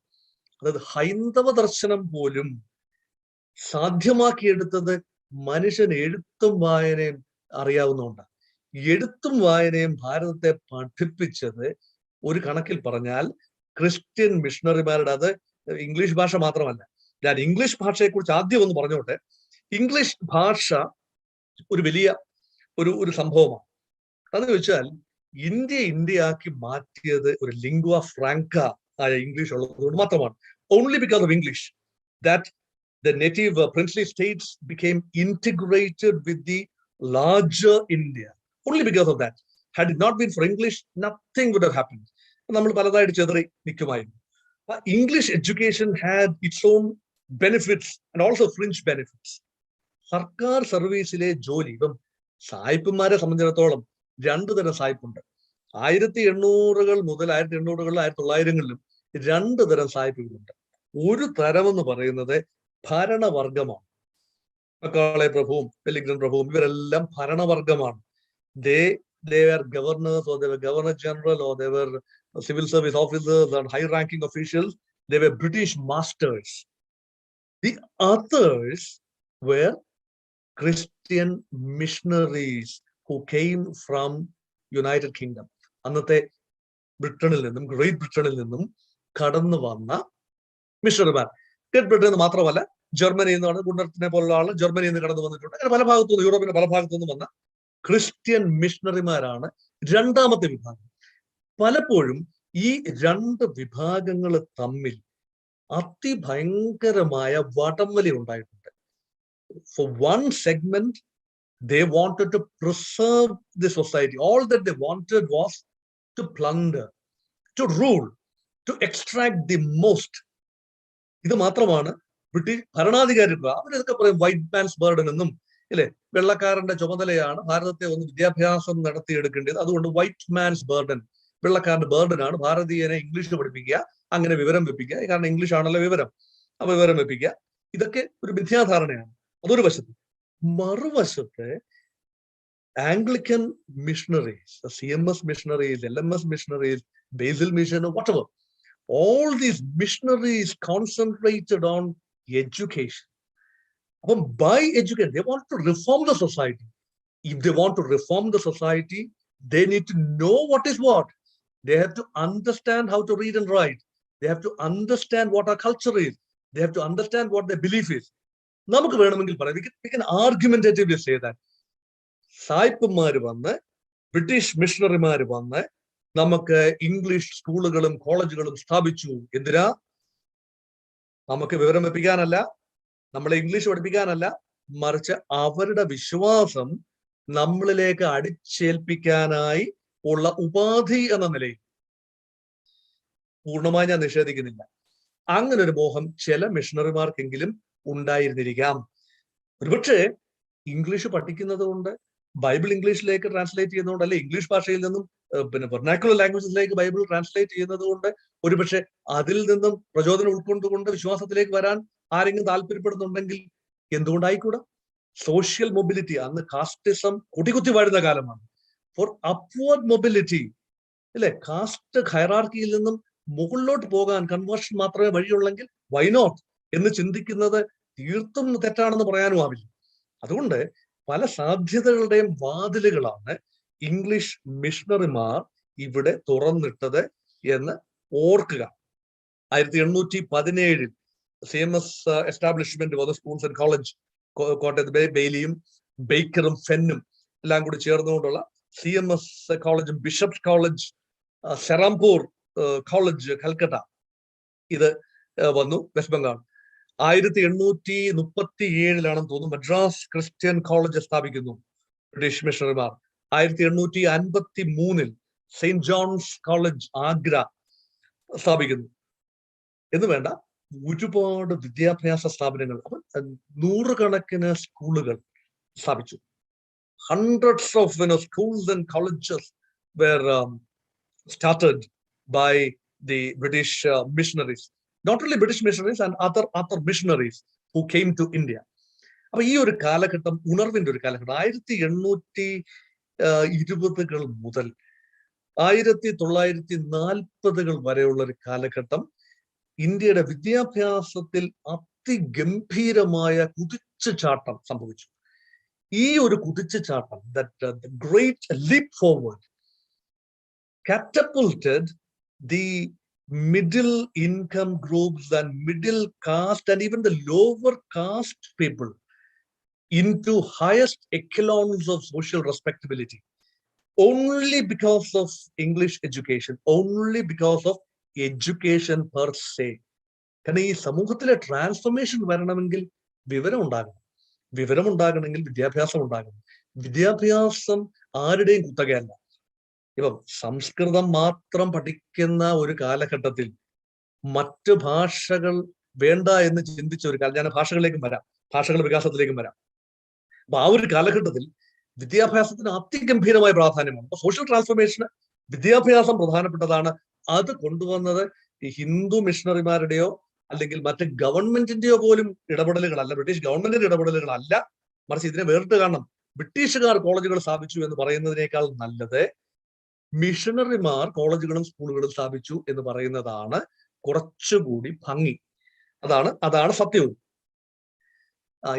അതായത് ഹൈന്ദവ ദർശനം പോലും സാധ്യമാക്കിയെടുത്തത് മനുഷ്യൻ എഴുത്തും വായനയും അറിയാവുന്നതുകൊണ്ടാണ്. എഴുത്തും വായനയും ഭാരതത്തെ പഠിപ്പിച്ചത് ഒരു കണക്കിൽ പറഞ്ഞാൽ ക്രിസ്ത്യൻ മിഷണറിമാരുടെ, അത് ഇംഗ്ലീഷ് ഭാഷ മാത്രമല്ല. ഞാൻ ഇംഗ്ലീഷ് ഭാഷയെക്കുറിച്ച് ആദ്യം ഒന്ന് പറഞ്ഞോട്ടെ. ഇംഗ്ലീഷ് ഭാഷ ഒരു വലിയ ഒരു സംഭവമാണ്. അതെന്ന് വെച്ചാൽ ഇന്ത്യയാക്കി മാറ്റിയത് ഒരു ലിംഗ്വ ഫ്രാങ്ക ആയ ഇംഗ്ലീഷ് ഉള്ളതുകൊണ്ട് മാത്രമാണ്. Only because of English that the native princely states became integrated with the larger India. Only because of that. Had it not been for English, nothing would have happened. നമ്മൾ പലതായിട്ട് ചെതറി നിൽക്കുമായിരുന്നു. English education had its own benefits and also fringe benefits. സർക്കാർ സർവീസിലെ ജോലി, ഇപ്പം സായിപ്പന്മാരെ സംബന്ധിച്ചിടത്തോളം 2 തരം സായിപ്പുണ്ട്. 1800 മുതൽ 1800 1900-കളിലും 2 തരം സായിപ്പുകളുണ്ട്. ഒരു തരം എന്ന് പറയുന്നത് ഭരണവർഗമാണ്. മക്കാളെ പ്രഭുവും വെല്ലിംഗ്ടൺ പ്രഭുവും ഇവരെല്ലാം ഭരണവർഗമാണ്. they were governors, or they were governor general, or they were civil service officers and high ranking officials. They were British masters. The others were Christian missionaries who came from United Kingdom. അന്നത്തെ ബ്രിട്ടനിൽ നിന്നും, great ബ്രിട്ടനിൽ നിന്നും കടന്നു വന്ന മിഷണറിമാർ. Great ബ്രിട്ടനിൽ നിന്ന് മാത്രമല്ല, ജർമ്മനിയിൽ നിന്നാണ്, ഗുണ്ടർട്ടിനെ പോലുള്ള ആൾ ജർമ്മനിയിൽ നിന്ന് കടന്നു വന്നിട്ടുണ്ട്. അങ്ങനെ പല ഭാഗത്തുനിന്ന്, യൂറോപ്പിന്റെ പല ഭാഗത്തുനിന്നും വന്ന ക്രിസ്ത്യൻ മിഷണറിമാരാണ് രണ്ടാമത്തെ വിഭാഗം. പലപ്പോഴും ഈ 2 വിഭാഗങ്ങൾ തമ്മിൽ അതിഭയങ്കരമായ വടംവലി ഉണ്ടായിട്ടുണ്ട്. For one segment, they wanted to preserve the society. All that they wanted was to plunder, to rule, to extract the most. ഇത് മാത്രമാണ് ബ്രിട്ടീഷ് ഭരണാധികാരികൾ. അവരൊക്കെ പറയും വൈറ്റ് മാൻസ് ബർഡൻ എന്നും, അല്ലെ, വെള്ളക്കാരന്റെ ചുമതലയാണ് ഭാരതത്തെ ഒന്ന് വിദ്യാഭ്യാസം നടത്തിയെടുക്കേണ്ടത്, അതുകൊണ്ട് വൈറ്റ് മാൻസ് ബർഡൻ, വെള്ളക്കാരന്റെ ബർഡനാണ് ഭാരതീയനെ ഇംഗ്ലീഷ് പഠിപ്പിക്കുക, അങ്ങനെ വിവരം വെപ്പിക്കുക, കാരണം ഇംഗ്ലീഷ് ആണല്ലോ വിവരം, അപ്പൊ വിവരം വെപ്പിക്കുക. ഇതൊക്കെ ഒരു മിഥ്യാധാരണയാണ്. അതൊരു വശത്ത്. മറുവശത്ത് Anglican missionaries, CMS missionaries, LMS missionaries, Basil mission, whatever, all these missionaries concentrated on education. By education, they want to reform the society. If they want to reform the society, they need to know what is what. They have to understand how to read and write. They have to understand what our culture is. They have to understand what their belief is. നമുക്ക് വേണമെങ്കിൽ പറയാം, we can argumentatively say that സായിപ്പന്മാർ വന്ന്, British മിഷണറിമാർ വന്ന് നമുക്ക് English സ്കൂളുകളും കോളേജുകളും സ്ഥാപിച്ചു. എന്തിനാ? നമുക്ക് വിവരം വെപ്പിക്കാനല്ല, നമ്മളെ ഇംഗ്ലീഷ് പഠിപ്പിക്കാനല്ല, മറിച്ച് അവരുടെ വിശ്വാസം നമ്മളിലേക്ക് അടിച്ചേൽപ്പിക്കാനായി ഉള്ള ഉപാധി എന്ന നിലയിൽ. പൂർണ്ണമായി ഞാൻ നിഷേധിക്കുന്നില്ല. അങ്ങനെ ഒരു മോഹം ചില മിഷണറിമാർക്കെങ്കിലും ഉണ്ടായിരുന്നിരിക്കാം. ഒരുപക്ഷെ ഇംഗ്ലീഷ് പഠിക്കുന്നത് കൊണ്ട്, ബൈബിൾ ഇംഗ്ലീഷിലേക്ക് ട്രാൻസ്ലേറ്റ് ചെയ്യുന്നതുകൊണ്ട്, അല്ലെ ഇംഗ്ലീഷ് ഭാഷയിൽ നിന്നും വെർനാക്കുലർ ലാംഗ്വേജസിലേക്ക് ബൈബിൾ ട്രാൻസ്ലേറ്റ് ചെയ്യുന്നത് കൊണ്ട് ഒരുപക്ഷെ അതിൽ നിന്നും പ്രചോദനം ഉൾക്കൊണ്ടുകൊണ്ട് വിശ്വാസത്തിലേക്ക് വരാൻ ആരെങ്കിലും താല്പര്യപ്പെടുന്നുണ്ടെങ്കിൽ എന്തുകൊണ്ടായിക്കൂടാ? സോഷ്യൽ മൊബിലിറ്റി, അന്ന് കാസ്റ്റിസം കുട്ടികുത്തി വാഴുന്ന കാലമാണ്. ഫോർ അപ്വേർഡ് മൊബിലിറ്റി, അല്ലെ, കാസ്റ്റ് ഹൈറാർക്കിയിൽ നിന്നും മുകളിലോട്ട് പോകാൻ കൺവേർഷൻ മാത്രമേ വഴിയുള്ളെങ്കിൽ വൈ നോട്ട് എന്ന് ചിന്തിക്കുന്നത് തീർത്തും തെറ്റാണെന്ന് പറയാനും ആവില്ല. അതുകൊണ്ട് പല സാധ്യതകളുടെയും വാതിലുകളാണ് ഇംഗ്ലീഷ് മിഷണറിമാർ ഇവിടെ തുറന്നിട്ടത് എന്ന് ഓർക്കുക. 1817 CMS എസ്റ്റാബ്ലിഷ്മെന്റ് വന്ന സ്കൂൾസ് ആൻഡ് കോളേജ്, കോട്ടയത്ത് ബെയിലിയും ബേക്കറും ഫെന്നും എല്ലാം കൂടി ചേർന്നുകൊണ്ടുള്ള CMS കോളേജും bishops college, Serampore college Calcutta, ഇത് വന്നു. വെസ്റ്റ് ബംഗാൾ 1837 തോന്നുന്നു മദ്രാസ് ക്രിസ്ത്യൻ കോളേജ് സ്ഥാപിക്കുന്നു ബ്രിട്ടീഷ് മിഷണറിമാർ. 1853 സെയിന്റ് ജോൺസ് കോളേജ് ആഗ്ര സ്ഥാപിക്കുന്നു. എന്ന് വേണ്ട, ഒരുപാട് വിദ്യാഭ്യാസ സ്ഥാപനങ്ങൾ, നൂറുകണക്കിന് സ്കൂളുകൾ സ്ഥാപിച്ചു. Hundreds of schools and colleges were started by the British missionaries. Not only British missionaries and other missionaries who came to India. അപ്പൊ ഈ ഒരു കാലഘട്ടം ഉണർവിന്റെ ഒരു കാലഘട്ടം 1820 മുതൽ 1940 വരെയുള്ള ഒരു കാലഘട്ടം ഇന്ത്യയുടെ വിദ്യാഭ്യാസത്തിൽ അതിഗംഭീരമായ കുതിച്ചുചാട്ടം സംഭവിച്ചു. ഈ ഒരു കുതിച്ചുചാട്ടം, that the great leap forward catapulted the middle income groups and middle caste and even the lower caste people into highest echelons of social respectability, only because of English education, only because of education per se. കാരണം ഈ സമൂഹത്തിലെ transformation വരണമെങ്കിൽ വിവരം ഉണ്ടാകണമെങ്കിൽ വിദ്യാഭ്യാസം ഉണ്ടാകണം. വിദ്യാഭ്യാസം ആരുടെയും കുത്തകയല്ല. ഇപ്പം സംസ്കൃതം മാത്രം പഠിക്കുന്ന ഒരു കാലഘട്ടത്തിൽ മറ്റു ഭാഷകൾ വേണ്ട എന്ന് ചിന്തിച്ച ഒരു കാലം, ഞാൻ ഭാഷകളുടെ വികാസത്തിലേക്കും വരാം. അപ്പൊ ആ ഒരു കാലഘട്ടത്തിൽ വിദ്യാഭ്യാസത്തിന് അതിഗംഭീരമായ പ്രാധാന്യമാണ്. അപ്പൊ സോഷ്യൽ ട്രാൻസ്ഫോർമേഷന് വിദ്യാഭ്യാസം പ്രധാനപ്പെട്ടതാണ്. അത് കൊണ്ടുവന്നത് ഈ ഹിന്ദു മിഷണറിമാരുടെയോ അല്ലെങ്കിൽ മറ്റ് ഗവൺമെന്റിന്റെയോ പോലും ഇടപെടലുകളല്ല, ബ്രിട്ടീഷ് ഗവൺമെന്റിന്റെ ഇടപെടലുകളല്ല. മറിച്ച് ഇതിനെ വേറിട്ട് കാണണം. ബ്രിട്ടീഷുകാർ കോളേജുകൾ സ്ഥാപിച്ചു എന്ന് പറയുന്നതിനേക്കാൾ നല്ലത് മിഷണറിമാർ കോളേജുകളും സ്കൂളുകളും സ്ഥാപിച്ചു എന്ന് പറയുന്നതാണ് കുറച്ചുകൂടി ഭംഗി. അതാണ് സത്യവും.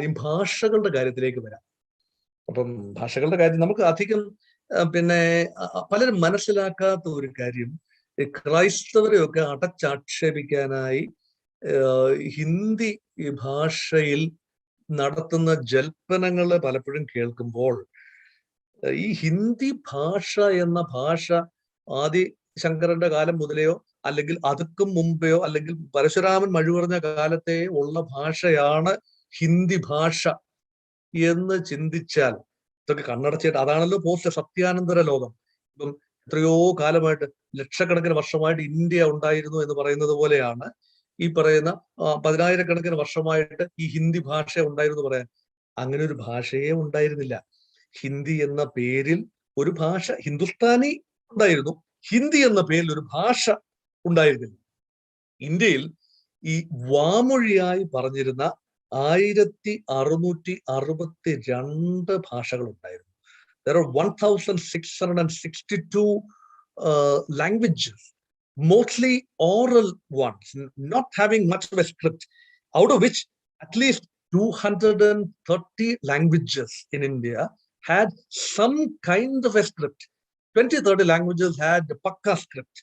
ഈ ഭാഷകളുടെ കാര്യത്തിലേക്ക് വരാം. അപ്പം ഭാഷകളുടെ കാര്യം നമുക്ക് അധികം പലരും മനസ്സിലാക്കാത്ത ഒരു കാര്യം, ക്രൈസ്തവരെയൊക്കെ അടച്ചാക്ഷേപിക്കാനായി ഹിന്ദി ഭാഷയിൽ നടത്തുന്ന ജൽപ്പനങ്ങൾ പലപ്പോഴും കേൾക്കുമ്പോൾ, ഈ ഹിന്ദി ഭാഷ എന്ന ഭാഷ ആദി ശങ്കരന്റെ കാലം മുതലെയോ അല്ലെങ്കിൽ അതുക്കും മുമ്പെയോ അല്ലെങ്കിൽ പരശുരാമൻ മഴുപറഞ്ഞ കാലത്തെ ഉള്ള ഭാഷയാണ് ഹിന്ദി ഭാഷ എന്ന് ചിന്തിച്ചാൽ ഇതൊക്കെ കണ്ണടച്ചിട്ട്, അതാണല്ലോ പോസ്റ്റ് സത്യാനന്തര ലോകം. ഇപ്പം എത്രയോ കാലമായിട്ട്, ലക്ഷക്കണക്കിന് വർഷമായിട്ട് ഇന്ത്യ ഉണ്ടായിരുന്നു എന്ന് പറയുന്നത് പോലെയാണ് ഈ പറയുന്ന 10,000 വർഷമായിട്ട് ഈ ഹിന്ദി ഭാഷ ഉണ്ടായിരുന്നു പറയാൻ. അങ്ങനെ ഒരു ഭാഷയെ ഉണ്ടായിരുന്നില്ല. ഹിന്ദി എന്ന പേരിൽ ഒരു ഭാഷ, ഹിന്ദുസ്ഥാനി ഉണ്ടായിരുന്നു, ഹിന്ദി എന്ന പേരിൽ ഒരു ഭാഷ ഉണ്ടായിരുന്നില്ല. ഇന്ത്യയിൽ ഈ വാമൊഴിയായി പറഞ്ഞിരുന്ന 1662 ഭാഷകൾ ഉണ്ടായിരുന്നു. There are 1662 languages, mostly oral ones, not having much of a script, out of which at least 230 languages in India had some kind of a script. 20-30 languages had a pakka script.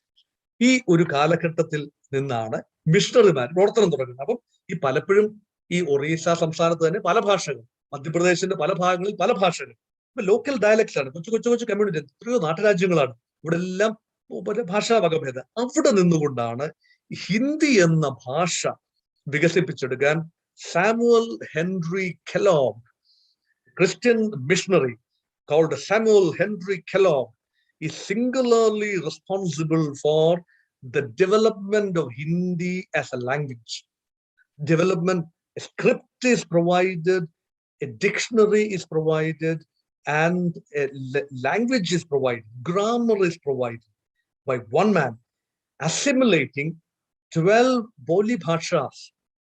ഈ ഒരു കാലഘട്ടത്തിൽ നിന്നാണ് മിഷണറിമാർ പ്രവർത്തനം തുടങ്ങുന്നത്. അപ്പം ഈ പലപ്പോഴും ഈ ഒറീസ സംസ്ഥാനത്ത് തന്നെ പല ഭാഷകൾ, മധ്യപ്രദേശിന്റെ പല ഭാഗങ്ങളിൽ പല ഭാഷകൾ, ഇപ്പൊ ലോക്കൽ ഡയലക്ട്സ് ആണ്, കൊച്ചു കമ്മ്യൂണിറ്റി, എത്രയോ നാട്ടുരാജ്യങ്ങളാണ്, ഇവിടെ എല്ലാം ഭാഷാ വകഭേദം. അവിടെ നിന്നുകൊണ്ടാണ് ഹിന്ദി എന്ന ഭാഷ വികസിപ്പിച്ചെടുക്കാൻ Samuel Henry Kellogg, Christian missionary called Samuel Henry Kellogg, is singularly responsible for the development of Hindi as a language. Development, a script is provided, a dictionary is provided, and a language is provided, grammar is provided by one man, assimilating 12 Boli bhashas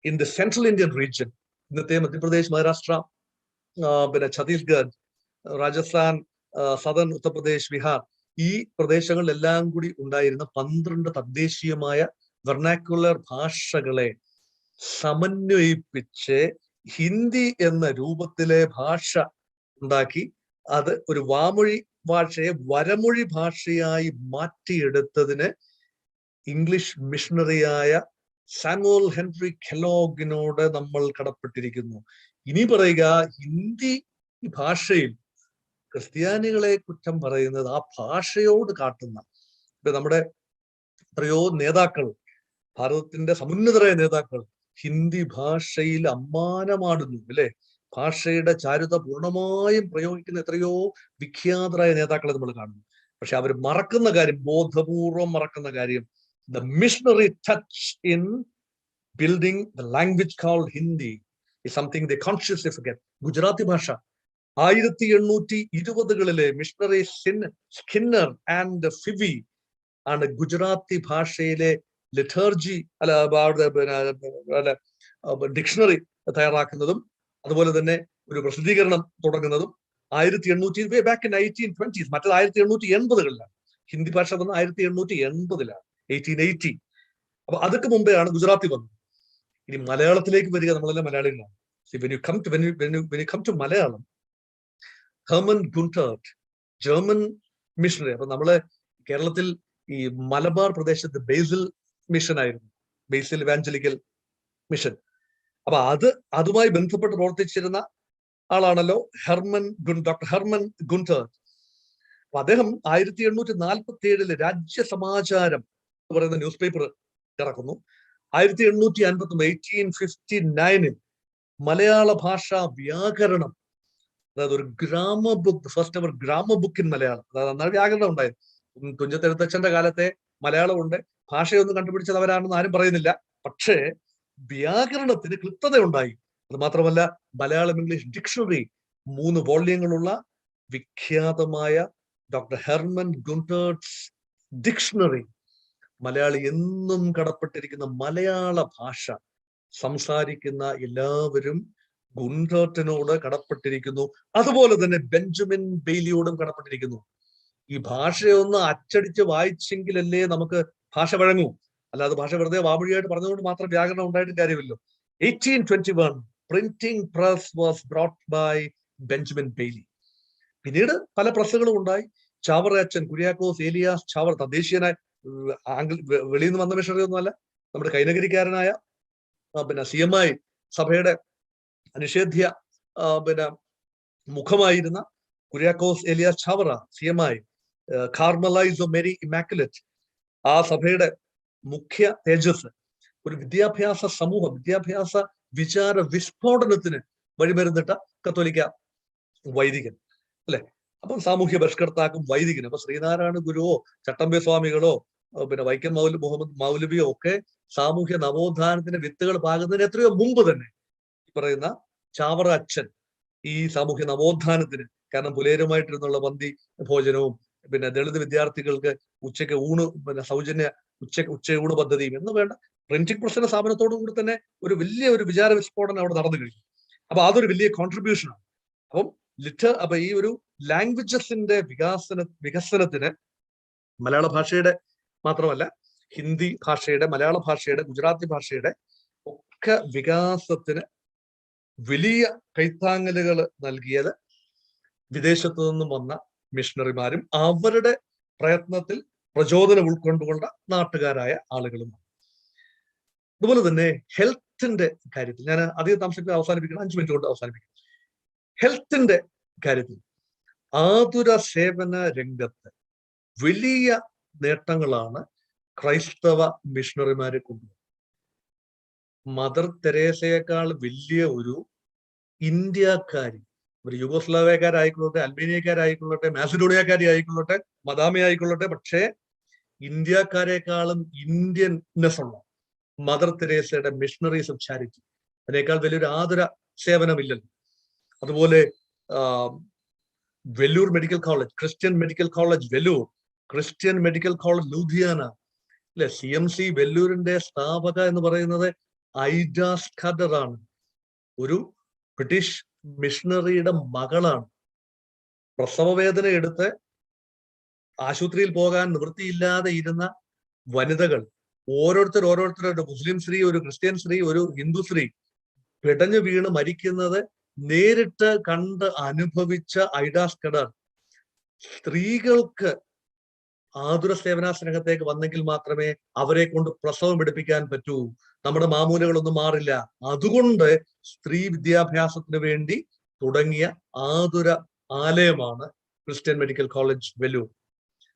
in the central Indian region, ഇന്നത്തെ മധ്യപ്രദേശ്, മഹാരാഷ്ട്ര, ഛത്തീസ്ഗഡ്, രാജസ്ഥാൻ, സദർൺ ഉത്തർപ്രദേശ്, ബീഹാർ, ഈ പ്രദേശങ്ങളിലെല്ലാം കൂടി ഉണ്ടായിരുന്ന 12 തദ്ദേശീയമായ vernacular ഭാഷകളെ സമന്വയിപ്പിച്ച് ഹിന്ദി എന്ന രൂപത്തിലെ ഭാഷ ഉണ്ടാക്കി അത് ഒരു വാമൊഴി ഭാഷയെ വരമൊഴി ഭാഷയായി മാറ്റിയെടുത്തതിന് ഇംഗ്ലീഷ് മിഷണറിയായ സാമുവൽ ഹെൻറി കെലോഗിനോട് നമ്മൾ കടപ്പെട്ടിരിക്കുന്നു. ഇനി പറയുക, ഹിന്ദി ഭാഷയിൽ ക്രിസ്ത്യാനികളെ കുറ്റം പറയുന്നത് ആ ഭാഷയോട് കാട്ടുന്ന, ഇപ്പൊ നമ്മുടെ എത്രയോ നേതാക്കൾ, ഭാരതത്തിന്റെ സമുന്നതരായ നേതാക്കൾ ഹിന്ദി ഭാഷയിൽ അമ്മാനമാടുന്നു, അല്ലെ? ഭാഷയുടെ ചാരുത പൂർണ്ണമായും പ്രയോഗിക്കുന്ന എത്രയോ വിഖ്യാതരായ നേതാക്കളെ നമ്മൾ കാണുന്നു. പക്ഷെ അവർ മറക്കുന്ന കാര്യം, ബോധപൂർവം മറക്കുന്ന കാര്യം, the missionary touch in building the language called Hindi is something they consciously forget. Gujarati ഭാഷ 1820-കളിലെ മിഷണറി സ്കിന്നർ ആൻഡ് ഫിവി ആണ് ഗുജറാത്തി ഭാഷയിലെ ലിറ്റർജി ഡിക്ഷണറി തയ്യാറാക്കുന്നതും അതുപോലെ തന്നെ ഒരു പ്രസിദ്ധീകരണം തുടങ്ങുന്നതും 1880 ബാക്ക് ഇൻ 1920s. മറ്റേത് 1880-കളിലാണ്. ഹിന്ദി ഭാഷ വന്ന് 1880-ലാണ്, 1880. അപ്പൊ അതൊക്കെ മുമ്പെയാണ് ഗുജറാത്തി വന്നത്. ഇനി മലയാളത്തിലേക്ക് വരിക, നമ്മളെല്ലാം മലയാളികളാണ്. when you come to Malayalam, Hermann Gundert, German missionary. അപ്പൊ നമ്മള് കേരളത്തിൽ ഈ മലബാർ പ്രദേശത്ത് ബേസിൽ മിഷൻ ആയിരുന്നു, ബേസിൽ ഇവാഞ്ചലിക്കൽ മിഷൻ. അപ്പൊ അതുമായി ബന്ധപ്പെട്ട് പ്രവർത്തിച്ചിരുന്ന ആളാണല്ലോ ഡോക്ടർ ഹെർമൻ ഗുണ്ടർട്ട്. അപ്പൊ അദ്ദേഹം 1847 രാജ്യസമാചാരം എന്ന് പറയുന്ന ന്യൂസ് പേപ്പർ ഇറക്കുന്നു. 1859 മലയാള ഭാഷാ വ്യാകരണം, അതായത് ഒരു grammar book, first ever grammar book in Malayalam. അതായത് അന്നാണ് വ്യാകരണം ഉണ്ടായത്. തുഞ്ചത്തെഴുത്തച്ഛന്റെ കാലത്തെ മലയാളമുണ്ട്. ഭാഷയൊന്നും കണ്ടുപിടിച്ചത് അവരാണെന്ന് ആരും പറയുന്നില്ല. പക്ഷേ വ്യാകരണത്തിന് ക്ലിപ്തത ഉണ്ടായി. അത് മാത്രമല്ല, മലയാളം ഇംഗ്ലീഷ് ഡിക്ഷണറി 3 വോള്യങ്ങളുള്ള വിഖ്യാതമായ doctor Hermann Gundert's dictionary, Malayali എന്നും കടപ്പെട്ടിരിക്കുന്ന മലയാള ഭാഷ സംസാരിക്കുന്ന എല്ലാവരും ഗുണ്ടർട്ടിനോട് കടപ്പെട്ടിരിക്കുന്നു. അതുപോലെ തന്നെ ബെഞ്ചമിൻ ബെയ്ലിയോടും കടപ്പെട്ടിരിക്കുന്നു. ഈ ഭാഷയൊന്ന് അച്ചടിച്ച് വായിച്ചെങ്കിലല്ലേ നമുക്ക് ഭാഷ വഴങ്ങൂ. അല്ലാതെ ഭാഷ വെറുതെ വാമൊഴിയായിട്ട് പറഞ്ഞുകൊണ്ട് മാത്രം വ്യാകരണം ഉണ്ടായിട്ട് കാര്യമില്ലല്ലോ. 1821 printing press was brought by Benjamin Bailey. പിന്നീട് പല പ്രസ്സുകളും ഉണ്ടായി. ചാവറ അച്ഛൻ കുര്യാക്കോസ് ഏലിയാസ് ചാവർ, തദ്ദേശീയനായ വെളിയിൽ നിന്ന് വന്ന മിഷണറി ഒന്നുമല്ല, നമ്മുടെ കൈനഗരിക്കാരനായ CMI സഭയുടെ നിഷേധ്യ മുഖമായിരുന്ന Kuriakose Elias Chavara, CMI Carmelites of Mary Immaculate, ആ സഭയുടെ മുഖ്യ തേജസ്, ഒരു വിദ്യാഭ്യാസ സമൂഹം, വിദ്യാഭ്യാസ വിചാര വിസ്ഫോടനത്തിന് വഴിമരുന്നിട്ട കത്തോലിക്ക വൈദികൻ അല്ലെ. അപ്പം സാമൂഹ്യ പരിഷ്കർത്താക്കും വൈദികനും. അപ്പൊ ശ്രീനാരായണ ഗുരുവോ ചട്ടമ്പി സ്വാമികളോ വൈക്കം മുഹമ്മദ് മൗലവിയോ ഒക്കെ സാമൂഹ്യ നവോത്ഥാനത്തിന്റെ വിത്തുകൾ പാകുന്നതിന് എത്രയോ മുമ്പ് തന്നെ ഈ പറയുന്ന ചാവറ അച്ഛൻ ഈ സാമൂഹ്യ നവോത്ഥാനത്തിന്, കാരണം പുലേരുമായിട്ടിരുന്നുള്ള പന്തി ഭോജനവും ദളിത് വിദ്യാർത്ഥികൾക്ക് ഉച്ചയ്ക്ക് ഊണ്, സൗജന്യ ഉച്ചയൂണ് പദ്ധതിയും എന്ന് വേണ്ട പ്രിന്റിംഗ് പ്രസിന്റെ സ്ഥാപനത്തോടു കൂടി തന്നെ ഒരു വിചാര വിസ്ഫോടനം അവിടെ നടന്നു കഴിഞ്ഞു. അപ്പൊ അതൊരു വലിയ കോൺട്രിബ്യൂഷനാണ്. അപ്പൊ ഈ ഒരു ലാംഗ്വേജസിന്റെ വികസനത്തിന് മലയാള ഭാഷയുടെ മാത്രമല്ല ഹിന്ദി ഭാഷയുടെ, മലയാള ഭാഷയുടെ, ഗുജറാത്തി ഭാഷയുടെ ഒക്കെ വികാസത്തിന് വലിയ കൈത്താങ്ങലുകൾ നൽകിയത് വിദേശത്തു നിന്നും വന്ന മിഷണറിമാരും അവരുടെ പ്രയത്നത്തിൽ പ്രചോദനം ഉൾക്കൊണ്ടുകൊണ്ട നാട്ടുകാരായ ആളുകളുമാണ്. അതുപോലെ തന്നെ ഹെൽത്തിന്റെ കാര്യത്തിൽ ഞാൻ അധികം അവസാനിപ്പിക്കണം, 5 മിനിറ്റ് കൊണ്ട് അവസാനിപ്പിക്കണം. ഹെൽത്തിന്റെ കാര്യത്തിൽ ആതുര സേവന രംഗത്ത് വലിയ നേട്ടങ്ങളാണ് ക്രൈസ്തവ മിഷണറിമാരെ കൊണ്ടുവന്നത്. മദർ തെരേസയേക്കാൾ വലിയ ഒരു ഇന്ത്യക്കാരി, ഒരു യുഗോസ്ലാവിയക്കാരായിക്കൊള്ളട്ടെ, അൽബേനിയക്കാരായിക്കൊള്ളട്ടെ, മാസിഡോണിയക്കാരി ആയിക്കൊള്ളട്ടെ, മദാമ ആയിക്കൊള്ളട്ടെ, പക്ഷേ ഇന്ത്യക്കാരെക്കാളും ഇന്ത്യൻനെസ് ഉള്ള മദർ തെരേസയുടെ മിഷണറീസ് ഓഫ് ചാരിറ്റി, അതിനേക്കാൾ വലിയൊരു ആതുര സേവനമില്ലല്ലോ. അതുപോലെ Vellore medical college, Christian medical college Vellore, Christian medical college Ludhiana അല്ലെ. CMC വെല്ലൂരിന്റെ സ്ഥാപക എന്ന് പറയുന്നത് ഐഡ സ്കഡർ ആണ്. ഒരു ബ്രിട്ടീഷ് മിഷണറിയുടെ മകളാണ്. പ്രസവവേദന എടുത്ത് ആശുപത്രിയിൽ പോകാൻ നിവൃത്തിയില്ലാതെ ഇരുന്ന വനിതകൾ ഓരോരുത്തരുടെ, മുസ്ലിം സ്ത്രീ, ഒരു ക്രിസ്ത്യൻ സ്ത്രീ, ഒരു ഹിന്ദു സ്ത്രീ പിടഞ്ഞു വീണ് മരിക്കുന്നത് നേരിട്ട് കണ്ട് അനുഭവിച്ച ഐഡ സ്കഡർ സ്ത്രീകൾക്ക് ആതുര സേവന സ്നേഹത്തേക്ക് വന്നെങ്കിൽ മാത്രമേ അവരെ കൊണ്ട് പ്രസവം എടുപ്പിക്കാൻ പറ്റൂ. നമ്മുടെ മാമൂലകളൊന്നും മാറില്ല. അതുകൊണ്ട് സ്ത്രീ വിദ്യാഭ്യാസത്തിന് വേണ്ടി തുടങ്ങിയ ആതുര ആലയമാണ് ക്രിസ്ത്യൻ മെഡിക്കൽ കോളേജ് വെല്ലൂർ,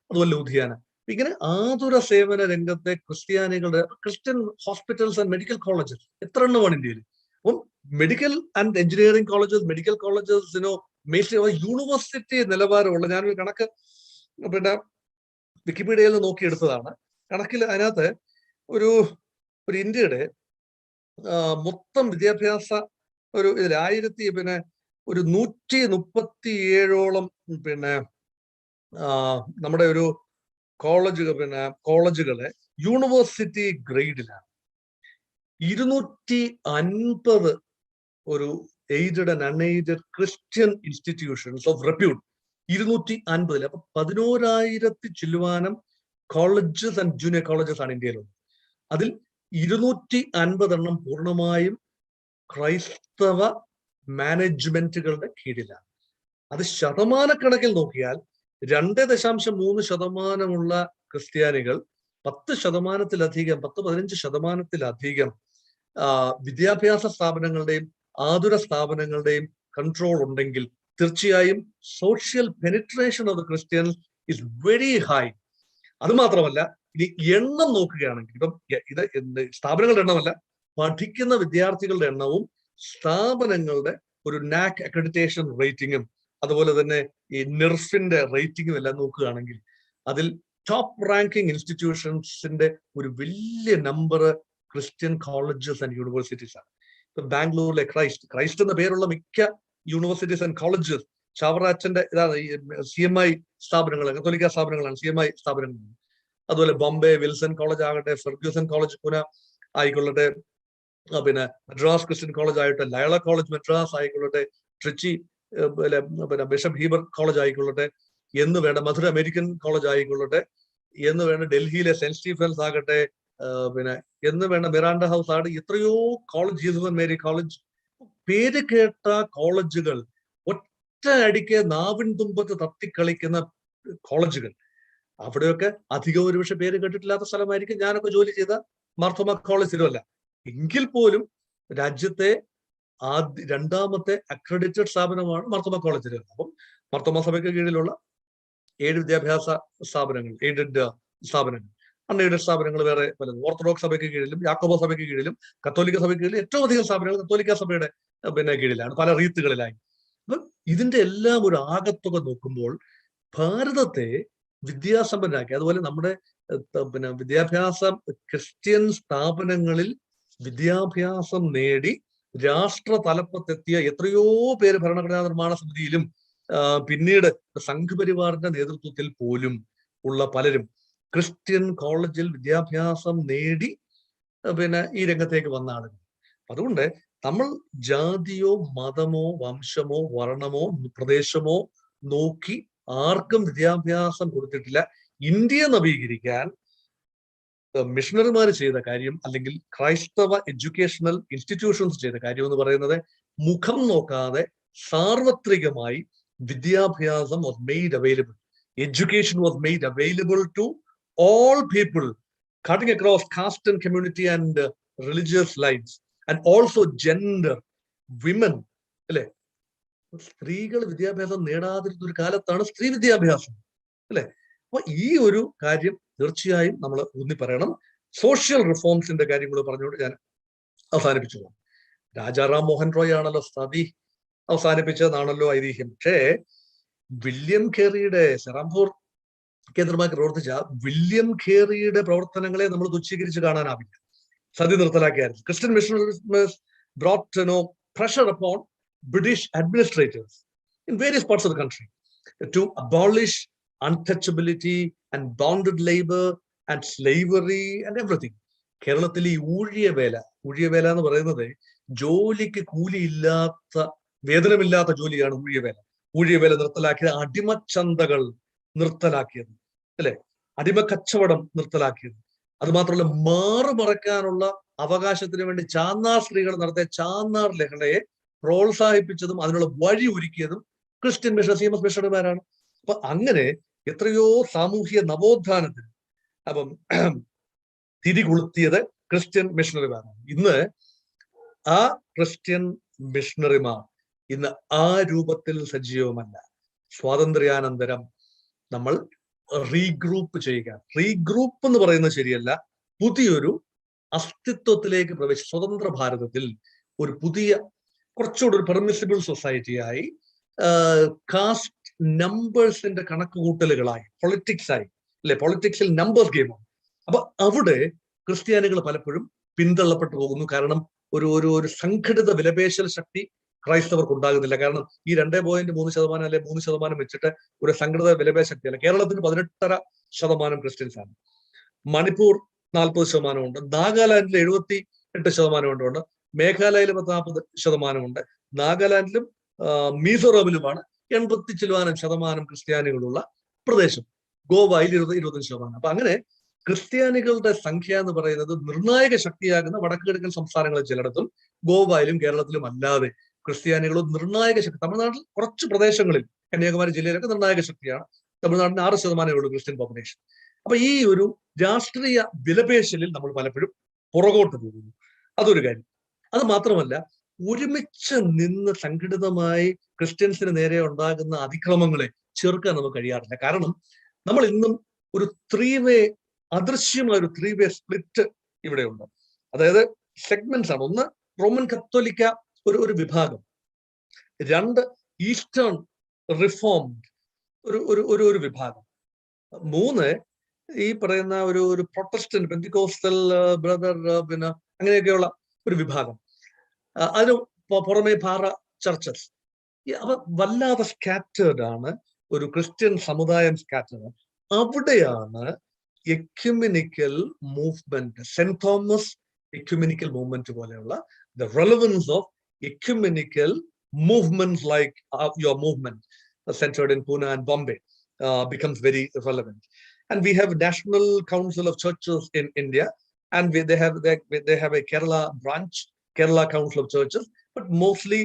അതുപോലെ ലൂധിയാന. ഇങ്ങനെ ആതുര സേവന രംഗത്തെ ക്രിസ്ത്യാനികളുടെ Christian hospitals and medical colleges എത്ര എണ്ണമാണ് ഇന്ത്യയിൽ. അപ്പം medical and engineering colleges, medical കോളേജസിനോ യൂണിവേഴ്സിറ്റി നിലവാരമുള്ള, ഞാനൊരു കണക്ക് വിക്കിപീഡിയയിൽ നോക്കിയെടുത്തതാണ്. കണക്കിൽ അതിനകത്ത് ഒരു ഇന്ത്യയുടെ മൊത്തം വിദ്യാഭ്യാസ ഒരു ഇതിൽ 137 പിന്നെ നമ്മുടെ ഒരു കോളേജുകളെ യൂണിവേഴ്സിറ്റി ഗ്രേഡിലാണ്. 250 ഒരു aided and unaided Christian institutions of repute 250. അപ്പൊ 11,000 ചില്ലുവാനം കോളേജസ് ആൻഡ് ജൂനിയർ കോളേജസ് ആണ് ഇന്ത്യയിലുള്ളത്. അതിൽ 250 പൂർണ്ണമായും ക്രൈസ്തവ മാനേജ്മെന്റുകളുടെ കീഴിലാണ്. അത് ശതമാനക്കണക്കിൽ നോക്കിയാൽ 2.3% ക്രിസ്ത്യാനികൾ 10%-15% വിദ്യാഭ്യാസ സ്ഥാപനങ്ങളുടെയും ആതുര സ്ഥാപനങ്ങളുടെയും കൺട്രോൾ ഉണ്ടെങ്കിൽ തീർച്ചയായും social penetration of the Christians is very high. അത് മാത്രമല്ല, ഇനി എണ്ണം നോക്കുകയാണെങ്കിൽ ഇപ്പം ഇത് സ്ഥാപനങ്ങളുടെ എണ്ണമല്ല, പഠിക്കുന്ന വിദ്യാർത്ഥികളുടെ എണ്ണവും സ്ഥാപനങ്ങളുടെ ഒരു നാക് അക്രഡിറ്റേഷൻ റേറ്റിംഗും അതുപോലെ തന്നെ ഈ നിർഫിന്റെ റേറ്റിംഗും എല്ലാം നോക്കുകയാണെങ്കിൽ അതിൽ ടോപ്പ് റാങ്കിങ് ഇൻസ്റ്റിറ്റ്യൂഷൻസിന്റെ ഒരു വലിയ number Christian colleges and universities ആണ്. ഇപ്പൊ ബാംഗ്ലൂരിലെ ക്രൈസ്റ്റ് എന്ന പേരുള്ള മിക്ക യൂണിവേഴ്സിറ്റീസ് ആൻഡ് കോളേജസ് ചാവറാച്ചന്റെ ഇതാണ് CMI സ്ഥാപനങ്ങൾ, കത്തോലിക്ക സ്ഥാപനങ്ങളാണ് CMI സ്ഥാപനങ്ങൾ. അതുപോലെ ബോംബെ വിൽസൺ കോളേജ് ആകട്ടെ, ഫെർഗ്യൂസൺ കോളേജ് പൂന ആയിക്കൊള്ളട്ടെ, പിന്നെ മദ്രാസ് ക്രിസ്ത്യൻ കോളേജ് ആയിട്ട് ലയള കോളേജ് മദ്രാസ് ആയിക്കൊള്ളട്ടെ, ട്രിച്ചി പിന്നെ ബിഷപ്പ് ഹീബർ കോളേജ് ആയിക്കൊള്ളട്ടെ, എന്ന് വേണ്ട മധുര അമേരിക്കൻ കോളേജ് ആയിക്കൊള്ളട്ടെ, എന്ന് വേണ്ട ഡൽഹിയിലെ സെന്റ് സ്റ്റീഫൻസ് ആകട്ടെ, പിന്നെ എന്ന് വേണ്ട മിറാണ്ട ഹൗസ് ആകട്ടെ, എത്രയോ കോളേജ്, ജീസസ് മേരി കോളേജ്, പേര് കേട്ട കോളേജുകൾ, ഒറ്റ അടിക്ക് നാവിൻ തുമ്പത്ത് തത്തിക്കളിക്കുന്ന കോളേജുകൾ. അവിടെയൊക്കെ അധികം ഒരുപക്ഷെ പേര് കേട്ടിട്ടില്ലാത്ത സ്ഥലമായിരിക്കും. ഞാനൊക്കെ ജോലി ചെയ്ത മാർത്തോമ കോളേജ് തിരുവല്ല. എങ്കിൽ പോലും രാജ്യത്തെ രണ്ടാമത്തെ അക്രഡിറ്റഡ് സ്ഥാപനമാണ് മാർത്തോമ കോളേജ് തിരുവല്ല. അപ്പം മാർത്തോമ സഭയ്ക്ക് കീഴിലുള്ള 7 വിദ്യാഭ്യാസ സ്ഥാപനങ്ങൾ, എയ്ഡഡ് സ്ഥാപനങ്ങൾ, അൺഎയ്ഡഡ് സ്ഥാപനങ്ങൾ വേറെ പലതും, ഓർത്തഡോക്സ് സഭയ്ക്ക് കീഴിലും യാക്കോബ സഭയ്ക്ക് കീഴിലും കത്തോലിക്ക സഭയ്ക്ക് കീഴിലും ഏറ്റവും അധികം സ്ഥാപനങ്ങൾ കത്തോലിക്ക സഭയുടെ കീഴിലാണ്, പല റീത്തുകളിലായി. അപ്പൊ ഇതിന്റെ എല്ലാം ഒരു ആകത്തുക നോക്കുമ്പോൾ ഭാരതത്തെ വിദ്യാസമ്പന്നരാക്കി. അതുപോലെ നമ്മുടെ വിദ്യാഭ്യാസം, ക്രിസ്ത്യൻ സ്ഥാപനങ്ങളിൽ വിദ്യാഭ്യാസം നേടി രാഷ്ട്ര തലപ്പത്തെത്തിയ എത്രയോ പേര് ഭരണഘടനാ നിർമ്മാണ സമിതിയിലും പിന്നീട് സംഘപരിവാറിന്റെ നേതൃത്വത്തിൽ പോലും ഉള്ള പലരും ക്രിസ്ത്യൻ കോളേജിൽ വിദ്യാഭ്യാസം നേടി ഈ രംഗത്തേക്ക് വന്ന ആളുകൾ. അതുകൊണ്ട് നമ്മൾ ജാതിയോ മതമോ വംശമോ വർണ്ണമോ പ്രദേശമോ നോക്കി ആർക്കും വിദ്യാഭ്യാസം കൊടുത്തിട്ടില്ല. ഇന്ത്യയെ നവീകരിക്കാൻ മിഷണറിമാർ ചെയ്ത കാര്യം, അല്ലെങ്കിൽ ക്രൈസ്തവ എഡ്യൂക്കേഷണൽ ഇൻസ്റ്റിറ്റ്യൂഷൻസ് ചെയ്ത കാര്യം എന്ന് പറയുന്നത് മുഖം നോക്കാതെ സാർവത്രികമായി വിദ്യാഭ്യാസം was made available. Education was made available to all people, cutting across caste and community and religious lines, and also gender, women. അല്ലെ, സ്ത്രീകൾ വിദ്യാഭ്യാസം നേടാതിരുന്ന ഒരു കാലത്താണ് സ്ത്രീ വിദ്യാഭ്യാസം, അല്ലെ. അപ്പൊ ഈ ഒരു കാര്യം തീർച്ചയായും നമ്മൾ ഊന്നി പറയണം. സോഷ്യൽ റിഫോംസിന്റെ കാര്യം കൂടെ പറഞ്ഞുകൊണ്ട് ഞാൻ അവസാനിപ്പിച്ചു. രാജാറാം മോഹൻ റോയ് ആണല്ലോ സതി അവസാനിപ്പിച്ചതെന്നാണല്ലോ ഐതിഹ്യം. പക്ഷേ വില്യം കേറിയുടെ സെറാംപൂർ കേന്ദ്രമായി പ്രവർത്തിച്ച വില്യം കേറിയുടെ പ്രവർത്തനങ്ങളെ നമ്മൾ തുച്ഛീകരിച്ച് കാണാനാവില്ല. സതി നിർത്തലാക്കിയായിരുന്നു. Christian missionaries brought pressure upon British administrators in various parts of the country to abolish untouchability and bonded labor and slavery and everything. കേരളത്തിൽ ഈ ഊഴിയവേല എന്ന് പറയുന്നത് ജോലിക്ക് കൂലിയില്ലാത്ത, വേതനമില്ലാത്ത ജോലിയാണ് ഊഴിയവേല നിർത്തലാക്കിയത്. അടിമച്ചന്തകൾ നിർത്തലാക്കിയത്, അല്ലെ, അടിമ കച്ചവടം നിർത്തലാക്കിയത്. അത് മാത്രമല്ല, മാറുമറയ്ക്കാനുള്ള അവകാശത്തിന് വേണ്ടി ചാന്നാർ സ്ത്രീകൾ നടത്തിയ ചാന്നാർ ലഹളയെ പ്രോത്സാഹിപ്പിച്ചതും അതിനുള്ള വഴി ഒരുക്കിയതും ക്രിസ്ത്യൻ CMS മിഷണറിമാരാണ്. അപ്പൊ അങ്ങനെ എത്രയോ സാമൂഹിക നവോത്ഥാനത്തിന് തിരികൊളുത്തിയത് ക്രിസ്ത്യൻ മിഷണറിമാരാണ്. ഇന്ന് ആ ക്രിസ്ത്യൻ മിഷണറിമാർ ഇന്ന് ആ രൂപത്തിൽ സജീവമല്ല. സ്വാതന്ത്ര്യാനന്തരം നമ്മൾ റീഗ്രൂപ്പ് ചെയ്യുക. റീഗ്രൂപ്പ് എന്ന് പറയുന്നത് ശരിയല്ല. പുതിയൊരു അസ്തിത്വത്തിലേക്ക് പ്രവേശിച്ച് സ്വതന്ത്ര ഭാരതത്തിൽ ഒരു പുതിയ, കുറച്ചുകൂടി ഒരു പെർമിസിബിൾ സൊസൈറ്റിയായി, കാസ്റ്റ് നമ്പേഴ്സിന്റെ കണക്കുകൂട്ടലുകളായി, പൊളിറ്റിക്സായി, അല്ലെ, പൊളിറ്റിക്സിൽ നമ്പേഴ്സ് ഗെയിമാണ്. അപ്പൊ അവിടെ ക്രിസ്ത്യാനികൾ പലപ്പോഴും പിന്തള്ളപ്പെട്ടു പോകുന്നു. കാരണം ഒരു ഒരു ഒരു സംഘടിത വിലപേശൽ ശക്തി ക്രൈസ്തവർക്ക് ഉണ്ടാകുന്നില്ല. കാരണം ഈ 2.3% അല്ലെ 3% വെച്ചിട്ട് ഒരു സംഘടിത വിലപേശ ശക്തിയല്ല. കേരളത്തിന് 18.5% ക്രിസ്ത്യൻസ് ആണ്. മണിപ്പൂർ 40% ഉണ്ട്. നാഗാലാൻഡിൽ 78% ഉണ്ട്. മേഘാലയയിൽ 40% ഉണ്ട്. നാഗാലാൻഡിലും മിസോറാമിലുമാണ് 80% ക്രിസ്ത്യാനികളുള്ള പ്രദേശം. ഗോവയിൽ 25%. അപ്പൊ അങ്ങനെ ക്രിസ്ത്യാനികളുടെ സംഖ്യ എന്ന് പറയുന്നത് നിർണായക ശക്തിയാകുന്ന വടക്ക് കിഴക്കൻ സംസ്ഥാനങ്ങളിൽ ചിലയിടത്തും ഗോവയിലും കേരളത്തിലും അല്ലാതെ ക്രിസ്ത്യാനികളും നിർണായക ശക്തി. തമിഴ്നാട്ടിൽ കുറച്ച് പ്രദേശങ്ങളിൽ കന്യാകുമാരി ജില്ലയിലൊക്കെ നിർണായക ശക്തിയാണ്. തമിഴ്നാട്ടിന് 6% ഉള്ളൂ ക്രിസ്ത്യൻ പോപ്പുലേഷൻ. അപ്പൊ ഈ ഒരു രാഷ്ട്രീയ വിലപേശലിൽ നമ്മൾ പലപ്പോഴും പുറകോട്ട് പോകുന്നു. അതൊരു കാര്യം. അത് മാത്രമല്ല, ഒരുമിച്ച് നിന്ന് സംഘടിതമായി ക്രിസ്ത്യൻസിന് നേരെ ഉണ്ടാകുന്ന അതിക്രമങ്ങളെ ചെറുക്കാൻ നമുക്ക് കഴിയാറില്ല. കാരണം നമ്മൾ ഇന്നും ഒരു അദൃശ്യമായ ഒരു 3-way സ്പ്ലിറ്റ് ഇവിടെയുണ്ട്. അതായത് സെഗ്മെന്റ്സ് ആണ്. ഒന്ന്, റോമൻ കത്തോലിക്ക ഒരു വിഭാഗം. 2, ഈസ്റ്റേൺ റിഫോംഡ് ഒരു വിഭാഗം. 3, ഈ പറയുന്ന ഒരു പ്രൊട്ടസ്റ്റന്റ് പെന്തിക്കോസ്റ്റൽ ബ്രദർ പിന്നെ അങ്ങനെയൊക്കെയുള്ള ഒരു വിഭാഗം. അതിന് പുറമെ ഭാര ചർച്ചസ്. അവ വല്ലാതെ സ്കാറ്റേർഡ് ആണ്. ഒരു ക്രിസ്ത്യൻ സമുദായം സ്കാറ്റേർഡ്. അവിടെയാണ് ecumenical movement, saint Thomas ecumenical movement പോലെയുള്ള the relevance of ecumenical movements like your movement centered in Pune and Bombay becomes very relevant. And we have National Council of Churches in India, and they have a Kerala branch, Kerala Council of Churches, but mostly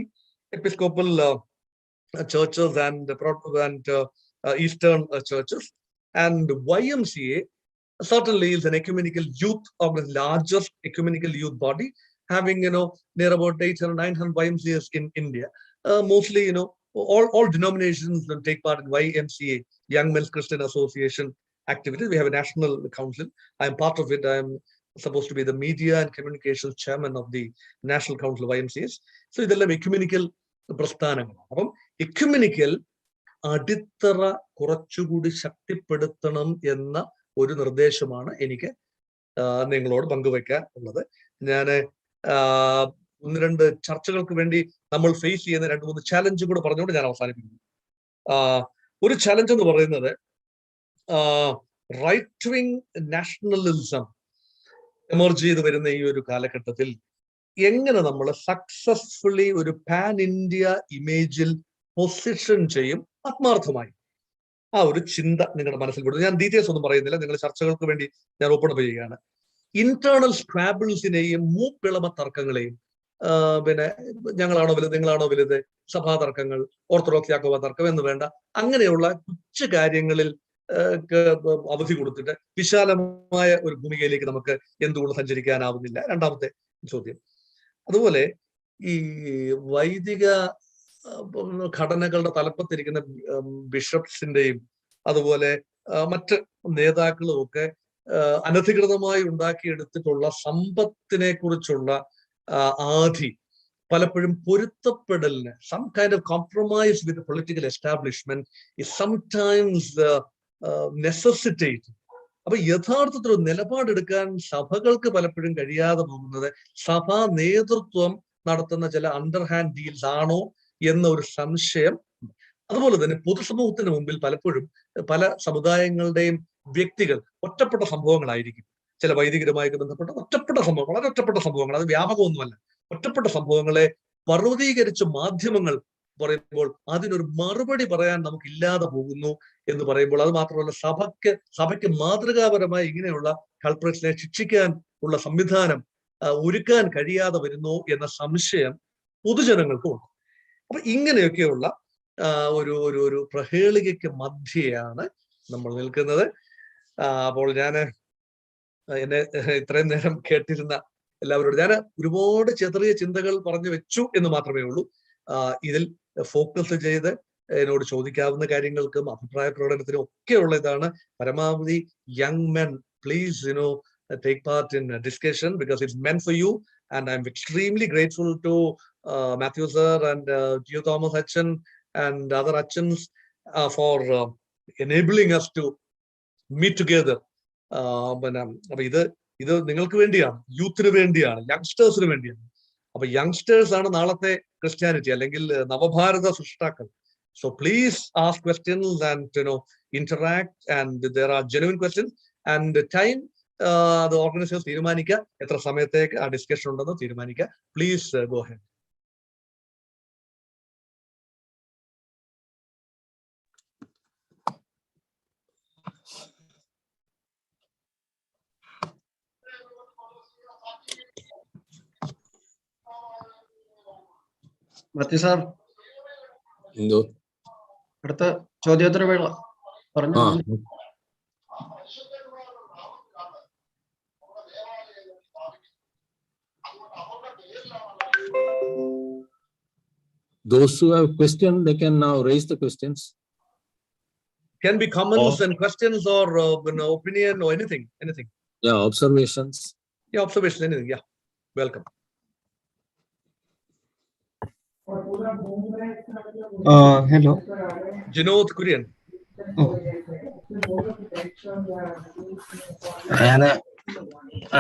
Episcopal churches and Eastern churches. And YMCA certainly is an ecumenical youth, or the largest ecumenical youth body, having near about 800 or 900 YMCAs in India. Mostly all denominations take part in YMCA, Young Men's Christian Association activities. We have a national council. I am part of it. I am supposed to be the media and communications chairman of the National Council of YMCAs. So ഇതെല്ലാം ecumenical പ്രസ്ഥാനങ്ങളാണ്. അപ്പം ecumenical അടിത്തറ കുറച്ചുകൂടി ശക്തിപ്പെടുത്തണം എന്ന ഒരു നിർദ്ദേശമാണ് എനിക്ക് നിങ്ങളോട് പങ്കുവയ്ക്കാൻ ഉള്ളത്. ഞാൻ 1-2 ചർച്ചകൾക്ക് വേണ്ടി നമ്മൾ ഫേസ് ചെയ്യുന്ന 2-3 ചാലഞ്ച് കൂടെ പറഞ്ഞുകൊണ്ട് ഞാൻ അവസാനിപ്പിക്കുന്നു. ഒരു ചാലഞ്ച് എന്ന് പറയുന്നത് റൈറ്റ് വിങ് നാഷണലിസം എമർജ് ചെയ്ത് വരുന്ന ഈ ഒരു കാലഘട്ടത്തിൽ എങ്ങനെ നമ്മൾ സക്സസ്ഫുള്ളി ഒരു പാൻ ഇന്ത്യ ഇമേജിൽ പൊസിഷൻ ചെയ്യും ആത്മാർത്ഥമായി. ആ ഒരു ചിന്ത നിങ്ങളുടെ മനസ്സിൽ വിടുന്നു. ഞാൻ ഡീറ്റെയിൽസ് ഒന്നും പറയുന്നില്ല, നിങ്ങൾ ചർച്ചകൾക്ക് വേണ്ടി ഞാൻ ഓപ്പൺ അപ്പ് ചെയ്യുകയാണ്. ഇന്റേണൽ സ്ക്രാബിൾസിനെയും മൂപ്പിളമ തർക്കങ്ങളെയും, പിന്നെ ഞങ്ങളാണോ വലുത്, നിങ്ങളാണോ വലുത്, സഭാ തർക്കങ്ങൾ, ഓർത്തഡോക്സ് യാക്കോബ തർക്കം എന്ന് വേണ്ട അങ്ങനെയുള്ള കൊച്ചു കാര്യങ്ങളിൽ അവധി കൊടുത്തിട്ട് വിശാലമായ ഒരു ഭൂമികയിലേക്ക് നമുക്ക് എന്തുകൊണ്ട് സഞ്ചരിക്കാനാവുന്നില്ല? രണ്ടാമത്തെ ചോദ്യം. അതുപോലെ ഈ വൈദിക ഘടനകളുടെ തലപ്പത്തിരിക്കുന്ന ബിഷപ്സിന്റെയും അതുപോലെ മറ്റ് നേതാക്കളും ഒക്കെ അനധികൃതമായി ഉണ്ടാക്കിയെടുത്തിട്ടുള്ള സമ്പത്തിനെ കുറിച്ചുള്ള ആധി പലപ്പോഴും പൊരുത്തപ്പെടലിന്, some kind of compromise with political establishment is sometimes necessitate. അപ്പൊ യഥാർത്ഥത്തിൽ ഒരു നിലപാടെടുക്കാൻ സഭകൾക്ക് പലപ്പോഴും കഴിയാതെ പോകുന്നത് സഭാ നേതൃത്വം നടത്തുന്ന ചില അണ്ടർഹാൻഡ് ഡീൽസ് ആണോ എന്ന ഒരു സംശയം. അതുപോലെ തന്നെ പൊതുസമൂഹത്തിന് മുമ്പിൽ പലപ്പോഴും പല സമുദായങ്ങളുടെയും വ്യക്തികൾ ഒറ്റപ്പെട്ട സംഭവങ്ങളായിരിക്കും. ചില വൈദികരുമായി ബന്ധപ്പെട്ട ഒറ്റപ്പെട്ട സംഭവങ്ങൾ, വളരെ ഒറ്റപ്പെട്ട സംഭവങ്ങൾ, അത് വ്യാപകമൊന്നുമല്ല, ഒറ്റപ്പെട്ട സംഭവങ്ങളെ പർവ്വതീകരിച്ച് മാധ്യമങ്ങൾ പറയുമ്പോൾ അതിനൊരു മറുപടി പറയാൻ നമുക്കില്ലാതെ പോകുന്നു എന്ന് പറയുമ്പോൾ, അത് മാത്രമല്ല സഭയ്ക്ക് മാതൃകാപരമായി ഇങ്ങനെയുള്ള കൾപ്രേറ്റ്സിനെ ശിക്ഷിക്കാൻ ഉള്ള സംവിധാനം ഒരുക്കാൻ കഴിയാതെ വരുന്നു എന്ന സംശയം പൊതുജനങ്ങൾക്കും ഉണ്ട്. അപ്പൊ ഇങ്ങനെയൊക്കെയുള്ള ഒരു പ്രഹേളികയ്ക്ക് മധ്യയാണ് നമ്മൾ നിൽക്കുന്നത്. അപ്പോൾ എന്നെ ഇത്രയും നേരം കേട്ടിരുന്ന എല്ലാവരോടും ഞാൻ ഒരുപാട് ചെറിയ ചിന്തകൾ പറഞ്ഞു വെച്ചു എന്ന് മാത്രമേ ഉള്ളൂ. ഇതിൽ ഫോക്കസ് ചെയ്ത് എന്നോട് ചോദിക്കാവുന്ന കാര്യങ്ങൾക്കും അഭിപ്രായ പ്രകടനത്തിനും ഒക്കെയുള്ള ഇതാണ്. പരമാവധി young men, please take part in a discussion because it's meant for you, and I'm extremely grateful to Matthew sir and St.Thomas Hutchin and other Hutchins for enabling us to meet together. അപ്പൊ ഇത് നിങ്ങൾക്ക് വേണ്ടിയാണ്, യൂത്തിന് വേണ്ടിയാണ്, യങ്സ്റ്റേഴ്സിന് വേണ്ടിയാണ്. അപ്പൊ youngsters ആണ് നാളത്തെ Christianity അല്ലെങ്കിൽ നവഭാരത സൃഷ്ടാക്കൾ. So please ask questions and interact, and there are genuine questions, and the time the organizers തീരുമാനിക്കുക എത്ര സമയത്തേക്ക് ആ ഡിസ്കഷൻ ഉണ്ടെന്ന് തീരുമാനിക്കുക. Please go ahead. മത്തി സാർ, എന്തോ അടുത്ത ചോദ്യോത്തര വേള പറഞ്ഞു. Those who have questions, they can now raise the questions. Can be comments and questions or opinion or anything. Yeah, observations. Yeah, observation, anything. Yeah, welcome. Hello. Jinod Kurian. ഞാൻ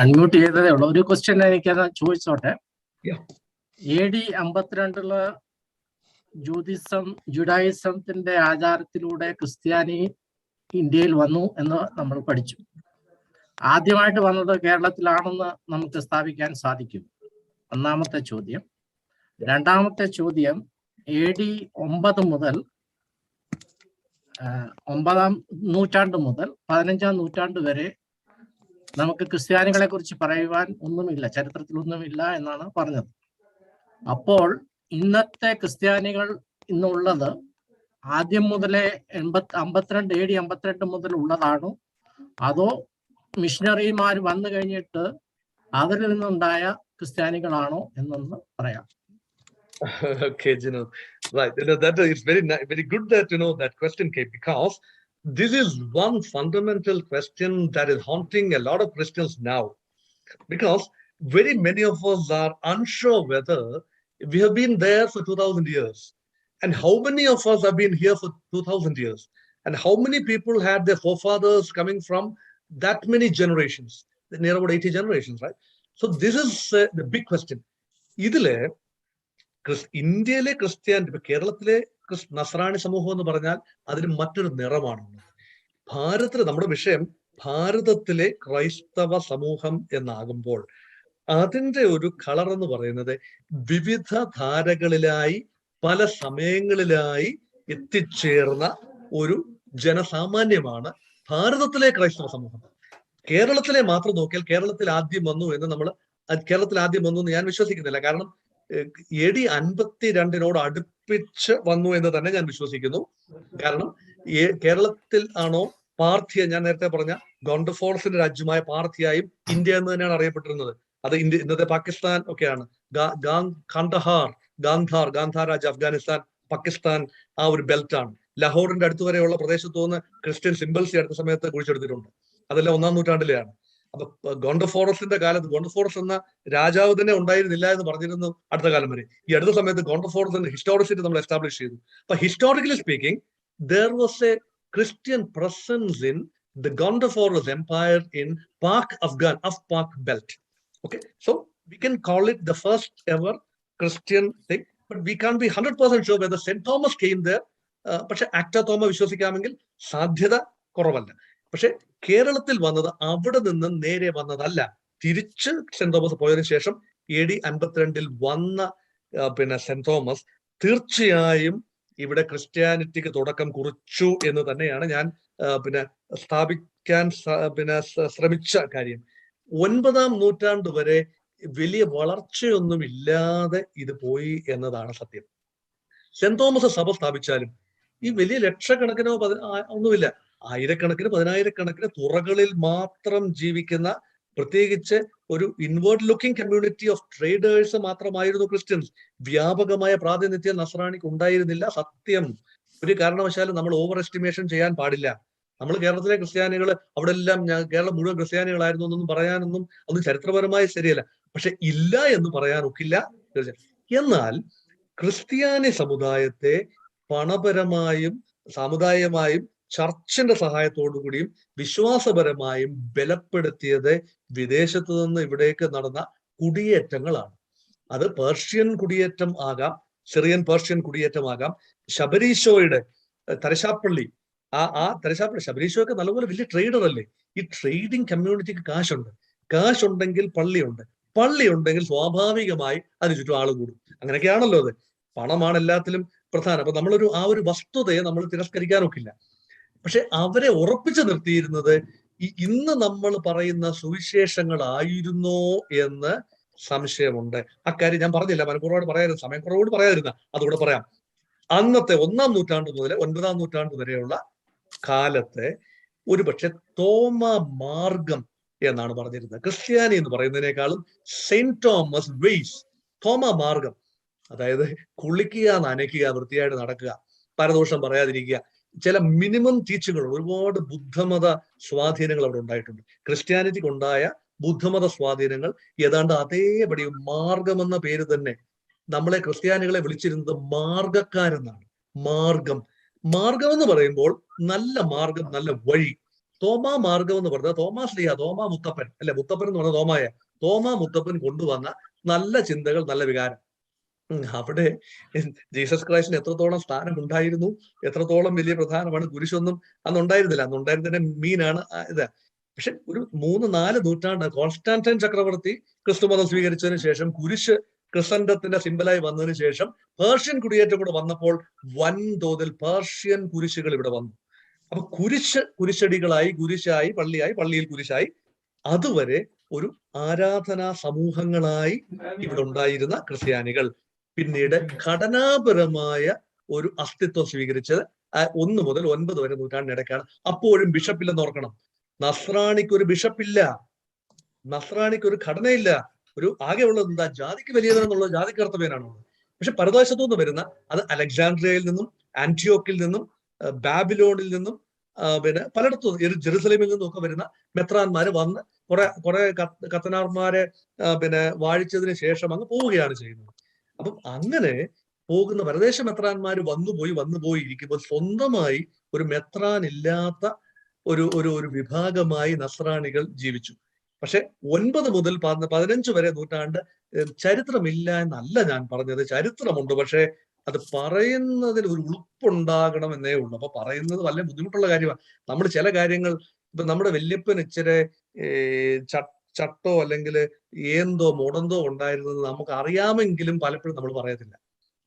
unmute ചെയ്തതേ ഉള്ളൂ. ഒരു question എനിക്കത് ചോദിച്ചോട്ടെ. AD 52 ജുഡായിസത്തിന്റെ ആചാരത്തിലൂടെ ക്രിസ്ത്യാനി ഇന്ത്യയിൽ വന്നു എന്ന് നമ്മൾ പഠിച്ചു. ആദ്യമായിട്ട് വന്നത് കേരളത്തിലാണെന്ന് നമുക്ക് സ്ഥാപിക്കാൻ സാധിക്കും. ഒന്നാമത്തെ ചോദ്യം. രണ്ടാമത്തെ ചോദ്യം, AD 9 മുതൽ 9-ാം നൂറ്റാണ്ട് മുതൽ 15-ാം നൂറ്റാണ്ട് വരെ നമുക്ക് ക്രിസ്ത്യാനികളെ കുറിച്ച് പറയുവാൻ ഒന്നുമില്ല, ചരിത്രത്തിലൊന്നുമില്ല എന്നാണ് പറഞ്ഞത്. അപ്പോൾ ഇന്നത്തെ ക്രിസ്ത്യാനികൾ ഇന്നുള്ളത് ആദ്യം മുതലേ 52 AD 52 മുതൽ ഉള്ളതാണോ, അതോ മിഷണറിമാർ വന്നു കഴിഞ്ഞിട്ട് അവരിൽ നിന്നുണ്ടായ ക്രിസ്ത്യാനികളാണോ എന്നൊന്ന് പറയാം. Okay, right. That is very good that that question came, because this is one fundamental question that is haunting a lot of Christians now, because very many of us are unsure whether we have been there for 2000 years, and how many of us have been here for 2000 years, and how many people had their forefathers coming from that many generations, near about 80 generations, right? So this is the big question. Idile ഇന്ത്യയിലെ ക്രിസ്ത്യാനി, ഇപ്പൊ കേരളത്തിലെ നസ്രാണി സമൂഹം എന്ന് പറഞ്ഞാൽ അതിന് മറ്റൊരു നിറമാണ്. ഭാരതത്തിലെ, നമ്മുടെ വിഷയം ഭാരതത്തിലെ ക്രൈസ്തവ സമൂഹം എന്നാകുമ്പോൾ അതിന്റെ ഒരു കളർ എന്ന് പറയുന്നത് വിവിധ ധാരകളിലായി പല സമയങ്ങളിലായി എത്തിച്ചേർന്ന ഒരു ജനസാമാന്യമാണ് ഭാരതത്തിലെ ക്രൈസ്തവ സമൂഹം. കേരളത്തിലെ മാത്രം നോക്കിയാൽ കേരളത്തിൽ ആദ്യം വന്നു എന്ന് ഞാൻ വിശ്വസിക്കുന്നില്ല. കാരണം AD 52 അടുപ്പിച്ച് വന്നു എന്ന് തന്നെ ഞാൻ വിശ്വസിക്കുന്നു. കാരണം കേരളത്തിൽ ആണോ പാർത്ഥിയ, ഞാൻ നേരത്തെ പറഞ്ഞ ഗോണ്ടഫോർസിന്റെ രാജ്യമായ പാർത്ഥിയായും ഇന്ത്യ എന്ന് തന്നെയാണ് അറിയപ്പെട്ടിരുന്നത്. അത് ഇന്നത്തെ പാകിസ്ഥാൻ ഒക്കെയാണ്. ഗാന്ധാർ രാജ്യം, അഫ്ഗാനിസ്ഥാൻ, പാകിസ്ഥാൻ, ആ ഒരു ബെൽറ്റാണ്. ലാഹോറിന്റെ അടുത്ത് വരെയുള്ള പ്രദേശത്തു നിന്ന് ക്രിസ്ത്യൻ സിംബൽസ് അടുത്ത സമയത്ത് കുഴിച്ചെടുത്തിട്ടുണ്ട്. അതെല്ലാം 1-ാം നൂറ്റാണ്ടിലെയാണ്. അപ്പൊ ഗോണ്ടഫോറസിന്റെ കാലത്ത് ഗോണ്ടഫോറസ് എന്ന രാജാവ് തന്നെ ഉണ്ടായിരുന്നില്ല എന്ന് പറഞ്ഞിരുന്നു അടുത്ത കാലം വരെ. ഈ അടുത്ത സമയത്ത് ഗോണ്ടഫോറസിന്റെ ഹിസ്റ്റോറിസിറ്റി നമ്മൾ എസ്റ്റാബ്ലിഷ് ചെയ്തു. അപ്പൊ historically speaking there was a Christian presence in the Gondophoros Empire in Pak belt. Okay, so we can call it the first ever Christian thing, but we can't be 100% sure whether St. Thomas came there. പക്ഷെ ആക്ട തോമ വിശ്വസിക്കാമെങ്കിൽ സാധ്യത കുറവല്ല. പക്ഷെ കേരളത്തിൽ വന്നത് അവിടെ നിന്ന് നേരെ വന്നതല്ല, തിരിച്ച് സെന്റ് തോമസ് പോയതിനു ശേഷം AD 52 വന്ന സെന്റ് തോമസ് തീർച്ചയായും ഇവിടെ ക്രിസ്ത്യാനിറ്റിക്ക് തുടക്കം കുറിച്ചു എന്ന് തന്നെയാണ് ഞാൻ സ്ഥാപിക്കാൻ ശ്രമിച്ച കാര്യം. 9-ാം നൂറ്റാണ്ട് വരെ വലിയ വളർച്ചയൊന്നും ഇല്ലാതെ ഇത് പോയി എന്നതാണ് സത്യം. സെന്റ് തോമസ് സഭ സ്ഥാപിച്ചാലും ഈ വലിയ ലക്ഷക്കണക്കിനോ ഒന്നുമില്ല, ആയിരക്കണക്കിന് പതിനായിരക്കണക്കിന് തുറകളിൽ മാത്രം ജീവിക്കുന്ന, പ്രത്യേകിച്ച് ഒരു inward looking community of traders മാത്രമായിരുന്നു ക്രിസ്ത്യൻസ്. വ്യാപകമായ പ്രാതിനിധ്യം നസ്രാണിക്ക് ഉണ്ടായിരുന്നില്ല. സത്യം, ഒരു കാരണവശാലും നമ്മൾ ഓവർ എസ്റ്റിമേഷൻ ചെയ്യാൻ പാടില്ല. നമ്മൾ കേരളത്തിലെ ക്രിസ്ത്യാനികൾ അവിടെ എല്ലാം കേരളം മുഴുവൻ ക്രിസ്ത്യാനികളായിരുന്നു എന്നൊന്നും പറയാനൊന്നും ഒന്നും ചരിത്രപരമായി ശരിയല്ല. പക്ഷെ ഇല്ല എന്ന് പറയാനൊക്കില്ല. എന്നാൽ ക്രിസ്ത്യാനി സമുദായത്തെ പണപരമായും സാമുദായികമായും ചർച്ചിന്റെ സഹായത്തോടു കൂടിയും വിശ്വാസപരമായും ബലപ്പെടുത്തിയത് വിദേശത്തു നിന്ന് ഇവിടേക്ക് നടന്ന കുടിയേറ്റങ്ങളാണ്. അത് പേർഷ്യൻ കുടിയേറ്റം ആകാം, സിറിയൻ പേർഷ്യൻ കുടിയേറ്റമാകാം, ശബരീശോയുടെ തലശാപ്പള്ളി, തലശാപ്പള്ളി ശബരീശോയൊക്കെ നല്ലപോലെ വലിയ ട്രേഡർ അല്ലേ. ഈ ട്രേഡിംഗ് കമ്മ്യൂണിറ്റിക്ക് കാശുണ്ടെങ്കിൽ പള്ളിയുണ്ട്, പള്ളി ഉണ്ടെങ്കിൽ സ്വാഭാവികമായി അതിന് ചുറ്റും ആൾ കൂടും. അങ്ങനെയൊക്കെയാണല്ലോ അത്. പണമാണ് എല്ലാത്തിലും പ്രധാനം. അപ്പൊ നമ്മളൊരു ആ ഒരു വസ്തുതയെ നമ്മൾ തിരസ്കരിക്കാനൊക്കില്ല. പക്ഷെ അവരെ ഉറപ്പിച്ചു നിർത്തിയിരുന്നത് ഇന്ന് നമ്മൾ പറയുന്ന സുവിശേഷങ്ങളായിരുന്നോ എന്ന് സംശയമുണ്ട്. അക്കാര്യം ഞാൻ പറഞ്ഞില്ല, മനഃപൂർവ്വം പറയാതിരുന്ന, സമയക്കുറവോട് പറയാതിരുന്ന, അതുകൂടെ പറയാം. അന്നത്തെ 1-ാം നൂറ്റാണ്ട് മുതൽ 9-ാം നൂറ്റാണ്ട് വരെയുള്ള കാലത്തെ ഒരുപക്ഷെ തോമാ മാർഗം എന്നാണ് പറഞ്ഞിരുന്നത്. ക്രിസ്ത്യാനി എന്ന് പറയുന്നതിനേക്കാളും സെയിന്റ് തോമസ് വെയ്സ്, തോമാ മാർഗം, അതായത് കുളിക്കുക, നനയ്ക്കുക, വൃത്തിയായിട്ട് നടക്കുക, പരദോഷം പറയാതിരിക്കുക, ചില മിനിമം ടീച്ചുകൾ. ഒരുപാട് ബുദ്ധമത സ്വാധീനങ്ങൾ അവിടെ ഉണ്ടായിട്ടുണ്ട്. ക്രിസ്ത്യാനിറ്റിക്കുണ്ടായ ബുദ്ധമത സ്വാധീനങ്ങൾ ഏതാണ്ട് അതേപടി മാർഗം എന്ന പേര് തന്നെ നമ്മളെ ക്രിസ്ത്യാനികളെ വിളിച്ചിരുന്നത് മാർഗക്കാരെന്നാണ്. മാർഗം എന്ന് പറയുമ്പോൾ നല്ല മാർഗം, നല്ല വഴി. തോമാ മാർഗം എന്ന് പറഞ്ഞത് തോമാ മുത്തപ്പൻ അല്ലെ, മുത്തപ്പൻ എന്ന് പറഞ്ഞ തോമാ മുത്തപ്പൻ കൊണ്ടുവന്ന നല്ല ചിന്തകൾ, നല്ല വികാരം. അവിടെ ജീസസ് ക്രൈസ്റ്റിന് എത്രത്തോളം സ്ഥാനം ഉണ്ടായിരുന്നു, എത്രത്തോളം വലിയ പ്രധാനമാണ്. കുരിശൊന്നും അന്നുണ്ടായിരുന്നില്ല. അന്നുണ്ടായിരുന്നതിന്റെ മീനാണ് ഇത്. പക്ഷെ ഒരു 3-4 നൂറ്റാണ്ട് കോൺസ്റ്റാന്റൈൻ ചക്രവർത്തി ക്രിസ്തുമതം സ്വീകരിച്ചതിന് ശേഷം, കുരിശ് ക്രിസ്തണ്ടത്തിന്റെ സിംബലായി വന്നതിന് ശേഷം, പേർഷ്യൻ കുടിയേറ്റം കൂടെ വന്നപ്പോൾ വൻതോതിൽ പേർഷ്യൻ കുരിശുകൾ ഇവിടെ വന്നു. അപ്പൊ കുരിശടികളായി, കുരിശായി, പള്ളിയായി, പള്ളിയിൽ കുരിശായി. അതുവരെ ഒരു ആരാധനാ സമൂഹങ്ങളായി ഇവിടെ ഉണ്ടായിരുന്ന ക്രിസ്ത്യാനികൾ പിന്നീട് ഘടനാപരമായ ഒരു അസ്തിത്വം സ്വീകരിച്ചത് 1 മുതൽ 9 വരെ നൂറ്റാണ്ടിനിടയ്ക്കാണ്. അപ്പോഴും ബിഷപ്പില്ലെന്ന് ഓർക്കണം. നസ്രാണിക്ക് ഒരു ബിഷപ്പില്ല, നസ്രാണിക്ക് ഒരു ഘടനയില്ല. ഒരു ആകെ ഉള്ളത് എന്താ? ജാതിക്ക് വലിയവനെന്നുള്ളത് ജാതി കർത്തവ്യനാണുള്ളത്. പക്ഷെ പരദേശത്തു നിന്ന് വരുന്ന, അത് അലക്സാണ്ട്രിയയിൽ നിന്നും, ആന്റിയോക്കിൽ നിന്നും, ബാബിലോണിൽ നിന്നും, പിന്നെ പലയിടത്തും ജെറുസലേമിൽ നിന്നും ഒക്കെ വരുന്ന മെത്രാന്മാര് വന്ന് കുറെ കത്തനാർമാരെ പിന്നെ വാഴിച്ചതിന് ശേഷം അങ്ങ് പോവുകയാണ് ചെയ്യുന്നത്. അപ്പം അങ്ങനെ പോകുന്ന പരദേശ മെത്രാന്മാര് വന്നുപോയി ഇരിക്കുമ്പോൾ സ്വന്തമായി ഒരു മെത്രാൻ ഇല്ലാത്ത ഒരു വിഭാഗമായി നസ്രാണികൾ ജീവിച്ചു. പക്ഷെ 9 മുതൽ 15 വരെ നൂറ്റാണ്ട് ചരിത്രമില്ല എന്നല്ല ഞാൻ പറഞ്ഞത്. ചരിത്രമുണ്ട്, പക്ഷെ അത് പറയുന്നതിൽ ഒരു ഉളുപ്പുണ്ടാകണം എന്നേ ഉള്ളൂ. അപ്പൊ പറയുന്നത് വളരെ ബുദ്ധിമുട്ടുള്ള കാര്യമാണ്. നമ്മൾ ചില കാര്യങ്ങൾ, ഇപ്പൊ നമ്മുടെ വല്യപ്പൻ ഇച്ചിരി ചട്ടോ അല്ലെങ്കിൽ ഏന്തോ മുടന്തോ ഉണ്ടായിരുന്നത് നമുക്ക് അറിയാമെങ്കിലും പലപ്പോഴും നമ്മൾ പറയത്തില്ല,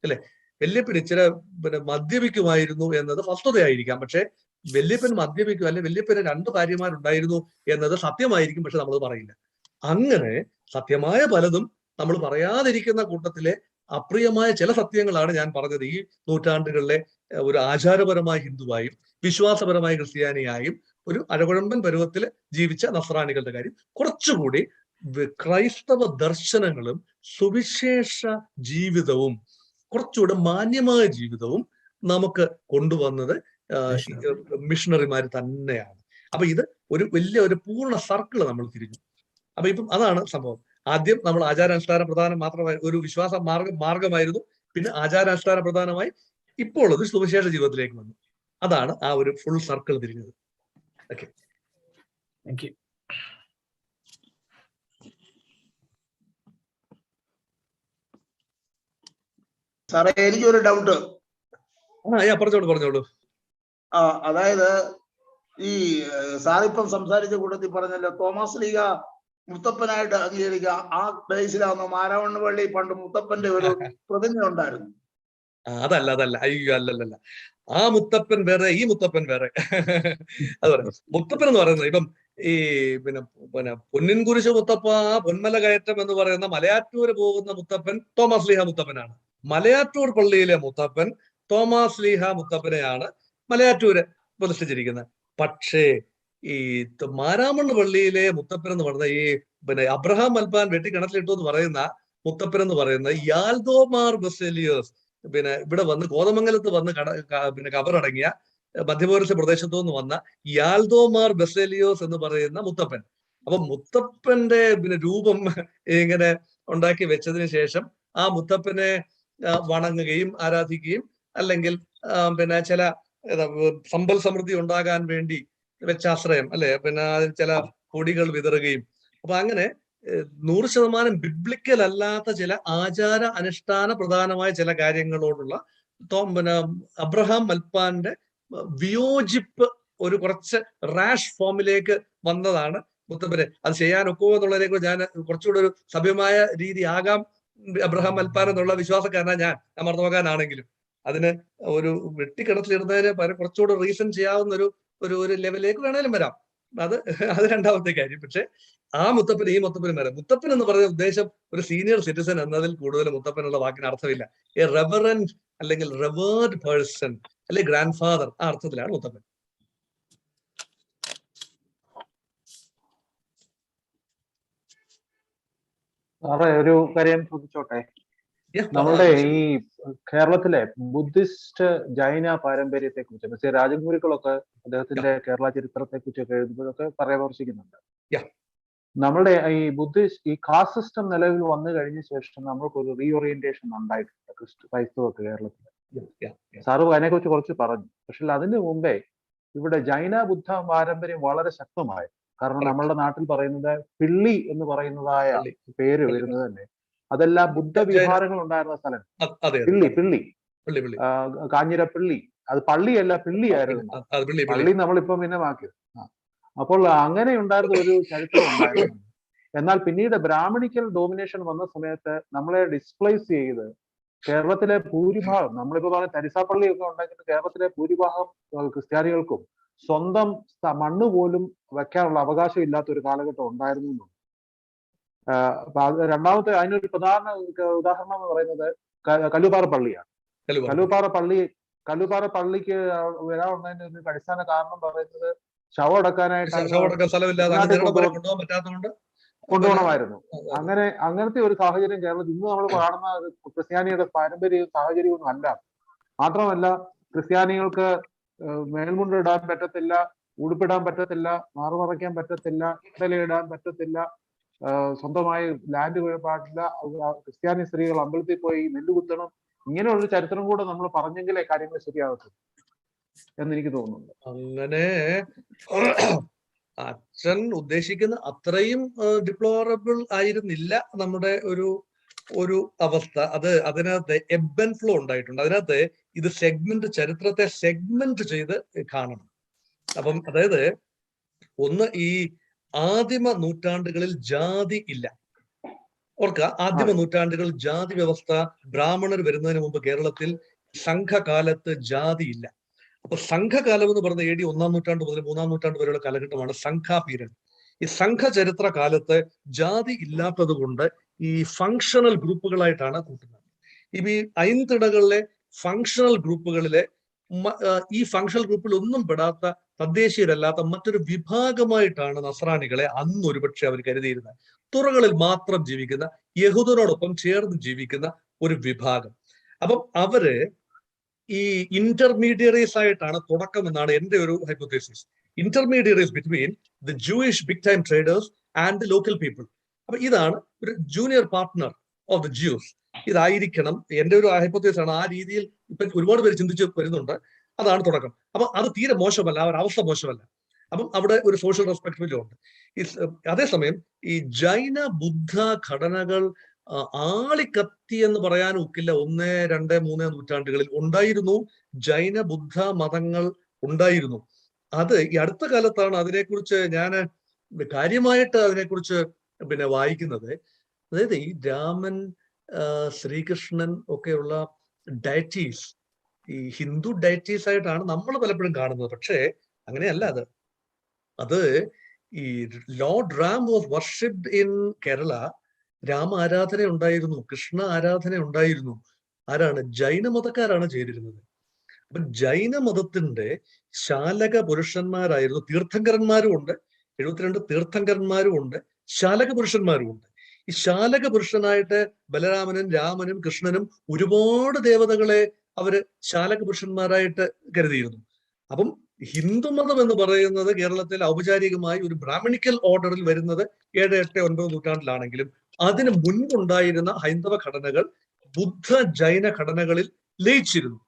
അല്ലെ? വല്യപ്പൻ ഇച്ചിരി പിന്നെ മദ്യപിക്കുമായിരുന്നു എന്നത് വസ്തുതയായിരിക്കാം, പക്ഷെ വല്യപ്പൻ മദ്യപിക്കും, അല്ലെ വല്യപ്പന് 2 ഭാര്യമാരുണ്ടായിരുന്നു എന്നത് സത്യമായിരിക്കും, പക്ഷെ നമ്മൾ പറയില്ല. അങ്ങനെ സത്യമായ പലതും നമ്മൾ പറയാതിരിക്കുന്ന കൂട്ടത്തിലെ അപ്രിയമായ ചില സത്യങ്ങളാണ് ഞാൻ പറഞ്ഞത്. ഈ നൂറ്റാണ്ടുകളിലെ ഒരു ആചാരപരമായ ഹിന്ദുവായും വിശ്വാസപരമായ ക്രിസ്ത്യാനിയായും ഒരു അഴകുഴമ്പൻ പരുവത്തിൽ ജീവിച്ച നസ്രാണികളുടെ കാര്യം. കുറച്ചുകൂടി ക്രൈസ്തവ ദർശനങ്ങളും സുവിശേഷ ജീവിതവും കുറച്ചുകൂടെ മാന്യമായ ജീവിതവും നമുക്ക് കൊണ്ടുവന്നത് മിഷണറിമാർ തന്നെയാണ്. അപ്പൊ ഇത് ഒരു വലിയ പൂർണ്ണ സർക്കിൾ നമ്മൾ തിരിഞ്ഞു. അപ്പൊ ഇപ്പം അതാണ് സംഭവം. ആദ്യം നമ്മൾ ആചാരാനുഷ്ഠാന പ്രധാനം മാത്രമായി ഒരു വിശ്വാസ മാർഗമായിരുന്നു. പിന്നെ ആചാരാനുഷ്ഠാന പ്രധാനമായി ഇപ്പോൾ അത് സുവിശേഷ ജീവിതത്തിലേക്ക് വന്നു. അതാണ് ആ ഒരു ഫുൾ സർക്കിൾ തിരിഞ്ഞത്. Okay, thank you. സാറേ, എനിക്കൊരു ഡൗട്ട്. പറഞ്ഞോളൂ. അതായത് ഈ സാറിപ്പം സംസാരിച്ച കൂട്ടത്തിൽ പറഞ്ഞല്ലോ തോമസ് ലീഗ മുത്തപ്പനായിട്ട് അംഗീകരിക്കുക. ആ ബേസിലാവുന്ന മാരാവണ്ണ പള്ളി പണ്ട് മുത്തപ്പന്റെ ഒരു പ്രതിമ ഉണ്ടായിരുന്നു. അതല്ല അയ്യോ, അല്ലല്ല. ആ മുത്തപ്പൻ വേറെ, ഈ മുത്തപ്പൻ വേറെ. അത് പറയാം. മുത്തപ്പൻ എന്ന് പറയുന്നത് ഇപ്പം ഈ പിന്നെ പൊന്നിൻ കുരിശ് മുത്തപ്പ, പൊന്മല കയറ്റം എന്ന് പറയുന്ന മലയാറ്റൂര് പോകുന്ന മുത്തപ്പൻ തോമസ് ലീഹ മുത്തപ്പനാണ്. മലയാറ്റൂർ പള്ളിയിലെ മുത്തപ്പൻ തോമസ് ലീഹ മുത്തപ്പനെയാണ് മലയാറ്റൂര് പ്രതിഷ്ഠിച്ചിരിക്കുന്നത്. പക്ഷേ ഈ മാരാമണ്ണ് പള്ളിയിലെ മുത്തപ്പൻ എന്ന് പറയുന്ന ഈ അബ്രഹാം മൽപ്പാൻ വെട്ടിക്കിണറ്റിലിട്ടു എന്ന് പറയുന്ന മുത്തപ്പൻ എന്ന് പറയുന്നത് യാൽദോമാർ ബസേലിയോസ് ഇവിടെ വന്ന് കോതമംഗലത്ത് വന്ന് കബറടങ്ങിയ മധ്യപൗരസ്യ പ്രദേശത്തു നിന്ന് വന്ന യാൽദോമാർ ബസേലിയോസ് എന്ന് പറയുന്ന മുത്തപ്പൻ. അപ്പൊ മുത്തപ്പന്റെ രൂപം ഇങ്ങനെ ഉണ്ടാക്കി വെച്ചതിന് ശേഷം ആ മുത്തപ്പനെ വണങ്ങുകയും ആരാധിക്കുകയും, അല്ലെങ്കിൽ ചില സമ്പൽ സമൃദ്ധി ഉണ്ടാകാൻ വേണ്ടി വെച്ചാശ്രയം, അല്ലെ, ചില പൊടികൾ വിതറുകയും. അപ്പൊ അങ്ങനെ 100% ബിബ്ലിക്കൽ അല്ലാത്ത ചില ആചാര അനുഷ്ഠാന പ്രധാനമായ ചില കാര്യങ്ങളോടുള്ള പിന്നെ അബ്രഹാം മൽപ്പാന്റെ വിയോജിപ്പ് ഒരു കുറച്ച് റാഷ് ഫോമിലേക്ക് വന്നതാണ് മുത്തപ്പനെ. അത് ചെയ്യാനൊക്കുമോ എന്നുള്ളതിനെ കുറിച്ച് ഞാൻ കുറച്ചുകൂടെ ഒരു സഭ്യമായ രീതി ആകാം അബ്രഹാം മൽപ്പാൻ എന്നുള്ള വിശ്വാസക്കാരനാണ് ഞാൻ മർദ്ദവകാരനാണെങ്കിലും അതിന് ഒരു വെട്ടിക്കിടത്തിലിടുന്നതിന് കുറച്ചുകൂടെ റീസൺ ചെയ്യാവുന്ന ഒരു ലെവലിലേക്ക് വേണേലും വരാം. അത് രണ്ടാമത്തെ കാര്യം. പക്ഷെ ആ മുത്തപ്പൻ ഈ മുത്തപ്പനും വരാം. മുത്തപ്പൻ എന്ന് പറയുന്ന ഉദ്ദേശം ഒരു സീനിയർ സിറ്റിസൺ എന്നതിൽ കൂടുതൽ മുത്തപ്പനുള്ള വാക്കിന് അർത്ഥമില്ല. എ റെവറൻഡ് അല്ലെങ്കിൽ റെവേർഡ് പേഴ്സൺ അല്ലെങ്കിൽ ഗ്രാൻഡ് ഫാദർ, ആ അർത്ഥത്തിലാണ് മുത്തപ്പൻ. ഒരു കാര്യം ചോദിച്ചോട്ടെ. നമ്മുടെ ഈ കേരളത്തിലെ ബുദ്ധിസ്റ്റ് ജൈന പാരമ്പര്യത്തെ കുറിച്ച് മിസ്റ്റർ രാജഗുരുക്കളൊക്കെ അദ്ദേഹത്തിന്റെ കേരള ചരിത്രത്തെ കുറിച്ചൊക്കെ എഴുതുമ്പോഴൊക്കെ പരാമർശിക്കുന്നുണ്ട്. നമ്മുടെ ഈ ബുദ്ധിസ്റ്റ് ഈ കാസ്റ്റ് സിസ്റ്റം നിലവിൽ വന്നു കഴിഞ്ഞ ശേഷം നമ്മൾക്കൊരു റീഓറിയന്റേഷൻ ഉണ്ടായിട്ടുണ്ട് ക്രൈസ്തവർക്ക് കേരളത്തിൽ. സാറ് അതിനെക്കുറിച്ച് കുറച്ച് പറഞ്ഞു. പക്ഷെ അതിന് മുമ്പേ ഇവിടെ ജൈന ബുദ്ധ പാരമ്പര്യം വളരെ ശക്തമായി. കാരണം നമ്മളുടെ നാട്ടിൽ പറയുന്നത് പിള്ളി എന്ന് പറയുന്നതായ പേര് വരുന്നത് തന്നെ അതെല്ലാം ബുദ്ധവിഹാരങ്ങൾ ഉണ്ടായിരുന്ന സ്ഥലം. പിള്ളി കാഞ്ഞിരപ്പള്ളി, അത് പള്ളിയല്ല പിള്ളിയായിരുന്നു. പള്ളി നമ്മളിപ്പോ പിന്നെ മാറ്റിയത്. അപ്പോൾ അങ്ങനെ ഉണ്ടായിരുന്ന ഒരു ചരിത്രം ഉണ്ടായിരുന്നു. എന്നാൽ പിന്നീട് ബ്രാഹ്മണിക്കൽ ഡോമിനേഷൻ വന്ന സമയത്ത് നമ്മളെ ഡിസ്പ്ലേസ് ചെയ്ത് കേരളത്തിലെ ഭൂരിഭാഗം, നമ്മളിപ്പോ പറഞ്ഞ തരിസാപ്പള്ളിയൊക്കെ ഉണ്ടാക്കിയിട്ട് കേരളത്തിലെ ഭൂരിഭാഗം ക്രിസ്ത്യാനികൾക്കും സ്വന്തം മണ്ണ് പോലും വെക്കാനുള്ള അവകാശം ഇല്ലാത്ത ഒരു കാലഘട്ടം ഉണ്ടായിരുന്നു. രണ്ടാമത്തെ അതിനൊരു പ്രധാന ഉദാഹരണം എന്ന് പറയുന്നത് കല്ലുപാറ പള്ളിയാണ്. കല്ലുപാറ പള്ളിക്ക് വരാനുള്ളതിന്റെ ഒരു അടിസ്ഥാന കാരണം പറയുന്നത് ശവം അടക്കാനായിട്ട് കൊണ്ടുപോകണമായിരുന്നു. അങ്ങനത്തെ ഒരു സാഹചര്യം കേരളത്തിൽ ഇന്ന് നമ്മൾ കാണുന്ന ക്രിസ്ത്യാനിയുടെ പാരമ്പര്യ സാഹചര്യമൊന്നും അല്ല. മാത്രമല്ല ക്രിസ്ത്യാനികൾക്ക് മേൽമുണ്ട് ഇടാൻ പറ്റത്തില്ല, ഉടുപ്പിടാൻ പറ്റത്തില്ല, മാറുമറയ്ക്കാൻ പറ്റത്തില്ല, ഇടലിടാൻ പറ്റത്തില്ല, സ്വന്തമായി ലാൻഡ് പാടില്ല, ക്രിസ്ത്യാനി സ്ത്രീകൾ അമ്പലത്തിൽ പോയി നെല്ല് കുത്തണം. ഇങ്ങനെയുള്ള ചരിത്രം കൂടെ നമ്മൾ പറഞ്ഞെങ്കിലേ കാര്യങ്ങൾ ശരിയാകത്തുള്ളൂ എന്ന് എനിക്ക് തോന്നുന്നുണ്ട്. അങ്ങനെ അച്ഛൻ ഉദ്ദേശിക്കുന്ന അത്രയും ഡിപ്ലോറബിൾ ആയിരുന്നില്ല നമ്മുടെ ഒരു അവസ്ഥ. അതിനകത്ത് എബ് ആൻഡ് ഫ്ലോ ഉണ്ടായിട്ടുണ്ട്. അതിനകത്ത് ഇത് ചരിത്രത്തെ സെഗ്മെന്റ് ചെയ്ത് കാണണം. അപ്പം അതായത് ഒന്ന്, ഈ ആദിമ നൂറ്റാണ്ടുകളിൽ ജാതി ഇല്ല. ഓർക്കുക, ആദിമ നൂറ്റാണ്ടുകളിൽ ജാതി വ്യവസ്ഥ, ബ്രാഹ്മണർ വരുന്നതിന് മുമ്പ് കേരളത്തിൽ സംഘകാലത്ത് ജാതി ഇല്ല. അപ്പൊ സംഘകാലം എന്ന് പറഞ്ഞ AD 1-ാം നൂറ്റാണ്ട് മുതൽ 3-ാം നൂറ്റാണ്ട് വരെയുള്ള കാലഘട്ടമാണ് സംഘ പീരിയഡ്. ഈ സംഘ ചരിത്ര കാലത്ത് ജാതി ഇല്ലാത്തത് കൊണ്ട് ഈ ഫങ്ഷണൽ ഗ്രൂപ്പുകളായിട്ടാണ് കൂട്ടുന്നത്. ഈ ഐന്തിടകളിലെ ഫങ്ഷണൽ ഗ്രൂപ്പുകളിലെ ഈ ഫങ്ഷണൽ ഗ്രൂപ്പിൽ ഒന്നും പെടാത്ത തദ്ദേശീയരല്ലാത്ത മറ്റൊരു വിഭാഗമായിട്ടാണ് നസ്രാണികളെ അന്ന് ഒരുപക്ഷെ അവർ കരുതിയിരുന്നത്. തുറകളിൽ മാത്രം ജീവിക്കുന്ന, യഹൂദനോടൊപ്പം ചേർന്ന് ജീവിക്കുന്ന ഒരു വിഭാഗം. അപ്പം അവര് ഈ ഇന്റർമീഡിയറീസ് ആയിട്ടാണ് തുടക്കം എന്നാണ് എന്റെ ഒരു hypothesis. Intermediaries between the Jewish big time traders and the local people. അപ്പൊ ഇതാണ് ഒരു junior partner of the Jews. ഇതായിരിക്കണം എന്റെ ഒരു ഹൈപ്പോത്തസിസ് ആണ്. ആ രീതിയിൽ ഇപ്പൊ ഒരുപാട് പേര് ചിന്തിച്ച് വരുന്നുണ്ട്. അതാണ് തുടക്കം. അപ്പൊ അത് തീരെ മോശമല്ല, ആ ഒരു അവസ്ഥ മോശമല്ല. അപ്പം അവിടെ ഒരു സോഷ്യൽ റെസ്പെക്ടബിലിറ്റി ഉണ്ട്. അതേസമയം ഈ ജൈന ബുദ്ധ ഘടനകൾ ആളിക്കത്തി എന്ന് പറയാൻ ഒക്കില്ല. 1, 2, 3 നൂറ്റാണ്ടുകളിൽ ഉണ്ടായിരുന്നു. ജൈന ബുദ്ധ മതങ്ങൾ ഉണ്ടായിരുന്നു. അത് ഈ അടുത്ത കാലത്താണ് അതിനെക്കുറിച്ച് ഞാൻ കാര്യമായിട്ട് അതിനെക്കുറിച്ച് വായിക്കുന്നത്. അതായത് ഈ രാമൻ, ശ്രീകൃഷ്ണൻ ഒക്കെയുള്ള ഡയറ്റീസ് ഈ ഹിന്ദു ഡയറ്റീസ് ആയിട്ടാണ് നമ്മൾ പലപ്പോഴും കാണുന്നത്. പക്ഷേ അങ്ങനെയല്ല. അത് ഈ Lord Ram was worshipped in Kerala. Rama ആരാധന ഉണ്ടായിരുന്നു, കൃഷ്ണ ആരാധന ഉണ്ടായിരുന്നു. ആരാണ്? ജൈന മതക്കാരാണ് ചെയ്തിരുന്നത്. അപ്പൊ ജൈന മതത്തിന്റെ ശാലക പുരുഷന്മാരായിരുന്നു. തീർത്ഥങ്കരന്മാരും ഉണ്ട്, 72 തീർത്ഥങ്കരന്മാരും ഉണ്ട്, ശാലക പുരുഷന്മാരും ഉണ്ട്. ഈ ശാലക പുരുഷനായിട്ട് ബലരാമനും രാമനും കൃഷ്ണനും ഒരുപാട് ദേവതകളെ അവര് ശാലക പുരുഷന്മാരായിട്ട് കരുതിയിരുന്നു. അപ്പം ഹിന്ദുമതം എന്ന് പറയുന്നത് കേരളത്തിൽ ഔപചാരികമായി ഒരു ബ്രാഹ്മണിക്കൽ ഓർഡറിൽ വരുന്നത് 7, 8, 9 നൂറ്റാണ്ടിലാണെങ്കിലും അതിന് മുൻപുണ്ടായിരുന്ന ഹൈന്ദവ ഘടനകൾ ബുദ്ധ ജൈന ഘടനകളിൽ ലയിച്ചിരുന്നു.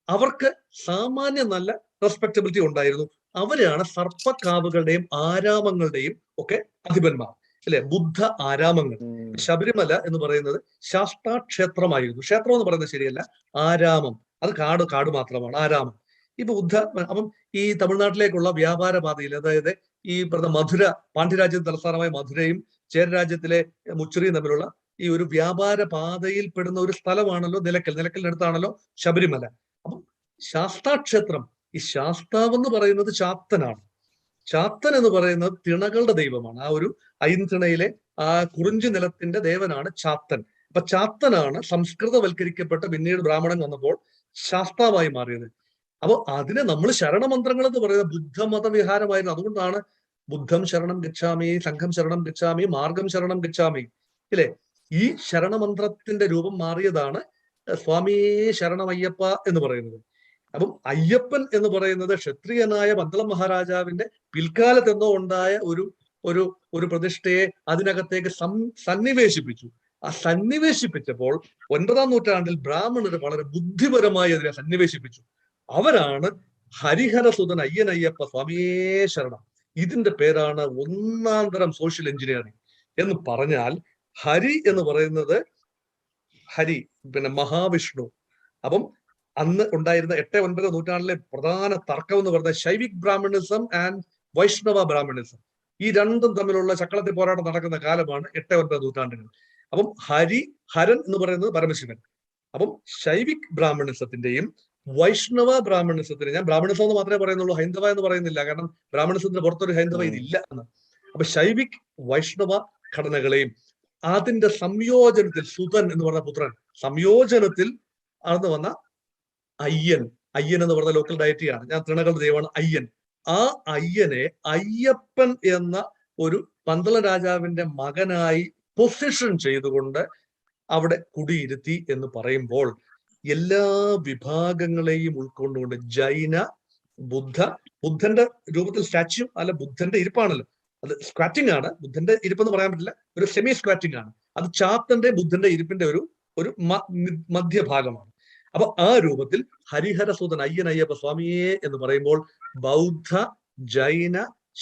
അവർക്ക് സാമാന്യ നല്ല റെസ്പെക്ടബിലിറ്റി ഉണ്ടായിരുന്നു. അവരാണ് സർപ്പക്കാവുകളുടെയും ആരാമങ്ങളുടെയും ഒക്കെ അധിപന്മാർ. അല്ലെ? ബുദ്ധ ആരാമങ്ങൾ. ശബരിമല എന്ന് പറയുന്നത് ശാസ്താക്ഷേത്രമായിരുന്നു. ക്ഷേത്രം എന്ന് പറയുന്നത് ശരിയല്ല, ആരാമം. അത് കാട് മാത്രമാണ് ആരാമം. ഈ അപ്പം ഈ തമിഴ്നാട്ടിലേക്കുള്ള വ്യാപാര പാതയിൽ, അതായത് ഈ പറഞ്ഞ മധുര, പാണ്ഡ്യരാജ്യത്തിന്റെ തലസ്ഥാനമായ മധുരയും ചേരരാജ്യത്തിലെ മുച്ചിറിയും തമ്മിലുള്ള ഈ ഒരു വ്യാപാര പാതയിൽ പെടുന്ന ഒരു സ്ഥലമാണല്ലോ നിലയ്ക്കലിനടുത്താണല്ലോ ശബരിമല. അപ്പം ശാസ്താക്ഷേത്രം, ഈ ശാസ്താവെന്ന് പറയുന്നത് ചാത്തനാണ്. ചാത്തൻ എന്ന് പറയുന്നത് തിണകളുടെ ദൈവമാണ്. ആ ഒരു ഐന്തിണയിലെ ആ കുറിഞ്ചി നിലത്തിന്റെ ദേവനാണ് ചാത്തൻ. അപ്പൊ ചാത്തനാണ് സംസ്കൃതവൽക്കരിക്കപ്പെട്ട പിന്നീട് ബ്രാഹ്മണൻ വന്നപ്പോൾ ശാസ്താവായി മാറിയത്. അപ്പൊ അതിനെ നമ്മൾ ശരണമന്ത്രങ്ങൾ എന്ന് പറയുന്നത് ബുദ്ധമത വിഹാരമായിരുന്നു. അതുകൊണ്ടാണ് ബുദ്ധം ശരണം ഗച്ഛാമി, സംഘം ശരണം ഗച്ഛാമി, മാർഗം ശരണം ഗച്ഛാമി, ഇല്ലേ? ഈ ശരണമന്ത്രത്തിന്റെ രൂപം മാറിയതാണ് സ്വാമിയേ ശരണമയ്യപ്പ എന്ന് പറയുന്നത്. അപ്പം അയ്യപ്പൻ എന്ന് പറയുന്നത് ക്ഷത്രിയനായ പന്തളം മഹാരാജാവിന്റെ പിൽക്കാലത്തെന്നോ ഉണ്ടായ ഒരു പ്രതിഷ്ഠയെ അതിനകത്തേക്ക് സന്നിവേശിപ്പിച്ചു. ആ സന്നിവേശിപ്പിച്ചപ്പോൾ 9-ാം നൂറ്റാണ്ടിൽ ബ്രാഹ്മണർ വളരെ ബുദ്ധിപരമായി അതിനെ സന്നിവേശിപ്പിച്ചു. അവരാണ് ഹരിഹരസുതൻ അയ്യനയ്യപ്പ സ്വാമിയേ ശരണം. ഇതിന്റെ പേരാണ് ഒന്നാം തരം സോഷ്യൽ എഞ്ചിനീയറിംഗ് എന്ന് പറഞ്ഞാൽ. ഹരി എന്ന് പറയുന്നത് പിന്നെ മഹാവിഷ്ണു. അപ്പം അന്ന് ഉണ്ടായിരുന്ന 8-9 നൂറ്റാണ്ടിലെ പ്രധാന തർക്കം എന്ന് പറയുന്നത് ശൈവിക് ബ്രാഹ്മണിസം ആൻഡ് വൈഷ്ണവ ബ്രാഹ്മണിസം. ഈ രണ്ടും തമ്മിലുള്ള ചക്രത്തിൽ പോരാട്ടം നടക്കുന്ന കാലമാണ് 8-9 നൂറ്റാണ്ടുകൾ. അപ്പം ഹരൻ എന്ന് പറയുന്നത് പരമശിവൻ. അപ്പം ശൈവിക് ബ്രാഹ്മണിസത്തിന്റെയും വൈഷ്ണവ ബ്രാഹ്മണിസത്തിന്റെയും, ഞാൻ ബ്രാഹ്മണിസം എന്ന് മാത്രമേ പറയുന്നുള്ളൂ, ഹൈന്ദവ എന്ന് പറയുന്നില്ല, കാരണം ബ്രാഹ്മണിസത്തിന് പുറത്തൊരു ഹൈന്ദവ ഇതില്ല എന്ന്. അപ്പൊ ശൈവിക് വൈഷ്ണവ ഘടനകളെയും അതിന്റെ സംയോജനത്തിൽ, സുതൻ എന്ന് പറഞ്ഞ പുത്രൻ സംയോജനത്തിൽ അന്ന് വന്ന അയ്യൻ എന്ന് പറഞ്ഞ ലോക്കൽ ഡയറ്റിയാണ്, ഞാൻ തൃണകളുടെ ദൈവമാണ് അയ്യൻ. ആ അയ്യനെ അയ്യപ്പൻ എന്ന ഒരു പന്തള രാജാവിന്റെ മകനായി പൊസിഷൻ ചെയ്തുകൊണ്ട് അവിടെ കുടിയിരുത്തി എന്ന് പറയുമ്പോൾ എല്ലാ വിഭാഗങ്ങളെയും ഉൾക്കൊണ്ടുകൊണ്ട് ജൈന, ബുദ്ധന്റെ രൂപത്തിൽ സ്റ്റാച്യു അല്ല, ബുദ്ധന്റെ ഇരിപ്പാണല്ലോ, അത് സ്ക്വാറ്റിംഗ് ആണ്. ബുദ്ധന്റെ ഇരിപ്പെന്ന് പറയാൻ പറ്റില്ല, ഒരു സെമി സ്ക്വാറ്റിംഗ് ആണ്. അത് ചാത്തന്റെ ബുദ്ധന്റെ ഇരിപ്പിന്റെ ഒരു മധ്യഭാഗമാണ്. അപ്പൊ ആ രൂപത്തിൽ ഹരിഹരസുതൻ അയ്യനയ്യപ്പ സ്വാമിയെ എന്ന് പറയുമ്പോൾ ബൗദ്ധ, ജൈന,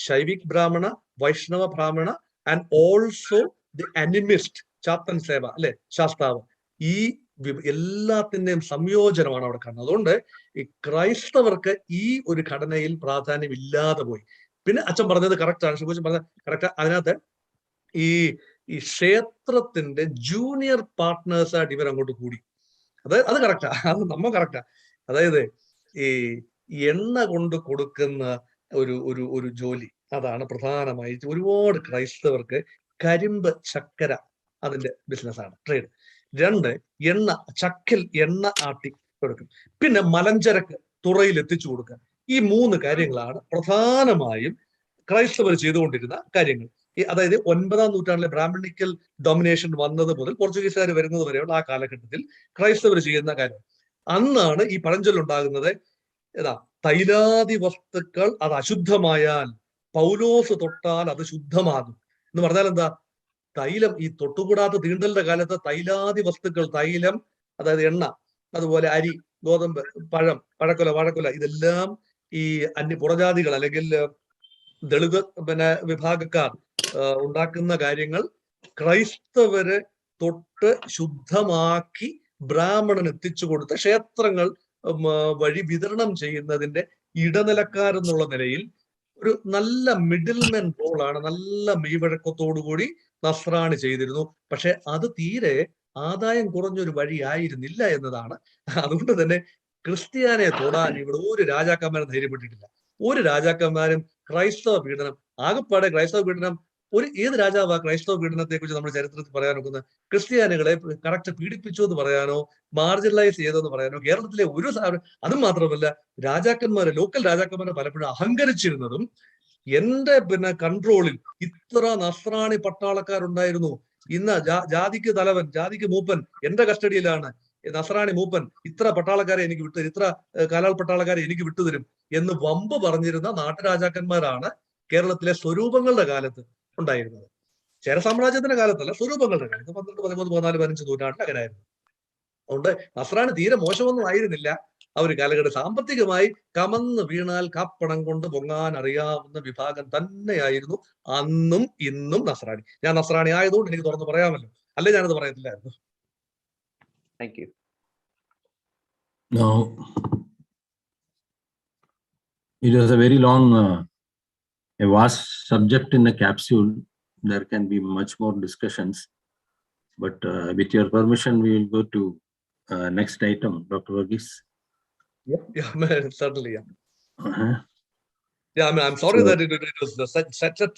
ശൈവിക് ബ്രാഹ്മണ, വൈഷ്ണവ ബ്രാഹ്മണ ആൻഡ് ഓൾസോ ദി അനിമിസ്റ്റ്, ചാത്തൻ സേവ, അല്ലെ, ശാസ്താവ്, ഈ എല്ലാത്തിന്റെയും സംയോജനമാണ് അവിടെ കാണുന്നത്. അതുകൊണ്ട് ഈ ക്രൈസ്തവർക്ക് ഈ ഒരു ഘടനയിൽ പ്രാധാന്യം ഇല്ലാതെ പോയി. പിന്നെ അച്ഛൻ പറഞ്ഞത് കറക്റ്റാണ്, ശുഭോച്ചൻ പറഞ്ഞത് കറക്റ്റ്. അതിനകത്ത് ഈ ക്ഷേത്രത്തിന്റെ ജൂനിയർ പാർട്ട്നേഴ്സായിട്ട് ഇവർ അങ്ങോട്ട് കൂടി. അത് കറക്റ്റാ, അത് നമ്മ കറക്റ്റാ. അതായത് ഈ എണ്ണ കൊണ്ട് കൊടുക്കുന്ന ഒരു ജോലി, അതാണ് പ്രധാനമായി ഒരുപാട് ക്രൈസ്തവർക്ക്. കരിമ്പ്, ചക്കര, അതിന്റെ ബിസിനസ്സാണ്, ട്രേഡ്. 2, എണ്ണ, ചക്കിൽ എണ്ണ ആട്ടി കൊടുക്കും. പിന്നെ മലഞ്ചരക്ക് തുറയിൽ എത്തിച്ചു കൊടുക്കുക. ഈ 3 കാര്യങ്ങളാണ് പ്രധാനമായും ക്രൈസ്തവർ ചെയ്തുകൊണ്ടിരുന്ന കാര്യങ്ങൾ. അതായത് 9-ാം നൂറ്റാണ്ടിലെ ബ്രാഹ്മണിക്കൽ ഡൊമിനേഷൻ വന്നത് മുതൽ പോർച്ചുഗീസുകാർ വരുന്നത് വരെയുള്ള ആ കാലഘട്ടത്തിൽ ക്രൈസ്തവർ ചെയ്യുന്ന കാര്യം. അന്നാണ് ഈ പഴഞ്ചൊല്ലുണ്ടാകുന്നത്, തൈലാദി വസ്തുക്കൾ അത് അശുദ്ധമായാൽ പൗലോസ് തൊട്ടാൽ അത് ശുദ്ധമാകും എന്ന് പറഞ്ഞാൽ എന്താ? തൈലം, ഈ തൊട്ടുകൂടാത്ത തീണ്ടലിന്റെ കാലത്ത് തൈലാദി വസ്തുക്കൾ, തൈലം അതായത് എണ്ണ, അതുപോലെ അരി, ഗോതമ്പ്, പഴം, വാഴക്കൊല, ഇതെല്ലാം ഈ പുറജാതികൾ അല്ലെങ്കിൽ ദളിത് വിഭാഗക്കാർ ഉണ്ടാക്കുന്ന കാര്യങ്ങൾ ക്രൈസ്തവര് തൊട്ട് ശുദ്ധമാക്കി ബ്രാഹ്മണൻ എത്തിച്ചു കൊടുത്ത ക്ഷേത്രങ്ങൾ വഴി വിതരണം ചെയ്യുന്നതിന്റെ ഇടനിലക്കാരെന്നുള്ള നിലയിൽ ഒരു നല്ല മിഡിൽമെൻ റോളാണ്, നല്ല മെയ്വഴക്കത്തോടുകൂടി നസ്രാണി ചെയ്തിരുന്നു. പക്ഷെ അത് തീരെ ആദായം കുറഞ്ഞൊരു വഴി ആയിരുന്നില്ല എന്നതാണ്. അതുകൊണ്ട് തന്നെ ക്രിസ്ത്യാനിയെ തൊടാൻ ഇവിടെ ഒരു രാജാക്കന്മാരും ധൈര്യപ്പെട്ടിട്ടില്ല. ഒരു രാജാക്കന്മാരും ക്രൈസ്തവ പീഡനം, ആകെപ്പാടെ ക്രൈസ്തവ പീഡനം, ഏത് രാജാവാ ക്രൈസ്തവ പീഡനത്തെ കുറിച്ച് നമ്മുടെ ചരിത്രത്തിൽ പറയാൻ നോക്കുന്നത്? ക്രിസ്ത്യാനികളെ കറക്റ്റ് പീഡിപ്പിച്ചു എന്ന് പറയാനോ മാർജിനലൈസ് ചെയ്തെന്ന് പറയാനോ കേരളത്തിലെ ഒരു അതും മാത്രമല്ല, രാജാക്കന്മാരെ, ലോക്കൽ രാജാക്കന്മാരെ പലപ്പോഴും അഹങ്കരിച്ചിരുന്നതും എന്റെ കൺട്രോളിൽ ഇത്ര നസ്രാണി പട്ടാളക്കാരുണ്ടായിരുന്നു, ഇന്ന് ജാതിക്ക് തലവൻ, ജാതിക്ക് മൂപ്പൻ എന്റെ കസ്റ്റഡിയിലാണ്, നസ്രാണി മൂപ്പൻ ഇത്ര പട്ടാളക്കാരെ എനിക്ക് വിട്ടുതരും, ഇത്ര കാലാൾ പട്ടാളക്കാരെ എനിക്ക് വിട്ടുതരും എന്ന് വമ്പ് പറഞ്ഞിരുന്ന നാട്ടുരാജാക്കന്മാരാണ് കേരളത്തിലെ സ്വരൂപങ്ങളുടെ കാലത്ത് ഉണ്ടായിരുന്നത്. ചേര സാമ്രാജ്യത്തിന്റെ കാലത്തല്ല, സ്വരൂപങ്ങളുടെ കാലത്ത് 12, 13, 14, 15 നൂറ്റാണ്ടിൽ അങ്ങനെയായിരുന്നു. അതുകൊണ്ട് നസ്രാണി തീരെ മോശമൊന്നും ആയിരുന്നില്ല. ആ ഒരു കാലഘട്ടം സാമ്പത്തികമായി കമന്ന് വീണാൽ കാപ്പണം കൊണ്ട് പൊങ്ങാൻ അറിയാവുന്ന വിഭാഗം തന്നെയായിരുന്നു അന്നും ഇന്നും നസ്രാണി. ഞാൻ നസ്രാണി ആയതുകൊണ്ട് എനിക്ക് തുറന്ന് പറയാമല്ലോ, അല്ലെ ഞാനത് പറയത്തില്ലായിരുന്നു. Thank you. Now, it was a very long, a vast subject in a capsule. There can be much more discussions, but with your permission, we will go to next item, Dr. Varghese. Yeah, certainly. Yeah. Uh-huh. Yeah, I mean, I'm sorry So- that it was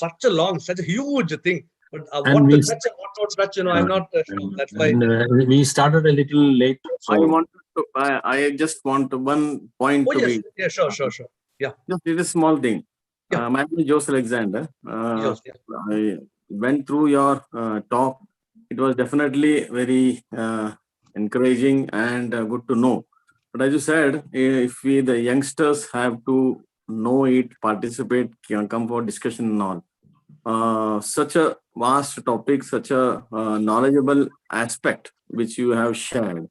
such a long, such a huge thing. But And what we- the touch and what not touch, I'm not sure. That's why. And, we started a little late. So I wanted to, I just want one point Oh to yes, be. yeah, sure. Yeah, Just it is small thing. Yeah. My name is Jose Alexander. yes, yeah. I went through your talk. It was definitely very encouraging and good to know. But as you said, if we the youngsters have to know it, participate, can come for discussion and all. Such a vast topic, such a knowledgeable aspect which you have shared.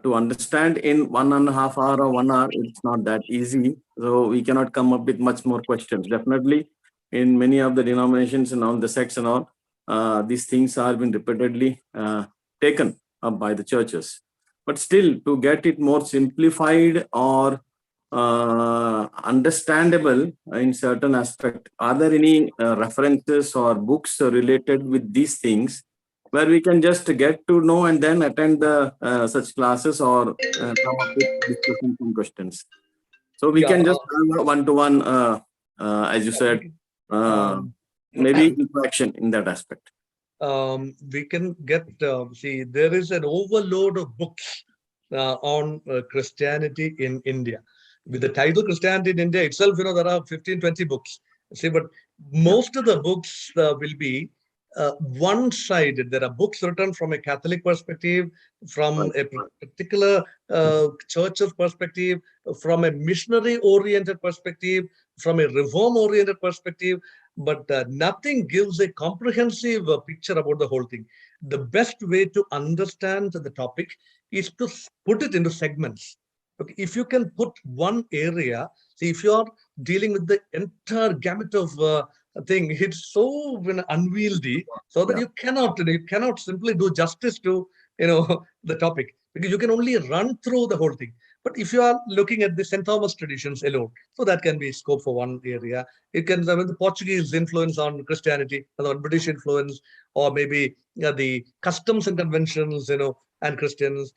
To understand in 1.5 hour or 1 hour, it's not that easy. So we cannot come up with much more questions. Definitely, in many of the denominations and all the sects and all, these things are been repeatedly taken up by the churches. But still, to get it more simplified or understandable in certain aspect, are there any references or books related with these things, where we can just get to know and then attend the such classes or come up with discussions and questions? So we Yeah, can just have a one-to-one, as you said, maybe interaction in that aspect. we can get, see, there is an overload of books on Christianity in India. With the title Christianity in India itself, there are 15-20 books. See, but most of the books will be one-sided. There are books written from a Catholic perspective, from a particular church's perspective, from a missionary-oriented perspective, from a reform-oriented perspective, but nothing gives a comprehensive picture about the whole thing. The best way to understand the topic is to put it into segments. Okay, if you can put one area, see, if you are dealing with the entire gamut of thing, it's so unwieldy, so that you cannot simply do justice to the topic, because you can only run through the whole thing. But if you are looking at the St.Thomas traditions alone, so that can be scope for one area. It can, I mean, the Portuguese influence on Christianity, or British influence, or maybe the customs and conventions, and Christians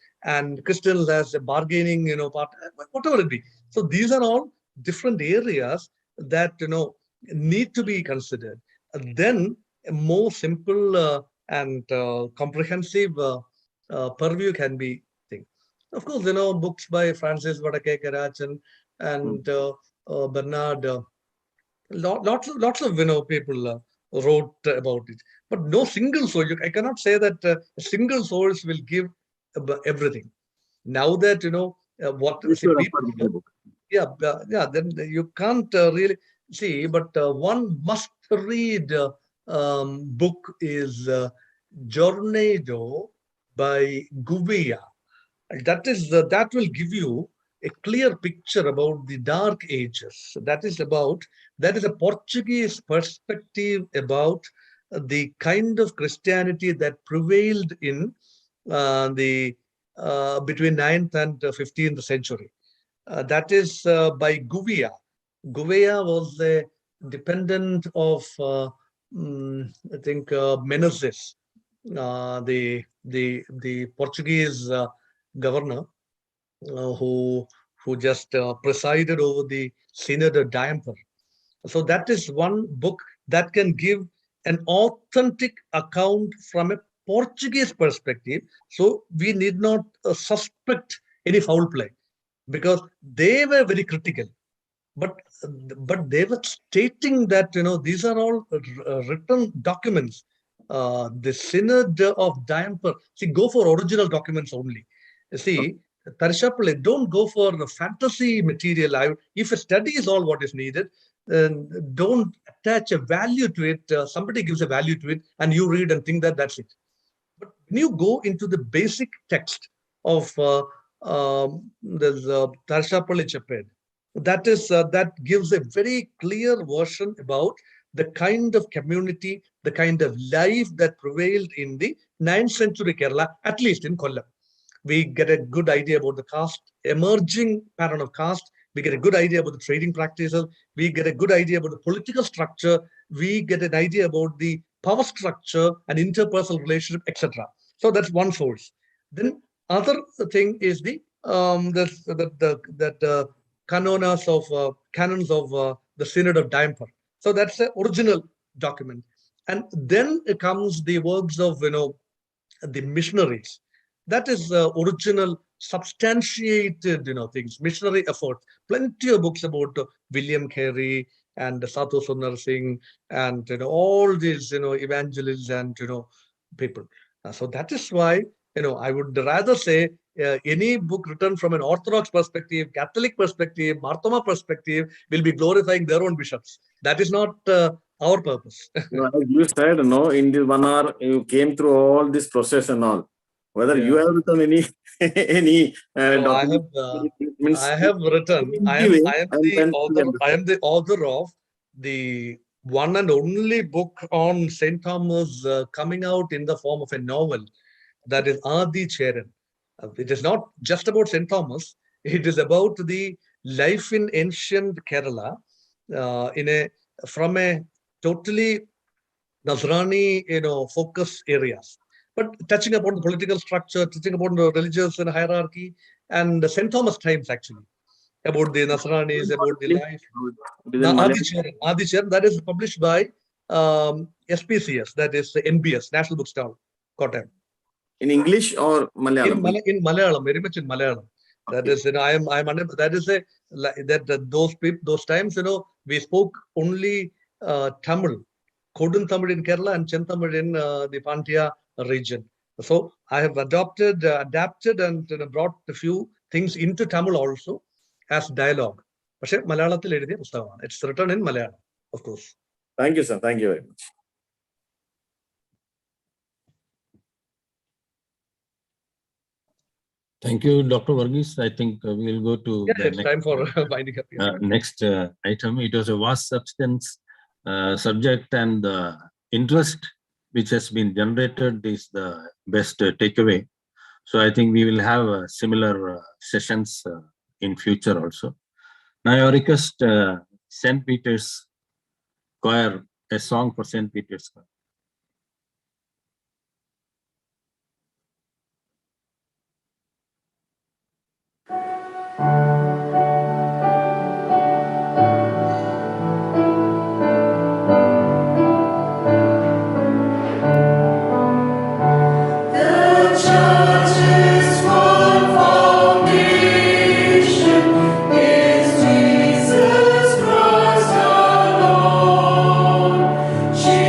as a bargaining, part, whatever it be. So these are all different areas that, need to be considered. Then a more simple and comprehensive purview can be thing. Of course, books by Francis Vadake Karachan and Bernard, lots of people wrote about it, but no single source. I cannot say that a single source will give everything. Now that what Please refer people to the book. then you can't really see, but one must read book is Jornado by Gouveia. That will give you a clear picture about the Dark Ages. That is a Portuguese perspective about the kind of Christianity that prevailed in the between 9th and 15th century. That is by Gouveia. Gouveia was a dependent of, I think, Menezes, the Portuguese governor who just presided over the Synod of Diamper. So that is one book that can give an authentic account from a Portuguese perspective. So we need not suspect any foul play, because they were very critical. But they were stating that these are all written documents. The Synod of Diamper. See, go for original documents only. See, Tarishapalli, don't go for the fantasy material. If a study is all what is needed, then don't attach a value to it. Somebody gives a value to it, and you read and think that that's it. But when you go into the basic text of there's Tarshapalli Chepped. That gives a very clear version about the kind of community, the kind of life that prevailed in the 9th century Kerala, at least in Kollam. We get a good idea about the caste, emerging pattern of caste. We get a good idea about the trading practices. We get a good idea about the political structure. We get an idea about the power structure and interpersonal relationship, etc. So that's one source. Then other thing is the canons of the Synod of Diamper. So that's the original document. And then comes the works of the missionaries. That is original substantiated things, missionary effort. Plenty of books about William Carey and Sadhu Sundar Singh and all these evangelists and people. So that is why I would rather say any book written from an Orthodox perspective, Catholic perspective, Marthoma perspective will be glorifying their own bishops. That is not our purpose. No, as you said, no, in this 1 hour, you came through all this process and all. Whether you have written any document, I have written. I am the author of the one and only book on St.Thomas coming out in the form of a novel. That is Adi Cheran. It is not just about St. Thomas. It is about the life in ancient Kerala from a totally Nasrani, focus areas, but touching upon the political structure, touching upon the religious and hierarchy, and the St. Thomas times actually, about the Nasranis, about the life. Adi Cheran, that is published by SPCS, that is the NBS, National Bookstall, Kottayam. In English or Malayalam? In Malayalam, very much in Malayalam. That is, I'm unable. That is those times, we spoke only Tamil, Kodun Tamil in Kerala and Chentamil in the Pandya region. So I have adapted and brought a few things into Tamil also as dialogue. It's written in Malayalam, of course. Thank you, sir. Thank you very much. Thank you, Dr. Varghese. I think we will go to the it's time for winding up. Next item. It was a vast substance subject, and the interest which has been generated is the best takeaway. So I think we will have similar sessions in future also. Now I request St. Peter's Choir, a song for St. Peter's Choir. Jesus Christ alone. She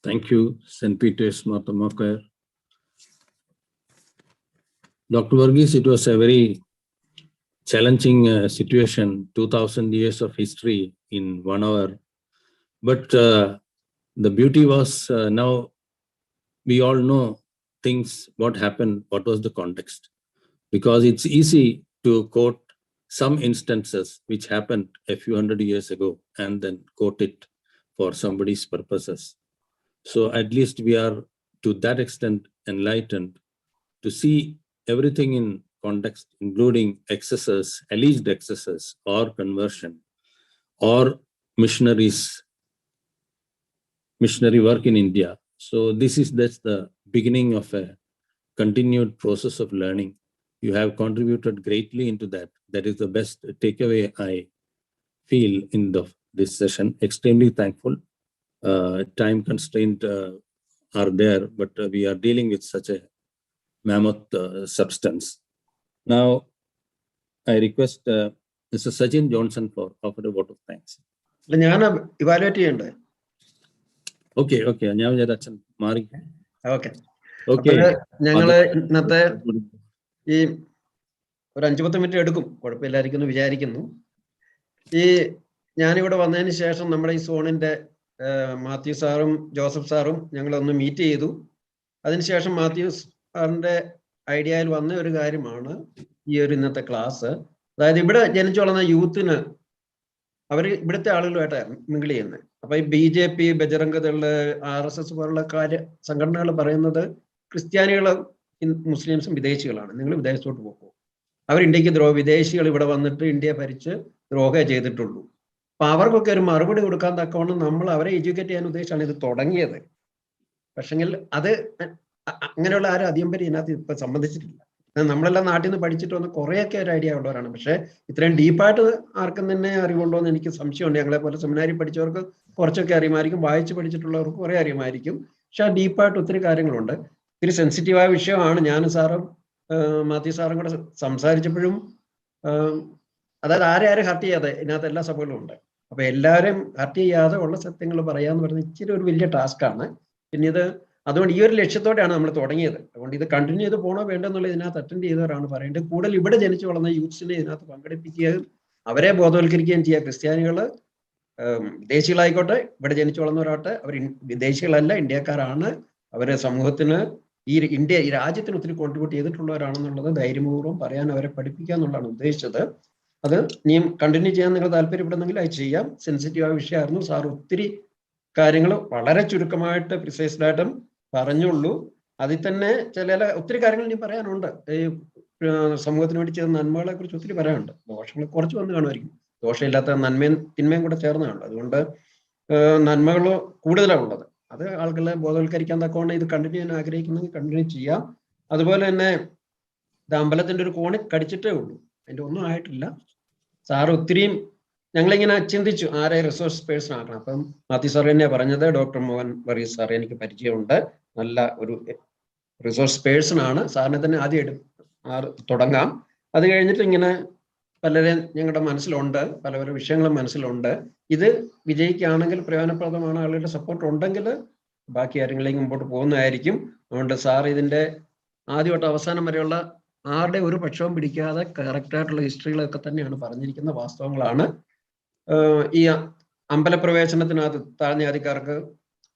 Thank you, St. Peter's, Martha Choir. Dr. Varghese, it was a very challenging situation, 2000 years of history in 1 hour. But the beauty was now we all know things, what happened, what was the context. Because it's easy to quote some instances which happened a few hundred years ago and then quote it for somebody's purposes. So at least we are to that extent enlightened to see everything in context, including excesses, alleged excesses, or conversion, or missionary work in India. So that's the beginning of a continued process of learning. You have contributed greatly into that. That is the best takeaway I feel in this session. Extremely thankful. Time constraint are there, but we are dealing with such a mammoth substance. Now, I request Mr. Sajin Johnson for offer a vote of thanks. ഞാൻ evaluate ചെയ്യണ്ടേ? Okay. ഞാൻ അച്ഛൻ മാറി. Okay. അപ്പോഴ് ഞങ്ങള് ഇന്നത്തെ ഈ ഒരു 5-10 മിനിറ്റ് എടുക്കും, കുഴപ്പമില്ലായിരിക്കും എന്ന് വിചാരിക്കുന്നു. ഈ ഞാനിവിടെ വന്നതിന് ശേഷം നമ്മുടെ ഈ സോണിന്റെ മാത്യു സാറും ജോസഫ് സാറും ഞങ്ങളൊന്ന് മീറ്റ് ചെയ്തു. അതിനുശേഷം മാത്യു സാറിന്റെ ഐഡിയയിൽ വന്ന ഒരു കാര്യമാണ് ഈ ഒരു ഇന്നത്തെ ക്ലാസ്. അതായത് ഇവിടെ ജനിച്ചു വളർന്ന യൂത്തിന് അവർ ഇവിടുത്തെ ആളുകളുമായിട്ട് മിങ്കിൾ ചെയ്യുന്നത്. അപ്പൊ ഈ BJP, ബജറംഗദള്, RSS പോലുള്ള സംഘടനകൾ പറയുന്നത് ക്രിസ്ത്യാനികളും മുസ്ലിംസും വിദേശികളാണ്, നിങ്ങൾ വിദേശത്തോട്ട് പോകും, അവർ ഇന്ത്യക്ക് വിദേശികൾ ഇവിടെ വന്നിട്ട് ഇന്ത്യയെ ഭരിച്ച് ദ്രോഹം ചെയ്തിട്ടുള്ളൂ. അപ്പൊ അവർക്കൊക്കെ ഒരു മറുപടി കൊടുക്കാൻ തക്കവണ്ണം നമ്മൾ അവരെ എഡ്യൂക്കേറ്റ് ചെയ്യാൻ ഉദ്ദേശിച്ചാണ് ഇത് തുടങ്ങിയത്. പക്ഷെങ്കിൽ അത് അങ്ങനെയുള്ള ആരും അധികം പേര് ഇതിനകത്ത് ഇപ്പൊ സംബന്ധിച്ചിട്ടില്ല. നമ്മളെല്ലാം നാട്ടിൽ നിന്ന് പഠിച്ചിട്ട് വന്ന് കുറേയൊക്കെ ഒരു ഐഡിയ ഉള്ളവരാണ്. പക്ഷെ ഇത്രയും ഡീപ്പായിട്ട് ആർക്കും തന്നെ അറിവുണ്ടോ എന്ന് എനിക്ക് സംശയമുണ്ട്. ഞങ്ങളെ പോലെ സെമിനാരി പഠിച്ചവർക്ക് കുറച്ചൊക്കെ അറിയുമായിരിക്കും, വായിച്ച് പഠിച്ചിട്ടുള്ളവർക്ക് കുറെ അറിയുമായിരിക്കും. പക്ഷെ ആ ഡീപ്പായിട്ട് ഒത്തിരി കാര്യങ്ങളുണ്ട്. ഒത്തിരി സെൻസിറ്റീവായ വിഷയമാണ്. ഞാനും സാറും മാത്യു സാറും കൂടെ സംസാരിച്ചപ്പോഴും അതായത് ആരെ ഹർട്ട് ചെയ്യാതെ ഇതിനകത്ത് എല്ലാ സഭകളും ഉണ്ട്. അപ്പൊ എല്ലാവരും ഹർട്ട് ചെയ്യാതെ ഉള്ള സത്യങ്ങൾ പറയാന്ന് പറയുന്നത് ഇച്ചിരി ഒരു വലിയ ടാസ്ക്കാണ്. പിന്നെ ഇത് അതുകൊണ്ട് ഈ ഒരു ലക്ഷ്യത്തോടെയാണ് നമ്മൾ തുടങ്ങിയത്. അതുകൊണ്ട് ഇത് കണ്ടിന്യൂ ചെയ്ത് പോകണോ വേണ്ടെന്നുള്ളത് ഇതിനകത്ത് അറ്റൻഡ് ചെയ്തവരാണ് പറയേണ്ടത്. കൂടുതൽ ഇവിടെ ജനിച്ചു വളർന്ന യൂത്ത്സിനെ ഇതിനകത്ത് പങ്കെടുപ്പിക്കുകയും അവരെ ബോധവൽക്കരിക്കുകയും ചെയ്യുക. ക്രിസ്ത്യാനികള് വിദേശികളായിക്കോട്ടെ, ഇവിടെ ജനിച്ചു വളർന്നവരാട്ടെ, അവർ വിദേശികളല്ല, ഇന്ത്യക്കാരാണ്. അവരെ സമൂഹത്തിന് ഈ രാജ്യത്തിന് ഒത്തിരി കോൺട്രിബ്യൂട്ട് ചെയ്തിട്ടുള്ളവരാണെന്നുള്ളത് ധൈര്യപൂർവ്വം പറയാൻ അവരെ പഠിപ്പിക്കുക എന്നുള്ളതാണ് ഉദ്ദേശിച്ചത്. അത് ഇനിയും കണ്ടിന്യൂ ചെയ്യാൻ നിങ്ങൾ താല്പര്യപ്പെടുന്നെങ്കിൽ അത് ചെയ്യാം. സെൻസിറ്റീവായ വിഷയമായിരുന്നു. സാർ ഒത്തിരി കാര്യങ്ങൾ വളരെ ചുരുക്കമായിട്ട് പ്രിസൈസ്ഡായിട്ടും പറഞ്ഞുള്ളൂ. അതിൽ തന്നെ ഒത്തിരി കാര്യങ്ങൾ ഇനി പറയാനുണ്ട്. ഈ സമൂഹത്തിന് വേണ്ടി ചെയ്ത നന്മകളെ കുറിച്ച് ഒത്തിരി പറയാനുണ്ട്. ദോഷങ്ങൾ കുറച്ച് വന്ന് കാണുമായിരിക്കും, ദോഷമില്ലാത്ത നന്മയും തിന്മയും കൂടെ ചേർന്ന് കാണും. അതുകൊണ്ട് നന്മകൾ കൂടുതലാണ് ഉള്ളത്. അത് ആളുകളെ ബോധവൽക്കരിക്കാൻ തക്കവണ്ണം ഇത് കണ്ടിന്യൂ ചെയ്യാൻ ആഗ്രഹിക്കുന്നെങ്കിൽ കണ്ടിന്യൂ ചെയ്യാം. അതുപോലെ തന്നെ ഇത് അമ്പലത്തിന്റെ ഒരു കോണി കടിച്ചിട്ടേ ഉള്ളൂ, അതിന്റെ ഒന്നും ആയിട്ടില്ല. സാറ് ഒത്തിരിയും ഞങ്ങളിങ്ങനെ ചിന്തിച്ചു ആരെ റിസോഴ്സ് പേഴ്സൺ ആക്കണം. അപ്പം മാത്യു സാർ തന്നെയാണ് പറഞ്ഞത്, ഡോക്ടർ മോഹൻ വർഗീസ് സാർ എനിക്ക് പരിചയമുണ്ട്, നല്ല ഒരു റിസോഴ്സ് പേഴ്സൺ ആണ്. സാറിനെ തന്നെ ആദ്യം തുടങ്ങാം. അത് കഴിഞ്ഞിട്ട് ഇങ്ങനെ പലരും ഞങ്ങളുടെ മനസ്സിലുണ്ട്, പല വിഷയങ്ങളും മനസ്സിലുണ്ട്. ഇത് വിജയിക്കുകയാണെങ്കിൽ പ്രയോജനപ്രദമാണ്, ആളുകളുടെ സപ്പോർട്ട് ഉണ്ടെങ്കിൽ ബാക്കി കാര്യങ്ങളിലേക്ക് മുമ്പോട്ട് പോകുന്നതായിരിക്കും. അതുകൊണ്ട് സാർ ഇതിന്റെ ആദ്യം തൊട്ട് അവസാനം വരെയുള്ള ആരുടെ ഒരു പക്ഷവും പിടിക്കാതെ കറക്റ്റായിട്ടുള്ള ഹിസ്റ്ററികളൊക്കെ തന്നെയാണ് പറഞ്ഞിരിക്കുന്ന വാസ്തവങ്ങളാണ്. ഈ അമ്പലപ്രവേശനത്തിനകത്ത് താഴ്ന്ന ജാതിക്കാർക്ക്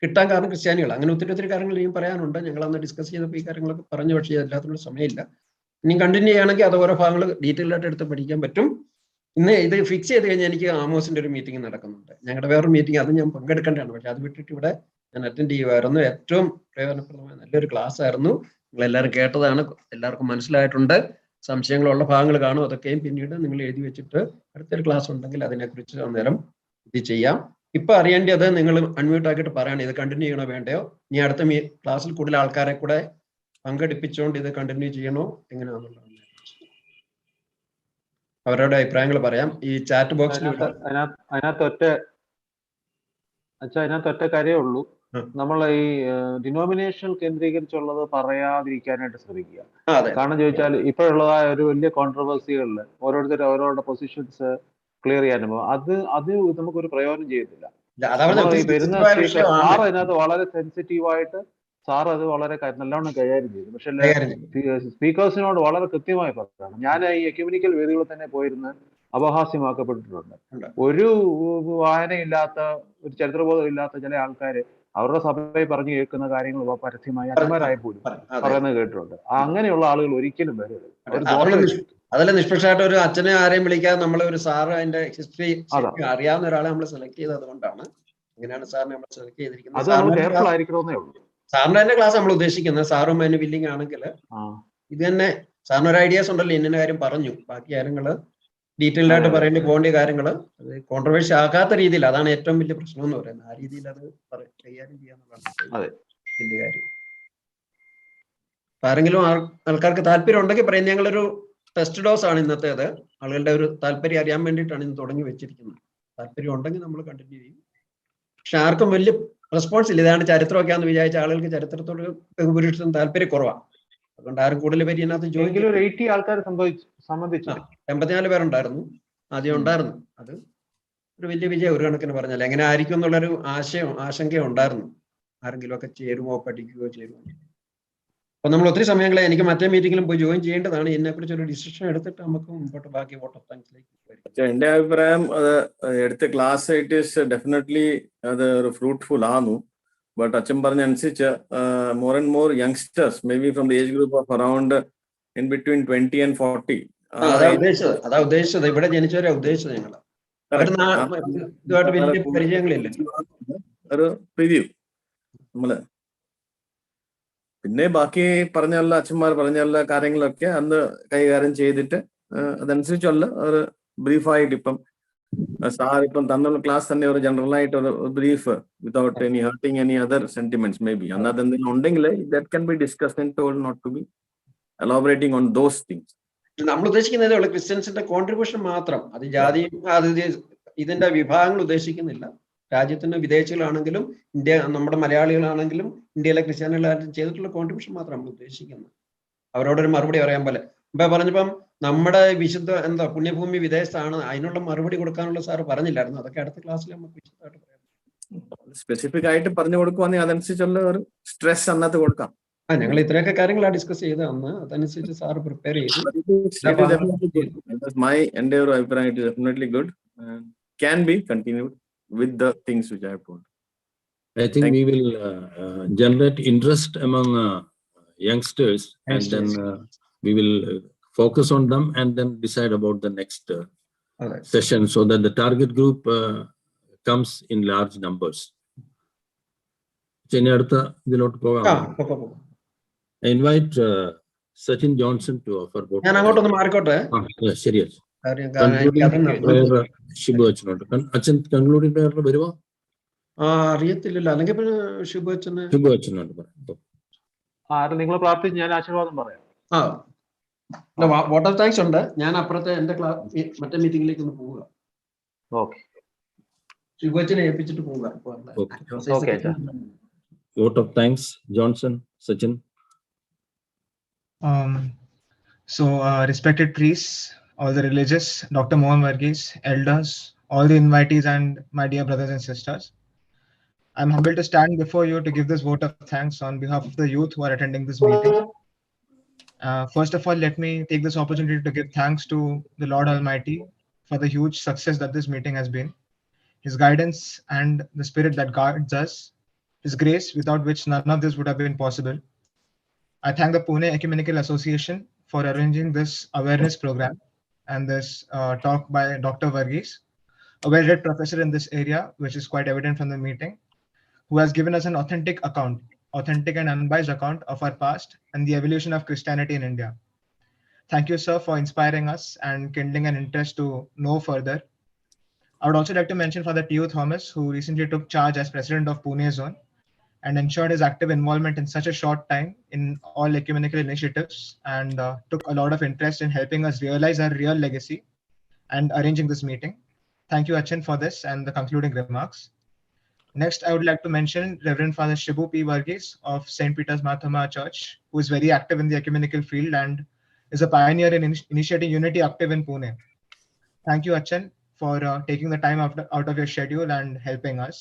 കിട്ടാൻ കാരണം ക്രിസ്ത്യാനികൾ, അങ്ങനെ ഒത്തിരി കാര്യങ്ങൾ ഇനിയും പറയാനുണ്ട്. ഞങ്ങളന്ന് ഡിസ്കസ് ചെയ്തപ്പോൾ ഈ കാര്യങ്ങളൊക്കെ പറഞ്ഞു, പക്ഷേ എല്ലാത്തിനുള്ള സമയമില്ല. ഇനിയും കണ്ടിന്യൂ ചെയ്യുകയാണെങ്കിൽ അത് ഓരോ ഭാഗങ്ങൾ ഡീറ്റെയിൽ ആയിട്ട് എടുത്ത് പഠിക്കാൻ പറ്റും. ഇന്ന് ഇത് ഫിക്സ് ചെയ്ത് കഴിഞ്ഞാൽ എനിക്ക് ആമോസിന്റെ ഒരു മീറ്റിംഗ് നടക്കുന്നുണ്ട്, ഞങ്ങളുടെ വേറൊരു മീറ്റിംഗ്, അത് ഞാൻ പങ്കെടുക്കേണ്ടതാണ്. പക്ഷെ അത് വിട്ടിട്ട് ഇവിടെ ഞാൻ അറ്റൻഡ് ചെയ്യുമായിരുന്നു. ഏറ്റവും പ്രയോജനപ്രദമായ നല്ലൊരു ക്ലാസ് ആയിരുന്നു. നിങ്ങളെല്ലാവരും കേട്ടതാണ്, എല്ലാവർക്കും മനസ്സിലായിട്ടുണ്ട്. സംശയങ്ങളുള്ള ഭാഗങ്ങൾ കാണും, അതൊക്കെയും പിന്നീട് നിങ്ങൾ എഴുതി വെച്ചിട്ട് അടുത്തൊരു ക്ലാസ് ഉണ്ടെങ്കിൽ അതിനെക്കുറിച്ച് അന്നേരം ഇത് ചെയ്യാം. ഇപ്പൊ അറിയേണ്ടത് നിങ്ങൾ അൺമ്യൂട്ട് ആക്കിയിട്ട് പറയണം ഇത് കണ്ടിന്യൂ ചെയ്യണോ വേണ്ടയോ. ഇനി അടുത്ത ക്ലാസ്സിൽ കൂടുതൽ ആൾക്കാരെ കൂടെ പങ്കെടുപ്പിച്ചുകൊണ്ട് ഇത് കണ്ടിന്യൂ ചെയ്യണോ എങ്ങനെയാണെന്നുള്ളത് അവരുടെ അഭിപ്രായങ്ങൾ പറയാം. ഈ ചാറ്റ് ബോക്സിൽ അതിനകത്തൊറ്റ കാര്യമേ ഉള്ളൂ, നമ്മൾ ഈ ഡിനോമിനേഷൻ കേന്ദ്രീകരിച്ചുള്ളത് പറയാതിരിക്കാനായിട്ട് ശ്രമിക്കുക. കാരണം ചോദിച്ചാൽ ഇപ്പോഴുള്ളതായ ഒരു വലിയ കോൺട്രവേഴ്സികളിൽ ഓരോരുത്തരും അവരവരുടെ പൊസിഷൻസ് ക്ലിയർ ചെയ്യാൻ അത് നമുക്കൊരു പ്രയോജനം ചെയ്യത്തില്ല. ഈ വരുന്ന സ്പീക്കർ സാർ അതിനകത്ത് വളരെ സെൻസിറ്റീവായിട്ട് സാർ അത് വളരെ നല്ലോണം കൈകാര്യം ചെയ്തു. പക്ഷെ സ്പീക്കേഴ്സിനോട് വളരെ കൃത്യമായി പറഞ്ഞതാണ്. ഞാൻ ഈ എക്യുമെനിക്കൽ വേദികളിൽ തന്നെ പോയിരുന്ന് അപഹാസ്യമാക്കപ്പെട്ടിട്ടുണ്ട്. ഒരു വായനയില്ലാത്ത, ഒരു ചരിത്രബോധം ഇല്ലാത്ത ചില ആൾക്കാര് അവരുടെ സഭയിൽ പറഞ്ഞു കേൾക്കുന്ന കാര്യങ്ങൾ പരസ്യമായി അച്ഛന്മാരായി പോലും പറയുന്നത് കേട്ടിട്ടുണ്ട്. അങ്ങനെയുള്ള ആളുകൾ ഒരിക്കലും വരരുത്. അതല്ല, നിഷ്പക്ഷമായിട്ട് ഒരു അച്ഛനെ ആരെയും വിളിക്കാതെ നമ്മൾ ഒരു സാറ് അതിന്റെ ഹിസ്റ്ററി അറിയാവുന്ന ഒരാളെ നമ്മൾ സെലക്ട് ചെയ്തത് അതുകൊണ്ടാണ്. അങ്ങനെയാണ് സാറിനെ നമ്മൾ സെലക്ട് ചെയ്തിരിക്കുന്നത്. സാറിന്റെ തന്നെ ക്ലാസ് നമ്മൾ ഉദ്ദേശിക്കുന്നത്. സാറും അതിന് വില്ലിങ് ആണെങ്കിൽ ഇത് തന്നെ സാറിന് ഒരു ഐഡിയാസ് ഉണ്ടല്ലോ, ഇന്ന കാര്യം പറഞ്ഞു, ബാക്കി കാര്യങ്ങള് ഡീറ്റെയിൽഡ് ആയിട്ട് പറയേണ്ടി പോകേണ്ട കാര്യങ്ങള് അത് കോൺട്രവേഴ്സി ആകാത്ത രീതിയിൽ, അതാണ് ഏറ്റവും വലിയ പ്രശ്നം എന്ന് പറയുന്നത്. ആ രീതിയിൽ അത് കൈകാര്യം ചെയ്യാന്നുള്ളതാണ് വലിയ കാര്യം. ആരെങ്കിലും ആൾക്കാർക്ക് താല്പര്യം ഉണ്ടെങ്കിൽ പറയും. ഞങ്ങളൊരു ടെസ്റ്റ് ഡോസ് ആണ് ഇന്നത്തേത്. ആളുകളുടെ ഒരു താല്പര്യം അറിയാൻ വേണ്ടിയിട്ടാണ് ഇന്ന് തുടങ്ങി വെച്ചിരിക്കുന്നത്. താല്പര്യം ഉണ്ടെങ്കിൽ നമ്മൾ കണ്ടിന്യൂ ചെയ്യും. പക്ഷെ ആർക്കും വലിയ റെസ്പോൺസ് ഇല്ല. ഇതാണ് ചരിത്രമൊക്കെ ആണെന്ന് വിചാരിച്ച ആളുകൾക്ക് ചരിത്രത്തോട് ബഹുഭൂരിപക്ഷം താല്പര്യം കുറവാണ്. അതുകൊണ്ട് ആരും കൂടുതൽ പേര് ഇതിനകത്ത് ജോയിൻ 84 പേരുണ്ടായിരുന്നു ആദ്യം ഉണ്ടായിരുന്നു. അത് ഒരു വലിയ വിജയം ഒരു കണക്കിന് പറഞ്ഞാൽ. എങ്ങനെ ആയിരിക്കും എന്നുള്ളൊരു ആശങ്ക ഉണ്ടായിരുന്നു. ആരെങ്കിലും ഒക്കെ ചേരുമോ, പഠിക്കുകയോ ചേരുമോ. അപ്പൊ നമ്മൾ ഒത്തിരി സമയങ്ങളെ എനിക്ക് മറ്റേ മീറ്റിംഗിലും പോയി ജോയിൻ ചെയ്യേണ്ടതാണ്. ഇതിനെ കുറിച്ച് ഒരു ഡിസിഷൻ എടുത്തിട്ട് നമുക്ക് മുമ്പോട്ട് ബാക്കി വോട്ട് ഓഫ് താങ്ക്സിലേക്ക് വരും. എന്റെ അഭിപ്രായം അത് എടുത്ത ക്ലാസ് ഇറ്റ് ഈസ് ഡെഫിനറ്റ്ലി അത് ഒരു ഫ്രൂട്ട്ഫുൾ ആന്നു. ബട്ട് അച്ഛൻ പറഞ്ഞ അനുസരിച്ച് more and more youngsters may be from the age group of around in between 20 and 40. അതാ ഉദ്ദേശിച്ചത്. ഇവിടെ ജനിച്ചവരെ ഉദ്ദേശിച്ചത് ഞങ്ങൾ. ഇതുമായിട്ട് വലിയ പരിചയങ്ങളില്ല. ഒരു പ്രിവ്യൂ നമ്മള് പിന്നെ ബാക്കി പറഞ്ഞുള്ള അച്ഛന്മാർ പറഞ്ഞുള്ള കാര്യങ്ങളൊക്കെ അന്ന് കൈകാര്യം ചെയ്തിട്ട് അതനുസരിച്ചുള്ള ഒരു ബ്രീഫായിട്ട് ഇപ്പം സാർ ഇപ്പം തന്നുള്ള ക്ലാസ് തന്നെ ഒരു ജനറൽ ആയിട്ട് ഒരു brief without any hurting any other sentiments may be അന്നത്തെ എന്തെങ്കിലും ഉണ്ടെങ്കിൽ that can be discussed and told not to be elaborating on those things. നമ്മൾ ഉദ്ദേശിക്കുന്നതേ ഉള്ളൂ ക്രിസ്ത്യൻസിന്റെ കോൺട്രിബ്യൂഷൻ മാത്രം. അത് ജാതിയും ഇതിന്റെ വിഭാഗങ്ങൾ ഉദ്ദേശിക്കുന്നില്ല. രാജ്യത്തിന് വിദേശികളാണെങ്കിലും നമ്മുടെ മലയാളികളാണെങ്കിലും ഇന്ത്യയിലെ ക്രിസ്ത്യാനികളാണെങ്കിലും ചെയ്തിട്ടുള്ള കോൺട്രിബ്യൂഷൻ മാത്രം നമ്മൾ ഉദ്ദേശിക്കുന്നത്. അവരോടൊരു മറുപടി പറയാൻ പോലെ ഇപ്പൊ പറഞ്ഞപ്പം നമ്മുടെ വിശുദ്ധ പുണ്യഭൂമി വിദേശത്താണ്, അതിനുള്ള മറുപടി കൊടുക്കാനുള്ള സാറ് പറഞ്ഞില്ലായിരുന്നു. അതൊക്കെ അടുത്ത ക്ലാസ്സിൽ നമുക്ക് വിശദമായിട്ട് പറയാം. സ്പെസിഫിക് ആയിട്ട് പറഞ്ഞു കൊടുക്കുവാണെങ്കിൽ അതനുസരിച്ചുള്ള ഒരു സ്ട്രെസ് അന്നത്തെ കൊടുക്കാം. ഞങ്ങൾ ഇത്രയൊക്കെ കാര്യങ്ങളാണ് ഡിസ്കസ് ചെയ്ത് അന്ന്. അതനുസരിച്ച് സാറ് പ്രിപ്പയർ ചെയ്തു. എന്റെ ഒരു അഭിപ്രായം definitely good can be continued with the things which I have told. I think we will generate interest among youngsters, and then we will focus on them and then decide about the next session so that the target group comes in large numbers. I invite Sachin Johnson to offer vote. Serious. Shibu അച്ഛനോട് അച്ഛൻ concluding prayer വരുമോ? അറിയത്തില്ലല്ലോ. അല്ലെങ്കിൽ ഷിബു അച്ഛനോട് നിങ്ങൾ പ്രാർത്ഥിച്ച് ഞാൻ ആശീർവാദം പറയാം. വോട്ട് ഓഫ് താങ്ക്സ് ഉണ്ട്. ഞാൻ അപ്പുറത്തെ എന്റെ മറ്റേ മീറ്റിംഗിലേക്ക് ഒന്ന് പോവുക. ഷിബു അച്ഛനെ ഏൽപ്പിച്ചിട്ട് പോവുക. Vote of thanks Johnson, Sachin. So respected priests, all the religious, Dr. Mohan Varghese, elders, all the invitees, and my dear brothers and sisters, I'm humbled to stand before you to give this vote of thanks on behalf of the youth who are attending this meeting. First of all, let me take this opportunity to give thanks to the Lord Almighty for the huge success that this meeting has been, His guidance and the spirit that guides us, His grace without which none of this would have been possible. I thank the Pune Ecumenical Association for arranging this awareness program and this talk by Dr. Varghese, a well-read professor in this area, which is quite evident from the meeting, who has given us an authentic and unbiased account of our past and the evolution of Christianity in India. Thank you, sir, for inspiring us and kindling an interest to know further. I would also like to mention Father St.Thomas, who recently took charge as president of Pune zone and ensured his active involvement in such a short time in all ecumenical initiatives, and took a lot of interest in helping us realize our real legacy and arranging this meeting. Thank you, Achin, for this and the concluding remarks. Next, I would like to mention Reverend Father Shibu P. Varghese of St. Peter's Mathama Church, who is very active in the ecumenical field and is a pioneer in initiating unity active in Pune. Thank you, Achin, for taking the time out of your schedule and helping us.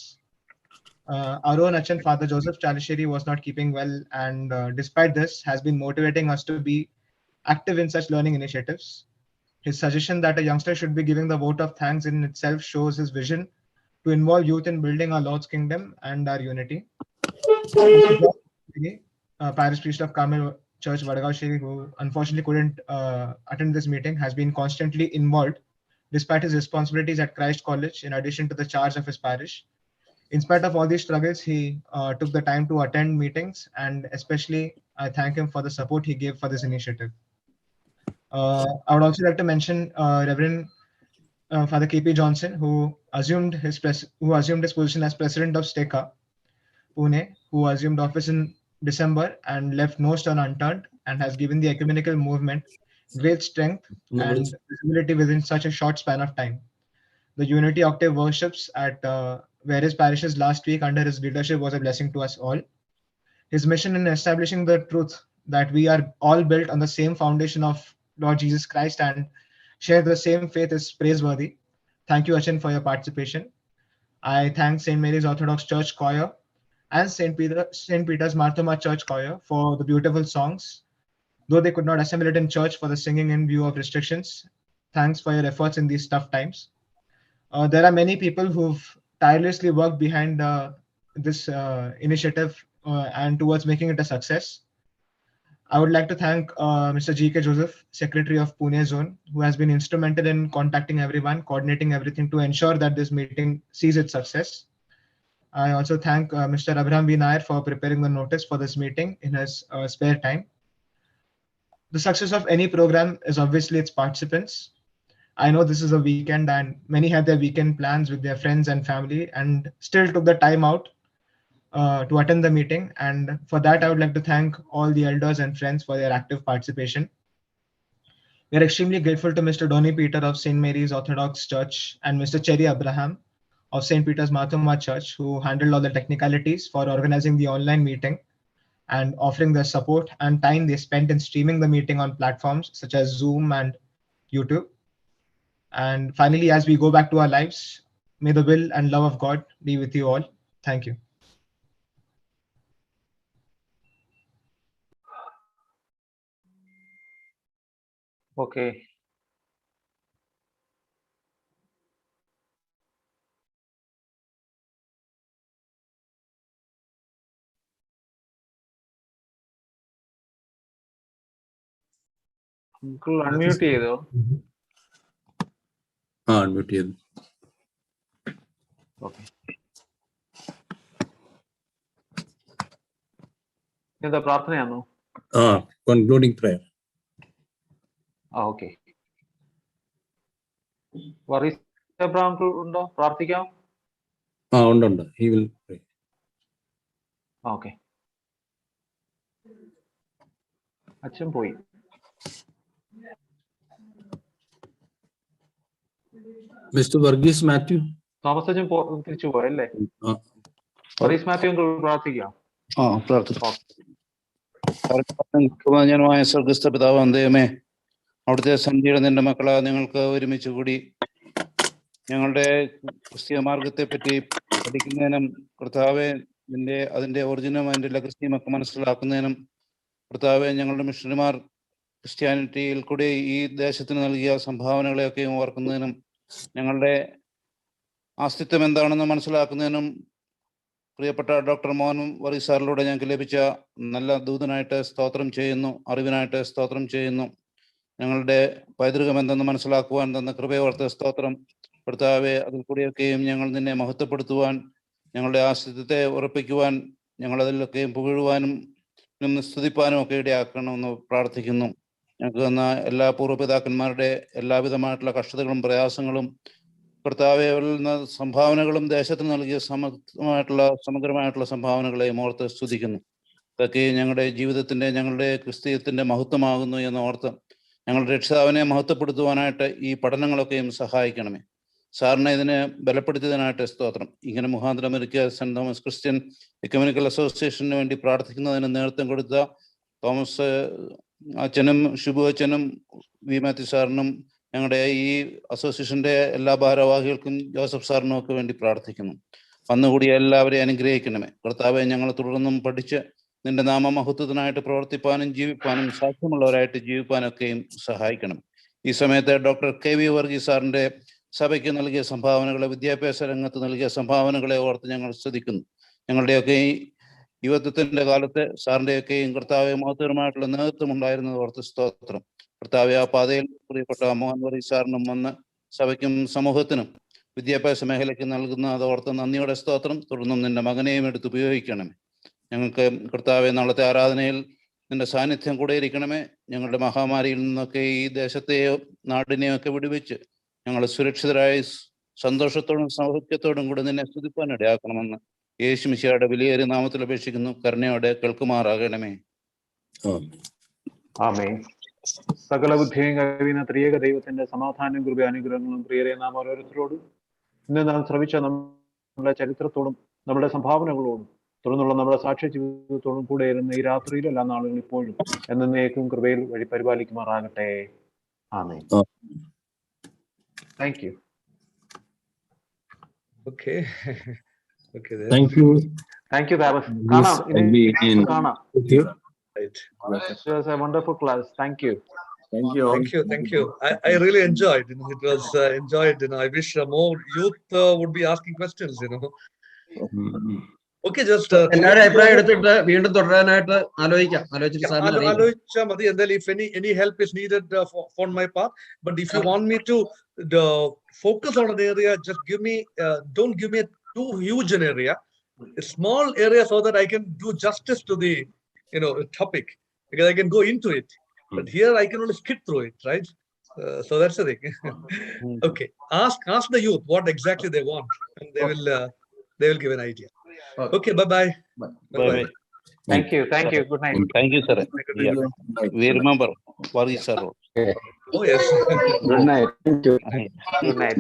Our own Achan, Father Joseph Chalisheri, was not keeping well, and despite this, has been motivating us to be active in such learning initiatives. His suggestion that a youngster should be giving the vote of thanks in itself shows his vision to involve youth in building our Lord's kingdom and our unity. Parish priest of Carmel Church, Varghese, who unfortunately couldn't attend this meeting, has been constantly involved despite his responsibilities at Christ College, in addition to the charge of his parish. In spite of all these struggles, he took the time to attend meetings, and especially I thank him for the support he gave for this initiative. I would also like to mention Reverend Father K.P. Johnson, who assumed his position as president of STECA, Pune, who assumed office in December and left no stone unturned, and has given the ecumenical movement great strength and visibility within such a short span of time. The Unity Octave worships at various parishes last week under his leadership was a blessing to us all. His mission in establishing the truth that we are all built on the same foundation of Lord Jesus Christ and share the same faith is praiseworthy. Thank you, Achan, for your participation. I thank St. Mary's Orthodox Church Choir and St. Peter's Marthoma Church Choir for the beautiful songs. Though they could not assemble it in church for the singing in view of restrictions, thanks for your efforts in these tough times. There are many people who've tirelessly worked behind this initiative and towards making it a success. I would like to thank Mr. G.K. Joseph, Secretary of Pune Zone, who has been instrumental in contacting everyone, coordinating everything to ensure that this meeting sees its success. I also thank Mr. Abraham V. Nair for preparing the notice for this meeting in his spare time. The success of any program is obviously its participants. I know this is a weekend and many had their weekend plans with their friends and family and still took the time out to attend the meeting. And for that, I would like to thank all the elders and friends for their active participation. We are extremely grateful to Mr. Donny Peter of St. Mary's Orthodox Church and Mr. Cherry Abraham of St. Peter's Marthoma Church, who handled all the technicalities for organizing the online meeting and offering their support and time they spent in streaming the meeting on platforms such as Zoom and YouTube. And finally, as we go back to our lives, may the will and love of God be with you all. Thank you. Okay. Uncle, unmute ചെയ്തോ? Unmute ചെയ്തു. Okay. എന്താ പ്രാർത്ഥനയാണോ? Concluding prayer. Okay. Worries Abraham ഉണ്ടോ? പ്രാർത്ഥിക്കാം. ഉണ്ട്. He will pray. Okay. അച്ഛൻ പോയി. Mr. Varghese Matthew. Thomas അച്ഛൻ തിരിച്ചു പോയല്ലേ? വറീസ് മാത്യു പ്രാർത്ഥിക്കാം. പ്രാർത്ഥിക്കാം. ബഹുമാന്യനായ സ്വർഗസ്ഥ പിതാവ് ദൈവമേ, അവിടുത്തെ സന്ധിയുടെ നിന്റെ മക്കളാ നിങ്ങൾക്ക് ഒരുമിച്ച് കൂടി ഞങ്ങളുടെ ക്രിസ്തീയ മാർഗത്തെ പറ്റി പഠിക്കുന്നതിനും കർത്താവെ അതിന്റെ ഒറിജിനും അതിന്റെ ലക്ഷ്യമൊക്കെ മനസ്സിലാക്കുന്നതിനും കർത്താവെ ഞങ്ങളുടെ മിഷണറിമാർ ക്രിസ്ത്യാനിറ്റിയിൽ കൂടി ഈ ദേശത്തിന് നൽകിയ സംഭാവനകളെയൊക്കെ ഓർക്കുന്നതിനും ഞങ്ങളുടെ അസ്തിത്വം എന്താണെന്ന് മനസ്സിലാക്കുന്നതിനും പ്രിയപ്പെട്ട ഡോക്ടർ മോഹൻ വർഗീസ് സാറിലൂടെ ഞങ്ങൾക്ക് ലഭിച്ച നല്ല ദൂതനായിട്ട് സ്തോത്രം ചെയ്യുന്നു, അറിവിനായിട്ട് സ്തോത്രം ചെയ്യുന്നു. ഞങ്ങളുടെ പൈതൃകം എന്തെന്ന് മനസ്സിലാക്കുവാൻ തന്ന കൃപയോർത്ത സ്തോത്രം കർത്താവെ. അതിൽ കൂടിയൊക്കെയും ഞങ്ങൾ നിന്നെ മഹത്വപ്പെടുത്തുവാൻ, ഞങ്ങളുടെ ആസ്തിത്വത്തെ ഉറപ്പിക്കുവാൻ, ഞങ്ങളതിലൊക്കെയും പുകഴുവാനും സ്തുതിപ്പാനും ഒക്കെ ഇടയാക്കണമെന്ന് പ്രാർത്ഥിക്കുന്നു. ഞങ്ങൾക്ക് തന്ന എല്ലാ പൂർവ്വപിതാക്കന്മാരുടെ എല്ലാവിധമായിട്ടുള്ള കഷ്ടതകളും പ്രയാസങ്ങളും കർത്താവെ നിന്ന് സംഭാവനകളും ദേശത്തിന് നൽകിയ സമഗ്രമായിട്ടുള്ള സംഭാവനകളെയും ഓർത്ത് സ്തുതിക്കുന്നു. ഇതൊക്കെ ഞങ്ങളുടെ ജീവിതത്തിന്റെ ഞങ്ങളുടെ ക്രിസ്തീയത്തിന്റെ മഹത്വമാകുന്നു എന്ന് ഓർത്ത് ഞങ്ങളുടെ രക്ഷിതാവിനെ മഹത്വപ്പെടുത്തുവാനായിട്ട് ഈ പഠനങ്ങളൊക്കെയും സഹായിക്കണമേ. സാറിനെ ഇതിനെ ബലപ്പെടുത്തിയതിനായിട്ട് സ്തോത്രം. ഇങ്ങനെ മുഖാന്തരം ഒരുക്കിയ സെന്റ് തോമസ് ക്രിസ്ത്യൻ എക്യുമെനിക്കൽ അസോസിയേഷന് വേണ്ടി പ്രാർത്ഥിക്കുന്നതിന് നേതൃത്വം കൊടുത്ത തോമസ് അച്ഛനും ഷിബു അച്ഛനും വി മാത്യു സാറിനും ഞങ്ങളുടെ ഈ അസോസിയേഷന്റെ എല്ലാ ഭാരവാഹികൾക്കും ജോസഫ് സാറിനും ഒക്കെ വേണ്ടി പ്രാർത്ഥിക്കുന്നു. വന്നുകൂടി എല്ലാവരെയും അനുഗ്രഹിക്കണമേ. കർത്താവെ, ഞങ്ങൾ തുടർന്നും പഠിച്ച് നിന്റെ നാമമഹത്വത്തിനായിട്ട് പ്രവർത്തിപ്പാനും ജീവിപ്പാനും സാധ്യമുള്ളവരായിട്ട് ജീവിപ്പാനൊക്കെയും സഹായിക്കണം. ഈ സമയത്ത് ഡോക്ടർ KV വർഗീസ് സാറിന്റെ സഭയ്ക്ക് നൽകിയ സംഭാവനകളെ, വിദ്യാഭ്യാസ രംഗത്ത് നൽകിയ സംഭാവനകളെ ഓർത്ത് ഞങ്ങൾ സ്തുതിക്കുന്നു. ഞങ്ങളുടെയൊക്കെ ഈ യുവത്വത്തിന്റെ കാലത്ത് സാറിന്റെയൊക്കെയും കർത്താവെ മഹത്വകരമായിട്ടുള്ള നേതൃത്വം ഉണ്ടായിരുന്നത് ഓർത്ത് സ്തോത്രം. കർത്താവെ, ആ പാതയിൽ പ്രിയപ്പെട്ട മോഹൻ വർഗീസ് സാറിനും വന്ന് സഭയ്ക്കും സമൂഹത്തിനും വിദ്യാഭ്യാസ മേഖലയ്ക്ക് നൽകുന്ന അതോർത്ത് നന്ദിയുടെ സ്തോത്രം. തുടർന്നും നിന്റെ മകനെയും എടുത്ത് ഉപയോഗിക്കണമേ. ഞങ്ങൾക്ക് കർത്താവെ നാളത്തെ ആരാധനയിൽ നിന്റെ സാന്നിധ്യം കൂടെ ഇരിക്കണമേ. ഞങ്ങളുടെ മഹാമാരിയിൽ നിന്നൊക്കെ ഈ ദേശത്തെയോ നാടിനെയോ ഒക്കെ വിടുവിച്ച് ഞങ്ങൾ സുരക്ഷിതരായി സന്തോഷത്തോടും സൗഖ്യത്തോടും കൂടെ നിന്നെ സ്തുതിപ്പാൻ ഇടയാക്കണമെന്ന് യേശു മിശിഹായുടെ വിലയേറിയ നാമത്തിൽ അപേക്ഷിക്കുന്നു. കരുണയോടെ കേൾക്കുമാറാകണമേ. ആമേൻ. സകല ബുദ്ധിയും കഴിയുന്ന ത്രിയേക ദൈവത്തിന്റെ സമാധാനം, കൃപ, അനുഗ്രഹങ്ങളും പ്രിയരെ നാം ഓരോരുത്തരോടും ഇന്ന് നാം ശ്രമിച്ച നമ്മുടെ ചരിത്രത്തോടും നമ്മുടെ സംഭാവനകളോടും തുടർന്നുള്ള നമ്മുടെ സാക്ഷ്യ ജീവിതത്തോടും കൂടെ ഇരുന്ന ഈ രാത്രിയിലും എല്ലാ നാളുകളും ഇപ്പോഴും എന്നേക്കും കൃപയിൽ വഴി പരിപാലിക്കുമാറാകട്ടെ. Amen. Thank you. Okay. Okay. Thank you. Thank you Thomas. കാണാം. കാണാം. Right. It was a wonderful class. Thank you. Thank you. Thank you. I really enjoyed. It was enjoyed. I wish more youth would be asking questions. Okay, just എല്ലാവരും അഭിപ്രായം എടുത്തിട്ട് വീണ്ടും തുടരാനായിട്ട് ആലോചിച്ചിട്ട് സാറിന് അറിയിക്കാം. If any help is needed for my part, but if you want me to focus on an area, just give me. Don't give me too huge an area, a small area, so that I can do justice to the topic, because I can go into it. But here I can only skip through it, right? So that's the thing. Okay, ask the youth what exactly they want, and they will give an idea. Okay, bye. Bye. Thank you. Good night. Thank you, sir. Yeah. We remember Varghese sir. Oh yes. Good night. Thank you. Good night.